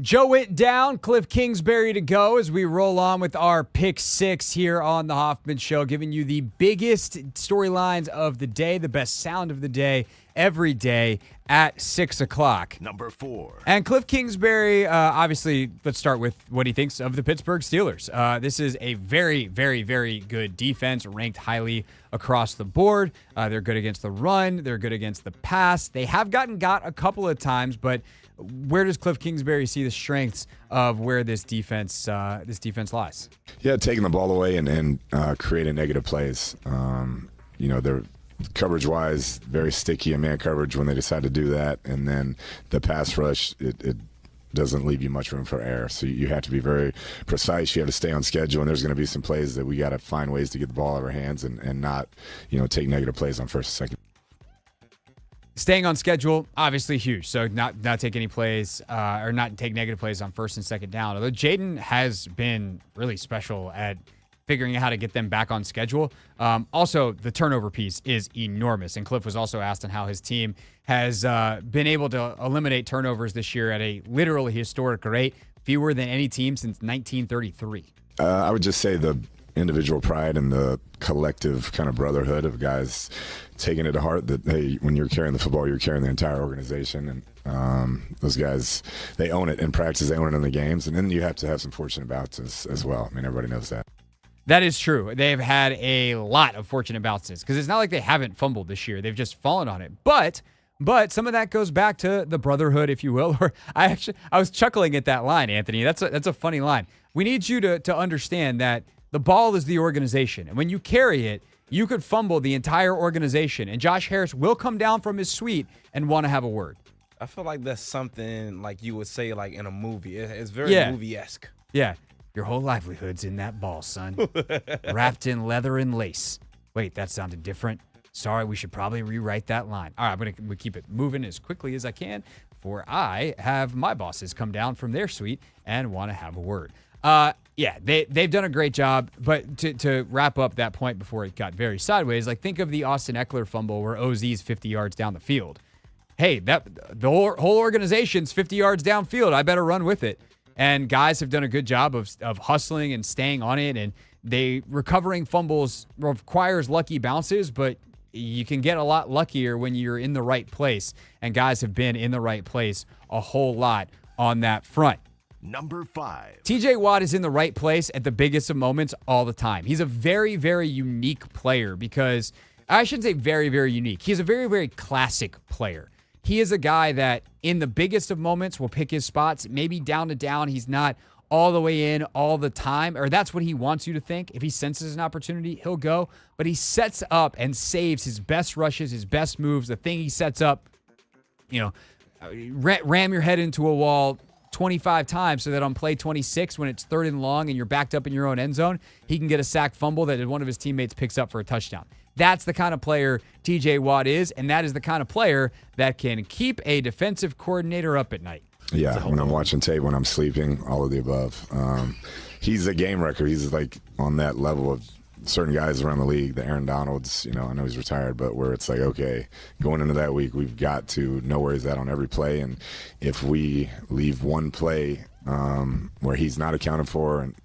Joe Whitt down, Cliff Kingsbury to go as we roll on with our pick six here on the Hoffman Show, giving you the biggest storylines of the day, the best sound of the day, every day at 6 o'clock. Number 4. And Cliff Kingsbury, obviously, let's start with what he thinks of the Pittsburgh Steelers. This is a very, very, very good defense, ranked highly across the board. They're good against the run. They're good against the pass. They have gotten got a couple of times, but where does Cliff Kingsbury see the strengths of where this defense lies? Yeah, taking the ball away and creating negative plays. They're coverage-wise very sticky in man coverage when they decide to do that, and then the pass rush, it doesn't leave you much room for error. So you have to be very precise. You have to stay on schedule, and there's going to be some plays that we got to find ways to get the ball out of our hands and not, take negative plays on first and second. Staying on schedule, obviously huge. So not take any plays or not take negative plays on first and second down. Although Jaden has been really special at figuring out how to get them back on schedule. Also, the turnover piece is enormous. And Cliff was also asked on how his team has been able to eliminate turnovers this year at a literally historic rate, fewer than any team since 1933. I would just say the individual pride and the collective kind of brotherhood of guys taking it to heart that, hey, when you're carrying the football, you're carrying the entire organization. And those guys, they own it in practice, they own it in the games. And then you have to have some fortunate bouts as well. I mean, everybody knows that. That is true. They've had a lot of fortunate bounces because it's not like they haven't fumbled this year. They've just fallen on it. But some of that goes back to the brotherhood, if you will. Or I was chuckling at that line, Anthony. That's a funny line. We need you to understand that the ball is the organization. And when you carry it, you could fumble the entire organization. And Josh Harris will come down from his suite and want to have a word. I feel like that's something like you would say like in a movie. It's very movie-esque. Yeah. Your whole livelihood's in that ball, son. Wrapped in leather and lace. Wait, that sounded different. Sorry, we should probably rewrite that line. All right, I'm going to keep it moving as quickly as I can before I have my bosses come down from their suite and want to have a word. They've done a great job, but to wrap up that point before it got very sideways, like think of the Austin Eckler fumble where OZ's 50 yards down the field. Hey, the whole organization's 50 yards downfield. I better run with it. And guys have done a good job of hustling and staying on it, and recovering fumbles requires lucky bounces, but you can get a lot luckier when you're in the right place, and guys have been in the right place a whole lot on that front. Number 5. TJ Watt is in the right place at the biggest of moments all the time. He's a very, very unique player because I shouldn't say very, very unique. He's a very, very classic player. He is a guy that in the biggest of moments will pick his spots, maybe down to down. He's not all the way in all the time, or that's what he wants you to think. If he senses an opportunity, he'll go. But he sets up and saves his best rushes, his best moves, the thing he sets up, ram your head into a wall 25 times so that on play 26, when it's 3rd and long and you're backed up in your own end zone, he can get a sack fumble that one of his teammates picks up for a touchdown. That's the kind of player TJ Watt is, and that is the kind of player that can keep a defensive coordinator up at night. Yeah, when I'm watching tape, when I'm sleeping, all of the above. He's a game wrecker. He's like on that level of certain guys around the league, the Aaron Donalds, I know he's retired, but where it's like, okay, going into that week, we've got to know where he's at on every play. And if we leave one play where he's not accounted for and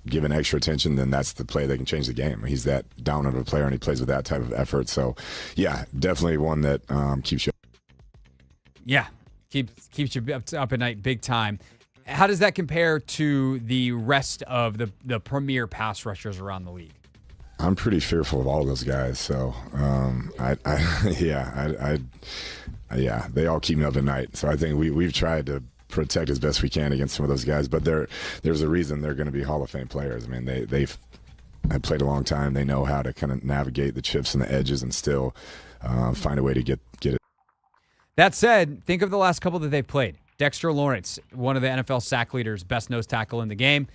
given extra attention, then that's the play that can change the game. He's that dominant of a player, and he plays with that type of effort. So, yeah, definitely one that keeps you. Yeah, keeps you up at night big time. How does that compare to the rest of the premier pass rushers around the league? I'm pretty fearful of all of those guys. So, yeah, they all keep me up at night. So I think we've tried to protect as best we can against some of those guys. But there's a reason they're going to be Hall of Fame players. I mean, they've played a long time. They know how to kind of navigate the chips and the edges and still find a way to get it. That said, think of the last couple that they've played. Dexter Lawrence, one of the NFL sack leaders, best nose tackle in the game.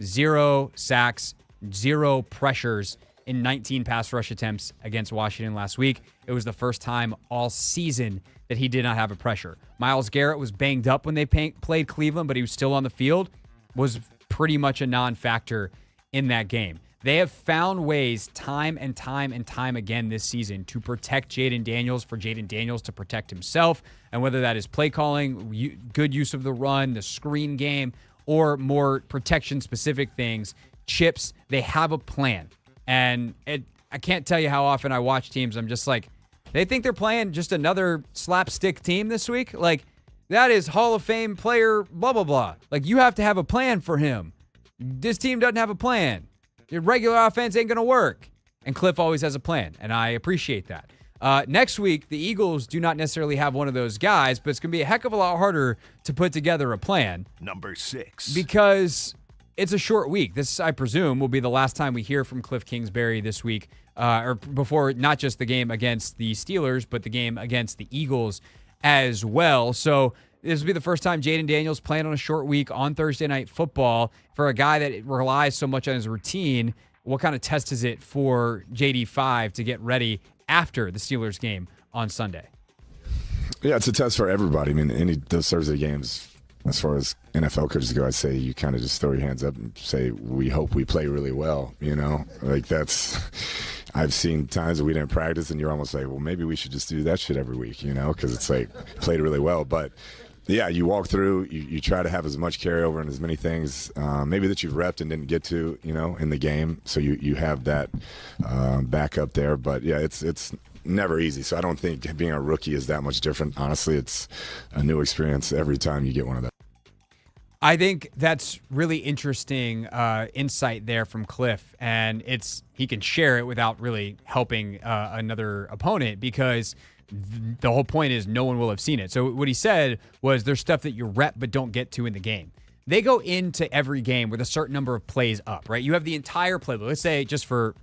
0 sacks, 0 pressures in 19 pass rush attempts against Washington last week. It was the first time all season that he did not have a pressure. Myles Garrett was banged up when they played Cleveland, but he was still on the field, was pretty much a non-factor in that game. They have found ways time and time and time again this season to protect Jayden Daniels, for Jayden Daniels to protect himself, and whether that is play calling, good use of the run, the screen game, or more protection-specific things, chips, they have a plan. And I can't tell you how often I watch teams, I'm just like, they think they're playing just another slapstick team this week? Like, that is Hall of Fame player blah, blah, blah. Like, you have to have a plan for him. This team doesn't have a plan. Your regular offense ain't going to work. And Cliff always has a plan, and I appreciate that. Next week, the Eagles do not necessarily have one of those guys, but it's going to be a heck of a lot harder to put together a plan. Number 6. Because it's a short week. This, I presume, will be the last time we hear from Cliff Kingsbury this week, or before not just the game against the Steelers, but the game against the Eagles as well. So this will be the first time Jayden Daniels playing on a short week on Thursday Night Football. For a guy that relies so much on his routine, what kind of test is it for JD5 to get ready after the Steelers game on Sunday? Yeah, it's a test for everybody. I mean, those Thursday games, as far as NFL coaches go, I'd say you kind of just throw your hands up and say, we hope we play really well, Like I've seen times that we didn't practice and you're almost like, well, maybe we should just do that shit every week, because it's like played really well. But yeah, you walk through, you try to have as much carryover and as many things maybe that you've repped and didn't get to, in the game. So you have that back up there. But yeah, it's never easy. So I don't think being a rookie is that much different. Honestly, it's a new experience every time you get one of those. I think that's really interesting insight there from Cliff, and he can share it without really helping another opponent, because the whole point is no one will have seen it. So what he said was there's stuff that you rep but don't get to in the game. They go into every game with a certain number of plays up, right? You have the entire playbook. Let's say, just for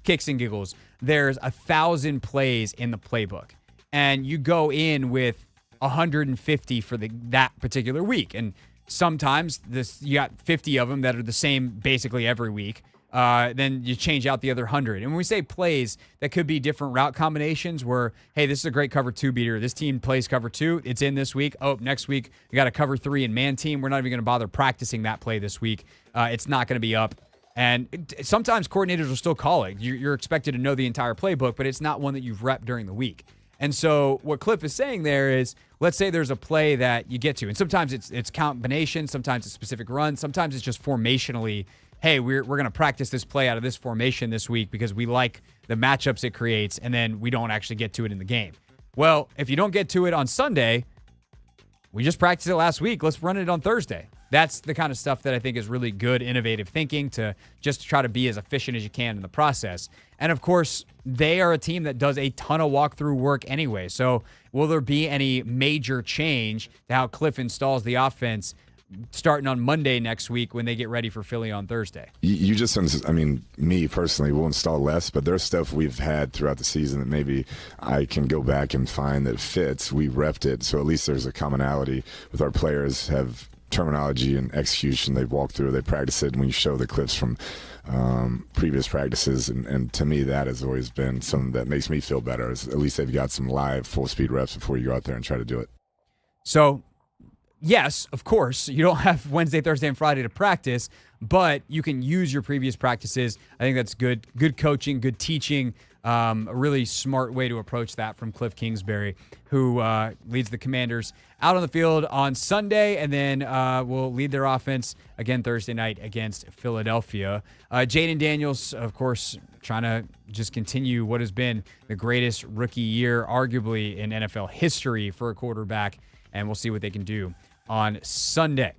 kicks and giggles, there's 1,000 plays in the playbook, and you go in with 150 for that particular week. And sometimes you got 50 of them that are the same basically every week. Then you change out the other 100. And when we say plays, that could be different route combinations where, hey, this is a great cover 2 beater. This team plays cover 2. It's in this week. Oh, next week we got a cover 3 and man team. We're not even going to bother practicing that play this week. It's not going to be up. And sometimes coordinators will still call it. You're expected to know the entire playbook, but it's not one that you've repped during the week. And so what Cliff is saying there is, let's say there's a play that you get to, and sometimes it's combination, sometimes it's specific run, sometimes it's just formationally, hey, we're going to practice this play out of this formation this week because we like the matchups it creates, and then we don't actually get to it in the game. Well, if you don't get to it on Sunday, we just practiced it last week, let's run it on Thursday. That's the kind of stuff that I think is really good, innovative thinking to just try to be as efficient as you can in the process. And of course, they are a team that does a ton of walkthrough work anyway. So will there be any major change to how Cliff installs the offense starting on Monday next week when they get ready for Philly on Thursday? You just, me personally will install less, but there's stuff we've had throughout the season that maybe I can go back and find that fits. We repped it, so at least there's a commonality with our players have terminology and execution they've walked through. They practice it, and when you show the clips from previous practices, and to me that has always been something that makes me feel better, is at least they've got some live full speed reps before you go out there and try to do it. So yes, of course, you don't have Wednesday, Thursday, and Friday to practice, but you can use your previous practices. I think that's good coaching, good teaching A really smart way to approach that from Cliff Kingsbury, who leads the Commanders out on the field on Sunday, and then will lead their offense again Thursday night against Philadelphia. Jaden Daniels, of course, trying to just continue what has been the greatest rookie year, arguably, in NFL history for a quarterback, and we'll see what they can do on Sunday.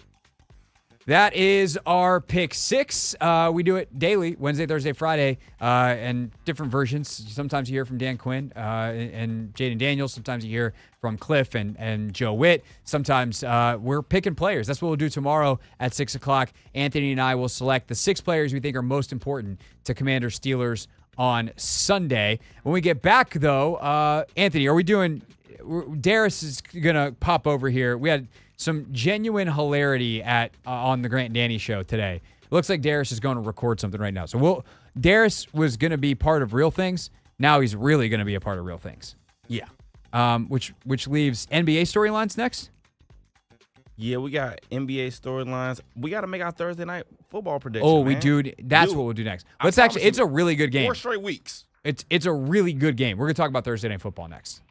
That is our pick six. We do it daily, Wednesday, Thursday, Friday, and different versions. Sometimes you hear from Dan Quinn and Jaden Daniels. Sometimes you hear from Cliff and Joe Whitt. Sometimes we're picking players. That's what we'll do tomorrow at 6 o'clock. Anthony and I will select the 6 players we think are most important to Commanders Steelers on Sunday. When we get back, though, Anthony, are we doing – Darus is going to pop over here. We had – some genuine hilarity on the Grant and Danny show today. It looks like Darus is going to record something right now. So Darus was going to be part of Real Things. Now he's really going to be a part of Real Things. Yeah. Which leaves NBA storylines next. Yeah, we got NBA storylines. We got to make our Thursday night football prediction. Oh, man. we do. That's what we'll do next. It's a really good game. 4 straight weeks. It's a really good game. We're going to talk about Thursday night football next.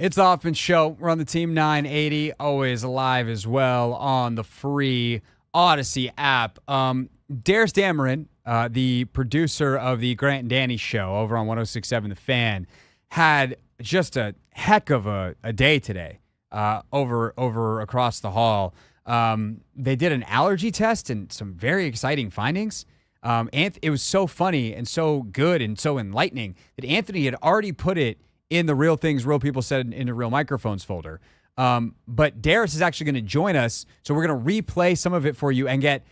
It's the Hoffman Show. We're on the Team 980, always live as well on the free Odyssey app. Darus Dameron, the producer of the Grant and Danny Show over on 106.7 The Fan, had just a heck of a day today over across the hall. They did an allergy test and some very exciting findings. It was so funny and so good and so enlightening that Anthony had already put it in the Real Things Real People Said in the Real Microphones folder. But Darus is actually going to join us, so we're going to replay some of it for you and get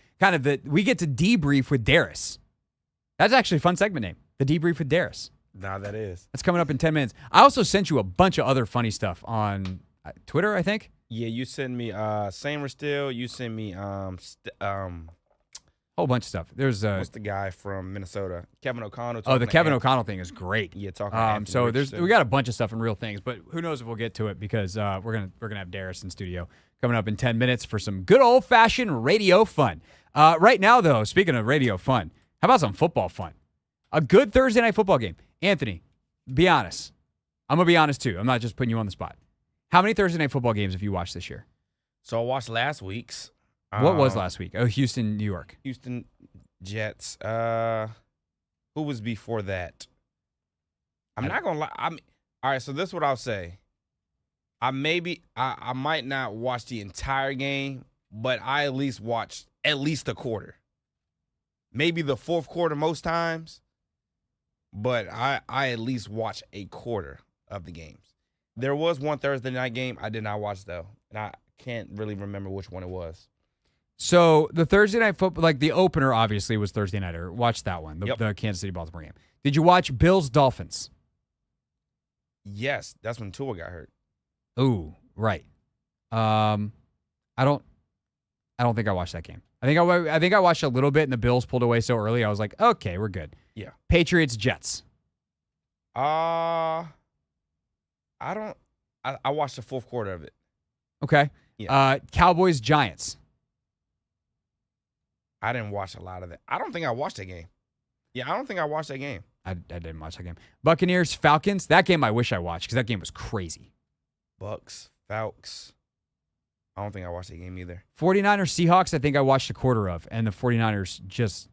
we get to debrief with Darus. That's actually a fun segment name, the debrief with Darus. Nah, that is. That's coming up in 10 minutes. I also sent you a bunch of other funny stuff on Twitter, I think. Yeah, you send me Samer Still. You send me whole bunch of stuff. There's what's the guy from Minnesota? Kevin O'Connell. Oh, the Kevin O'Connell thing is great. Yeah, talking. So we got a bunch of stuff in Real Things, but who knows if we'll get to it because we're gonna have Darus in studio coming up in 10 minutes for some good old fashioned radio fun. Right now, though, speaking of radio fun, how about some football fun? A good Thursday night football game. Anthony, be honest. I'm gonna be honest too. I'm not just putting you on the spot. How many Thursday night football games have you watched this year? So I watched last week's. What was last week? Oh, Houston, New York. Houston Jets. Who was before that? I'm not gonna lie. All right. So this is what I'll say. I might not watch the entire game, but I at least watched at least a quarter. Maybe the fourth quarter most times, but I at least watch a quarter of the games. There was one Thursday night game I did not watch though, and I can't really remember which one it was. So the Thursday night football, like the opener, obviously was Thursday nighter. Watch that one, the Kansas City Baltimore game. Did you watch Bills Dolphins? Yes, that's when Tua got hurt. Ooh, right. I don't think I watched that game. I think I watched a little bit, and the Bills pulled away so early. I was like, okay, we're good. Yeah. Patriots Jets. I watched the fourth quarter of it. Okay. Yeah. Cowboys Giants. I didn't watch a lot of that. I don't think I watched that game. Yeah, I don't think I watched that game. I didn't watch that game. Buccaneers Falcons. That game I wish I watched because that game was crazy. Bucks, Falcons. I don't think I watched that game either. 49ers Seahawks, I think I watched a quarter of, and the 49ers just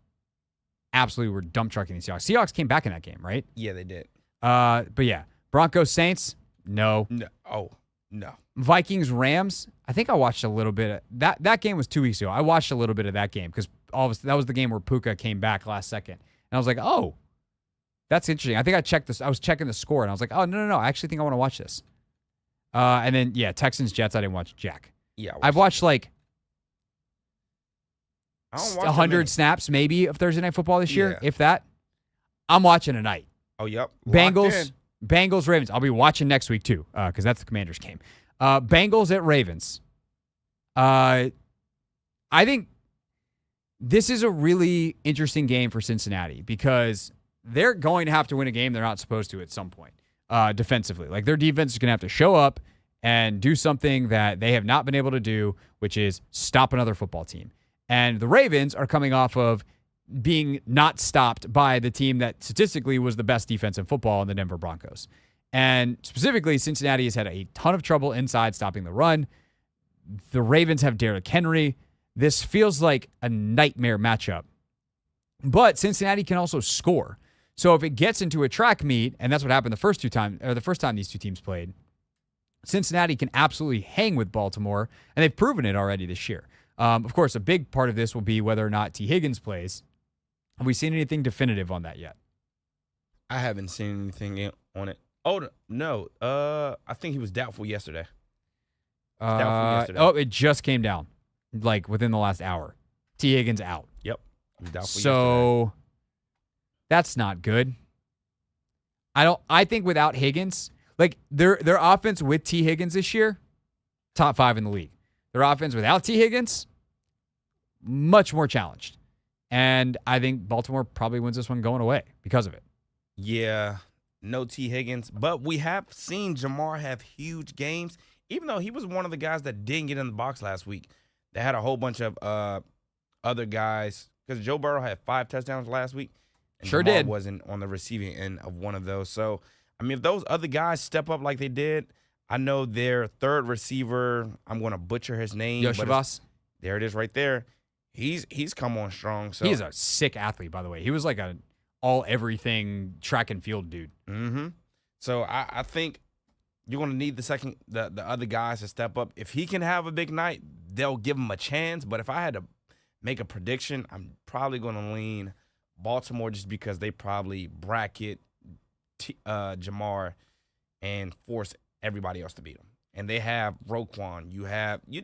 absolutely were dump trucking the Seahawks. Seahawks came back in that game, right? Yeah, they did. But yeah, Broncos Saints, no. No. Oh, no. Vikings Rams, I think I watched a little bit of that game was 2 weeks ago. I watched a little bit of that game because that was the game where Puka came back last second. And I was like, oh, that's interesting. I think I checked this. I was checking the score and I was like, oh, no. I actually think I want to watch this. And then, yeah, Texans Jets, I didn't watch jack. Yeah. I've watched like 100 snaps maybe of Thursday Night Football this year, if that. I'm watching tonight. Oh, yep. Bengals, Ravens. I'll be watching next week too because that's the Commanders game. Bengals at Ravens. I think this is a really interesting game for Cincinnati because they're going to have to win a game they're not supposed to at some point defensively. Like their defense is going to have to show up and do something that they have not been able to do, which is stop another football team. And the Ravens are coming off of being not stopped by the team that statistically was the best defense in football in the Denver Broncos. And specifically, Cincinnati has had a ton of trouble inside stopping the run. The Ravens have Derrick Henry. This feels like a nightmare matchup. But Cincinnati can also score. So if it gets into a track meet, and that's what happened the first time these two teams played, Cincinnati can absolutely hang with Baltimore, and they've proven it already this year. Of course, a big part of this will be whether or not T. Higgins plays. Have we seen anything definitive on that yet? I haven't seen anything on it. Oh, no. I think he was doubtful yesterday. Oh, it just came down, like within the last hour. T. Higgins out. Yep. He was doubtful yesterday. That's not good. I think without Higgins, like their offense with T. Higgins this year, top 5 in the league. Their offense without T. Higgins, much more challenged. And I think Baltimore probably wins this one going away because of it. Yeah, no T. Higgins. But we have seen Jamar have huge games, even though he was one of the guys that didn't get in the box last week. They had a whole bunch of other guys because Joe Burrow had 5 touchdowns last week. And sure Jamar did. Wasn't on the receiving end of one of those. So, I mean, if those other guys step up like they did, I know their third receiver, I'm going to butcher his name. Yoshavas. There it is right there. He's come on strong. So he's a sick athlete, by the way. He was like an all-everything track and field dude. Mm-hmm. So I think you're going to need the other guys to step up. If he can have a big night, they'll give him a chance. But if I had to make a prediction, I'm probably going to lean Baltimore just because they probably bracket Jamar and force everybody else to beat him. And they have Roquan.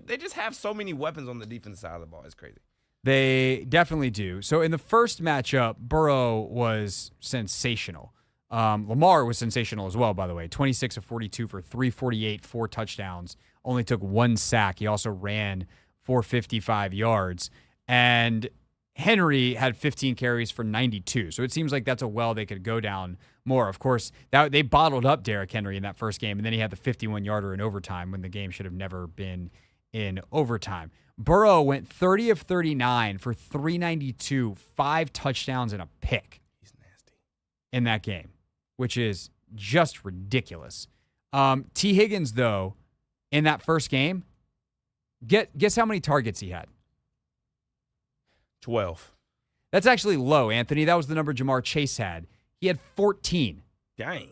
They just have so many weapons on the defensive side of the ball. It's crazy. They definitely do. So in the first matchup, Burrow was sensational. Lamar was sensational as well, by the way. 26 of 42 for 348, 4 touchdowns. Only took 1 sack. He also ran for 55 yards. And Henry had 15 carries for 92. So it seems like that's a well they could go down more. Of course, they bottled up Derrick Henry in that first game, and then he had the 51-yarder in overtime when the game should have never been in overtime. Burrow went 30 of 39 for 392, 5 touchdowns and a pick. He's nasty. In that game, which is just ridiculous. T. Higgins, though, in that first game, guess how many targets he had? 12. That's actually low, Anthony. That was the number Jamar Chase had. He had 14. Dang.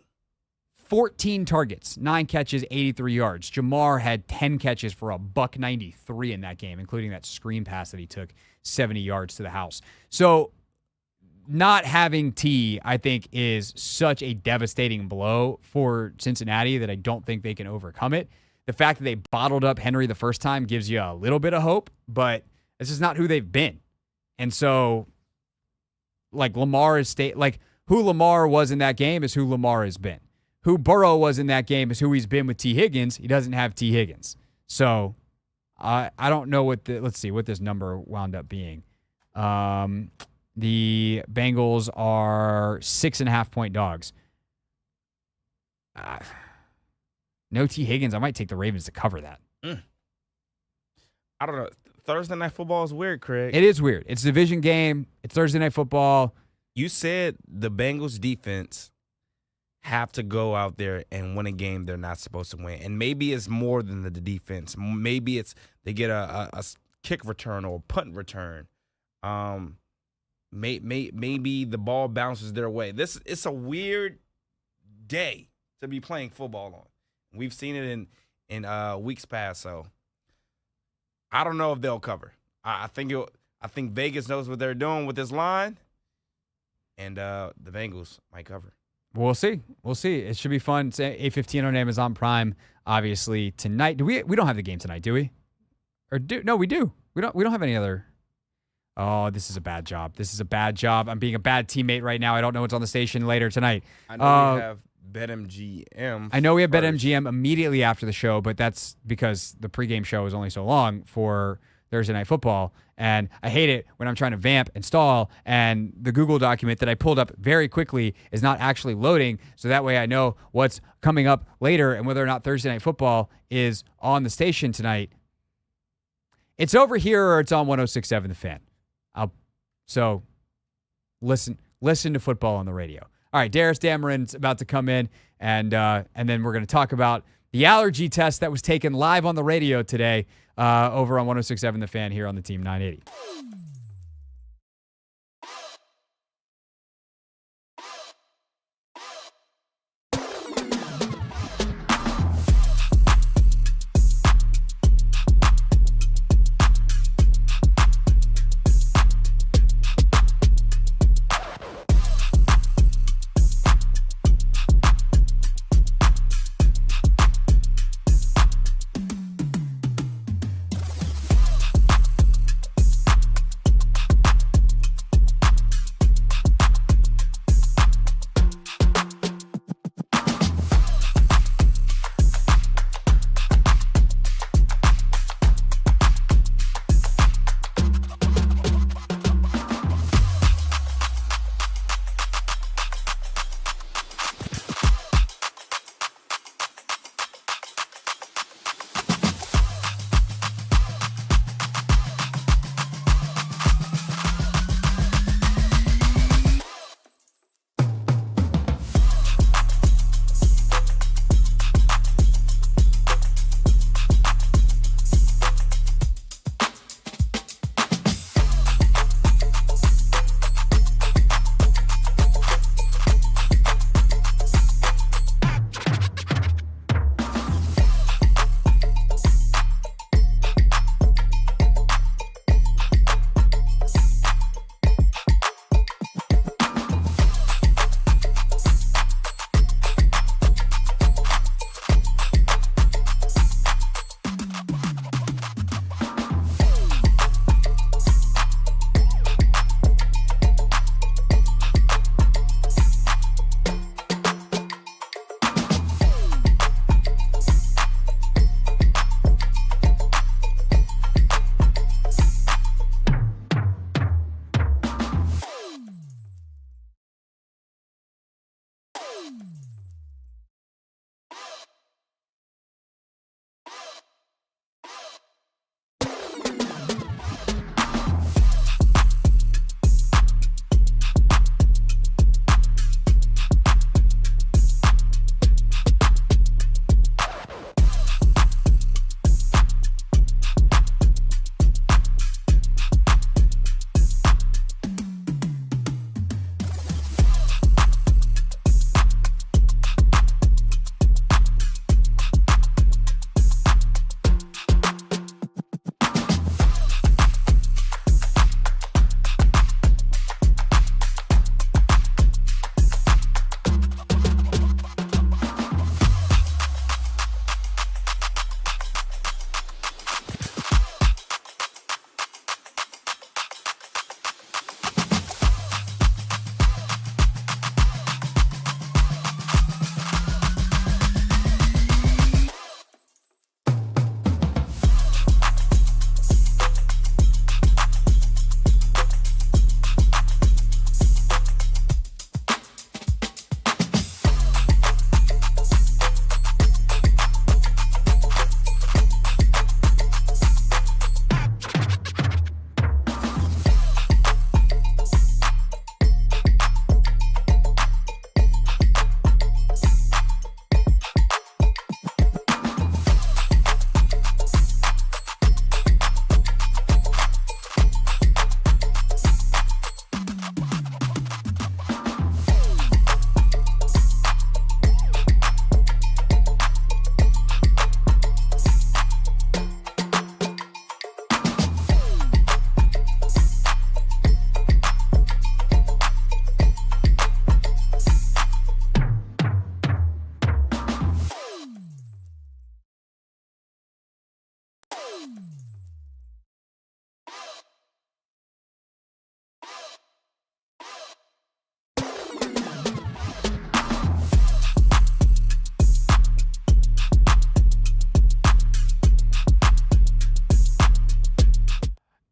14 targets, 9 catches, 83 yards. Jamar had 10 catches for $193 in that game, including that screen pass that he took 70 yards to the house. So not having T, I think, is such a devastating blow for Cincinnati that I don't think they can overcome it. The fact that they bottled up Henry the first time gives you a little bit of hope, but this is not who they've been. And so, like, who Lamar was in that game is who Lamar has been. Who Burrow was in that game is who he's been with T. Higgins. He doesn't have T. Higgins. So, I don't know let's see what this number wound up being. The Bengals are 6.5-point dogs. No T. Higgins. I might take the Ravens to cover that. I don't know. Thursday Night Football is weird, Craig. It is weird. It's a division game. It's Thursday Night Football. You said the Bengals defense have to go out there and win a game they're not supposed to win. And maybe it's more than the defense. Maybe it's they get a kick return or a punt return. Maybe the ball bounces their way. It's a weird day to be playing football on. We've seen it in weeks past, so I don't know if they'll cover. I think Vegas knows what they're doing with this line, and the Bengals might cover. We'll see. It should be fun. It's 8:15 on Amazon Prime, obviously, tonight. We don't have the game tonight, do we? No, we do. We don't have any other. Oh, this is a bad job. I'm being a bad teammate right now. I don't know what's on the station later tonight. I know we have BetMGM. I know we have BetMGM immediately after the show, but that's because the pregame show is only so long for Thursday Night Football. And I hate it when I'm trying to vamp and stall, and the Google document that I pulled up very quickly is not actually loading, so that way I know what's coming up later and whether or not Thursday Night Football is on the station tonight. It's over here or it's on 106.7 The Fan. So listen to football on the radio. All right, Darus Dameron's about to come in, and then we're going to talk about the allergy test that was taken live on the radio today over on 106.7 The Fan here on the Team 980.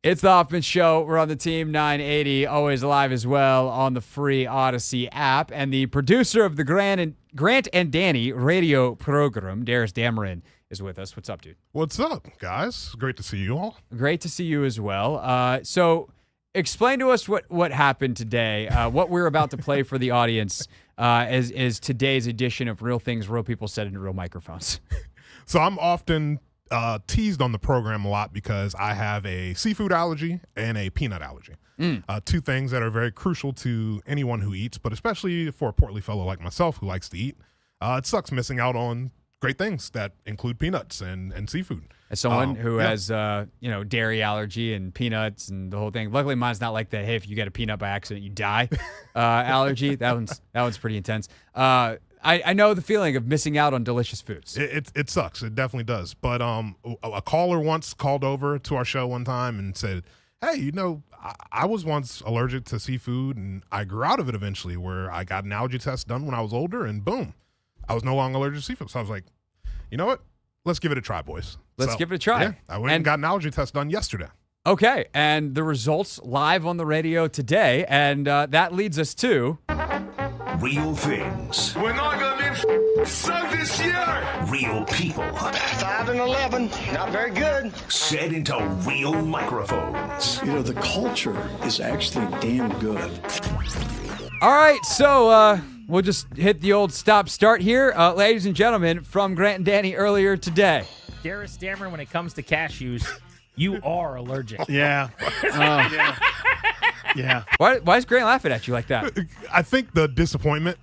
It's the Hoffman Show. We're on the Team 980, always live as well on the free Odyssey app. And the producer of the Grant and Danny radio program, Darus Dameron, is with us. What's up, dude? What's up, guys? Great to see you all. Great to see you as well. So explain to us what happened today. What we're about to play for the audience is today's edition of Real Things Real People Said into Real Microphones. So I'm often teased on the program a lot because I have a seafood allergy and a peanut allergy. Two things that are very crucial to anyone who eats, but especially for a portly fellow like myself who likes to eat. It sucks missing out on great things that include peanuts and seafood. As someone who has dairy allergy and peanuts and the whole thing. Luckily, mine's not like that. Hey, if you get a peanut by accident, you die. Allergy. That one's pretty intense. I know the feeling of missing out on delicious foods. It sucks. It definitely does. But a caller once called over to our show one time and said, hey, I was once allergic to seafood, and I grew out of it eventually, where I got an allergy test done when I was older, and boom, I was no longer allergic to seafood. So I was like, you know what? Let's give it a try, boys. Let's give it a try. Yeah, I went and got an allergy test done yesterday. Okay, and the results live on the radio today, and that leads us to... Real things. We're not going to be sucked this year. Real people. 5 and 11, not very good. Said into real microphones. The culture is actually damn good. All right, so we'll just hit the old stop-start here. Ladies and gentlemen, from Grant and Danny earlier today. Darus Dameron, when it comes to cashews, you are allergic. Yeah. Yeah. Why is Grant laughing at you like that? I think the disappointment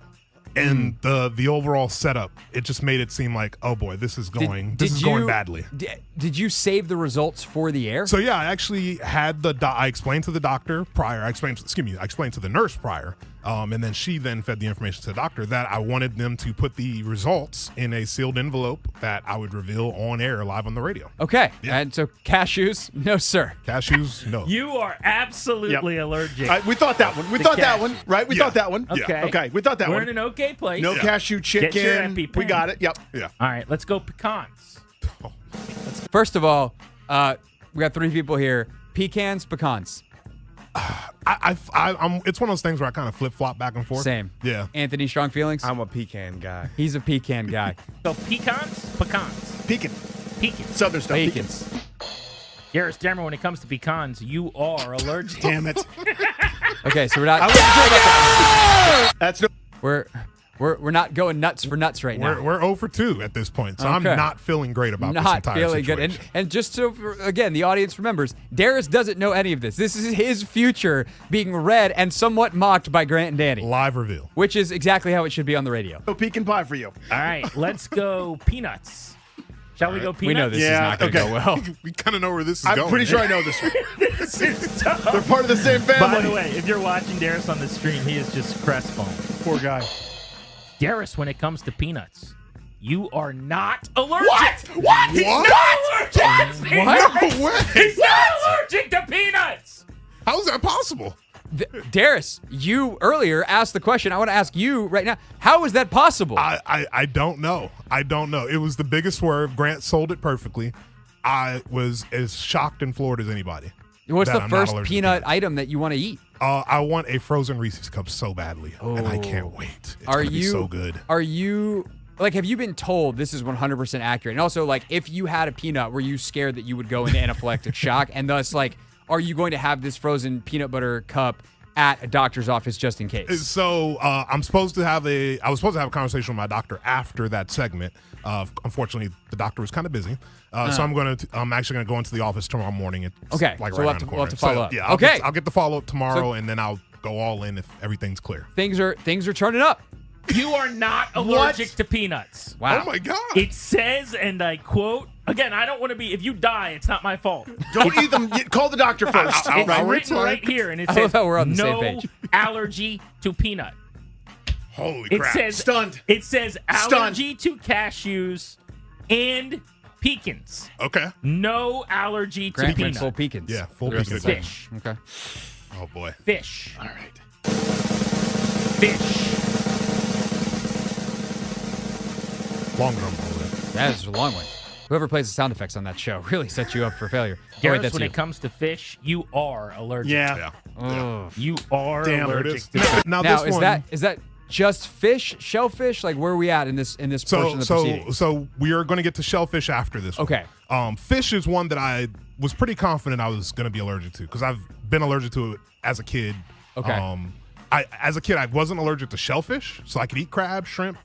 and the overall setup, it just made it seem like, oh boy, this is going badly. Did you save the results for the air? So yeah, I actually had I explained to the doctor prior. I explained to the nurse prior. And then she then fed the information to the doctor that I wanted them to put the results in a sealed envelope that I would reveal on air live on the radio. Okay. Yeah. And so cashews, no, sir. Cashews, no. You are absolutely allergic. We thought that one. We thought that one, right? We thought that one. Okay. Okay. We thought that one. We're in an okay place. No cashew chicken. Get your EpiPen. We got it. Yep. Yeah. All right. Let's go pecans. First of all, we got 3 people here. Pecans, pecans. I'm. It's one of those things where I kind of flip flop back and forth. Same. Yeah. Anthony, strong feelings? I'm a pecan guy. He's a pecan guy. So pecans, pecans. Pecan. Southern stuff. Pecans. Darus Dameron, when it comes to pecans, you are allergic. Damn it. Okay, so we're not. That's no. We're not going nuts for nuts right now. We're 0 for 2 at this point, so I'm not feeling great about this entire situation. Good. And just so, again, the audience remembers, Darus doesn't know any of this. This is his future being read and somewhat mocked by Grant and Danny. Live reveal. Which is exactly how it should be on the radio. No pecan pie for you. All right, let's go peanuts. Shall we go peanuts? We know this is not going to go well. We kind of know where this is going. I'm pretty sure I know this one. This is tough. They're part of the same family. By the way, if you're watching Darus on the stream, he is just crestfallen. Poor guy. Darus, when it comes to peanuts, you are not allergic. What? He's not allergic to peanuts. No way. He's not allergic to peanuts. How is that possible? Darus, you earlier asked the question. I want to ask you right now. How is that possible? I don't know. It was the biggest swerve. Grant sold it perfectly. I was as shocked and floored as anybody. What's the first peanut item that you want to eat? I want a frozen Reese's Cup so badly, and I can't wait. It's gonna be so good. Are you have you been told this is 100% accurate? And also, if you had a peanut, were you scared that you would go into anaphylactic shock? And thus, are you going to have this frozen peanut butter cup at a doctor's office just in case? So I was supposed to have a conversation with my doctor after that segment. Unfortunately, the doctor was kind of busy. So I'm actually going to go into the office tomorrow morning. It's okay. Right we'll around the corner. We'll have to follow up. Yeah. Okay. I'll get the follow up tomorrow, and then I'll go all in if everything's clear. Things are turning up. You are not allergic to peanuts. Wow. Oh my God. It says, and I quote, again, I don't want to be, if you die, it's not my fault. Don't eat them. Call the doctor first. It's written right here, and it says we're on the no same page. Allergy to peanut. Holy It crap. says Stunned. It says allergy to cashews and pecans. Okay. No allergy to Grant went peanut. full pecans. Yeah, full The rest pecans. of the day. Fish. Okay. Oh boy. Fish. All right. Fish. Long drum roll there. That is a long one. Whoever plays the sound effects on that show really sets you up for failure. Garrett, that's when you. it comes to fish, you are allergic. Yeah. You are Damn, allergic. Now Now, this is that just fish, shellfish? Like, where are we at in this portion of the proceeding? So we are going to get to shellfish after this. Okay. Fish is one that I was pretty confident I was going to be allergic to because I've been allergic to it as a kid. Okay. As a kid, I wasn't allergic to shellfish, so I could eat crab, shrimp,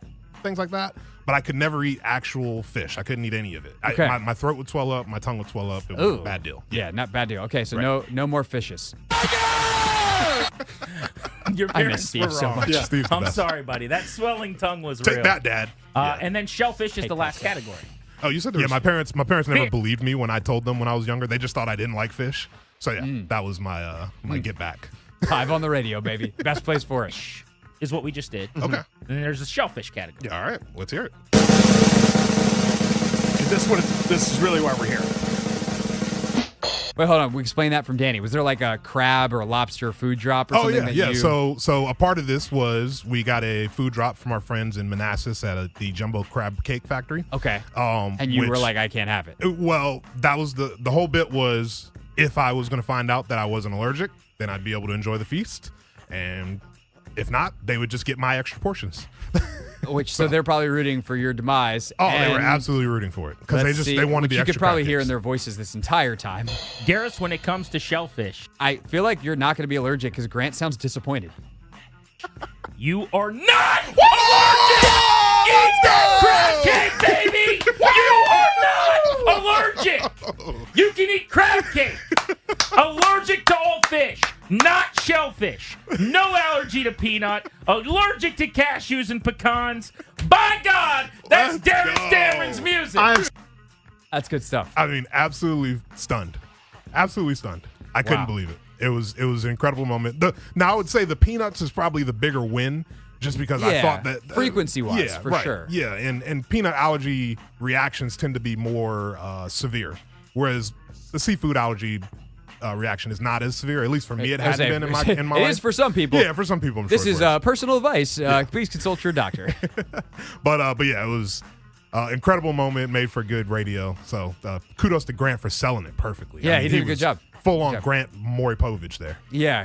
things like that. But I could never eat actual fish. I couldn't eat any of it. Okay. My throat would swell up. My tongue would swell up. It was a bad deal. Yeah, not bad deal. Okay, so Right. no more fishes. Your I parents miss Steve were so wrong. much. Yeah, Steve's the I'm best. sorry, buddy. That swelling tongue was Take real. that, Dad. And then shellfish is the last category. Oh, you said my parents never believed me when I told them when I was younger. They just thought I didn't like fish. So yeah, that was my my get back. Live on the radio, baby. Best place for it. Is what we just did. Okay. And then there's the shellfish category. Yeah, all right. Let's hear it. This is really why we're here. Wait, hold on. We explained that from Danny. Was there like a crab or a lobster food drop or Oh something? yeah. So a part of this was we got a food drop from our friends in Manassas at the Jumbo Crab Cake Factory. Okay. And you were like, I can't have it. Well, that was the whole bit was if I was going to find out that I wasn't allergic, then I'd be able to enjoy the feast, and if not, they would just get my extra portions. So they're probably rooting for your demise. Oh, they were absolutely rooting for it because they wanted the you extra. could probably crab hear cakes. in their voices this entire time. Garrus, when it comes to shellfish, I feel like you're not going to be allergic because Grant sounds disappointed. you are not allergic! Eat that crab cake, baby! You are not allergic! You can eat crab cake! Allergic to all fish, not shellfish. No allergy to peanut. Allergic to cashews and pecans. By God, that's Darus Dameron's music. That's good stuff. I mean, absolutely stunned. Absolutely stunned. I couldn't believe it. It was an incredible moment. Now I would say the peanuts is probably the bigger win, just because I thought that frequency-wise, for right, sure. Yeah, and peanut allergy reactions tend to be more severe, whereas the seafood allergy reaction is not as severe. At least for me, it hasn't been in my It life. is for some people. Yeah, for some people. I'm this sure is it was. personal advice. Please consult your doctor. But yeah, it was incredible moment, made for good radio. So kudos to Grant for selling it perfectly. Yeah, he did a good job. Full on Grant Moripovich there. Yeah.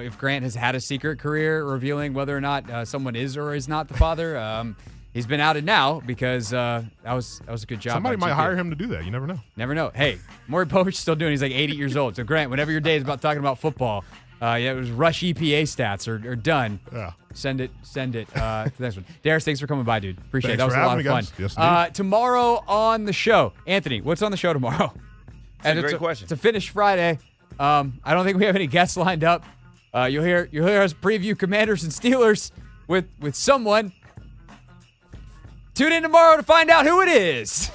If Grant has had a secret career revealing whether or not someone is or is not the father, he's been outed now because that was a good job. Somebody by might GP. hire him to do that. You never know. Never know. Hey, Maury Povich still doing. He's like 80 years old. So Grant, whenever your day is about talking about football, it was rush EPA stats are done. Yeah. Send it to the next one. Darus, thanks for coming by, dude. Appreciate it. Thanks That was for a lot having of me, fun. guys. Yes, Tomorrow on the show, Anthony, what's on the show tomorrow? That's a great question. It's a finish Friday. I don't think we have any guests lined up. You'll hear us preview Commanders and Steelers with someone. Tune in tomorrow to find out who it is.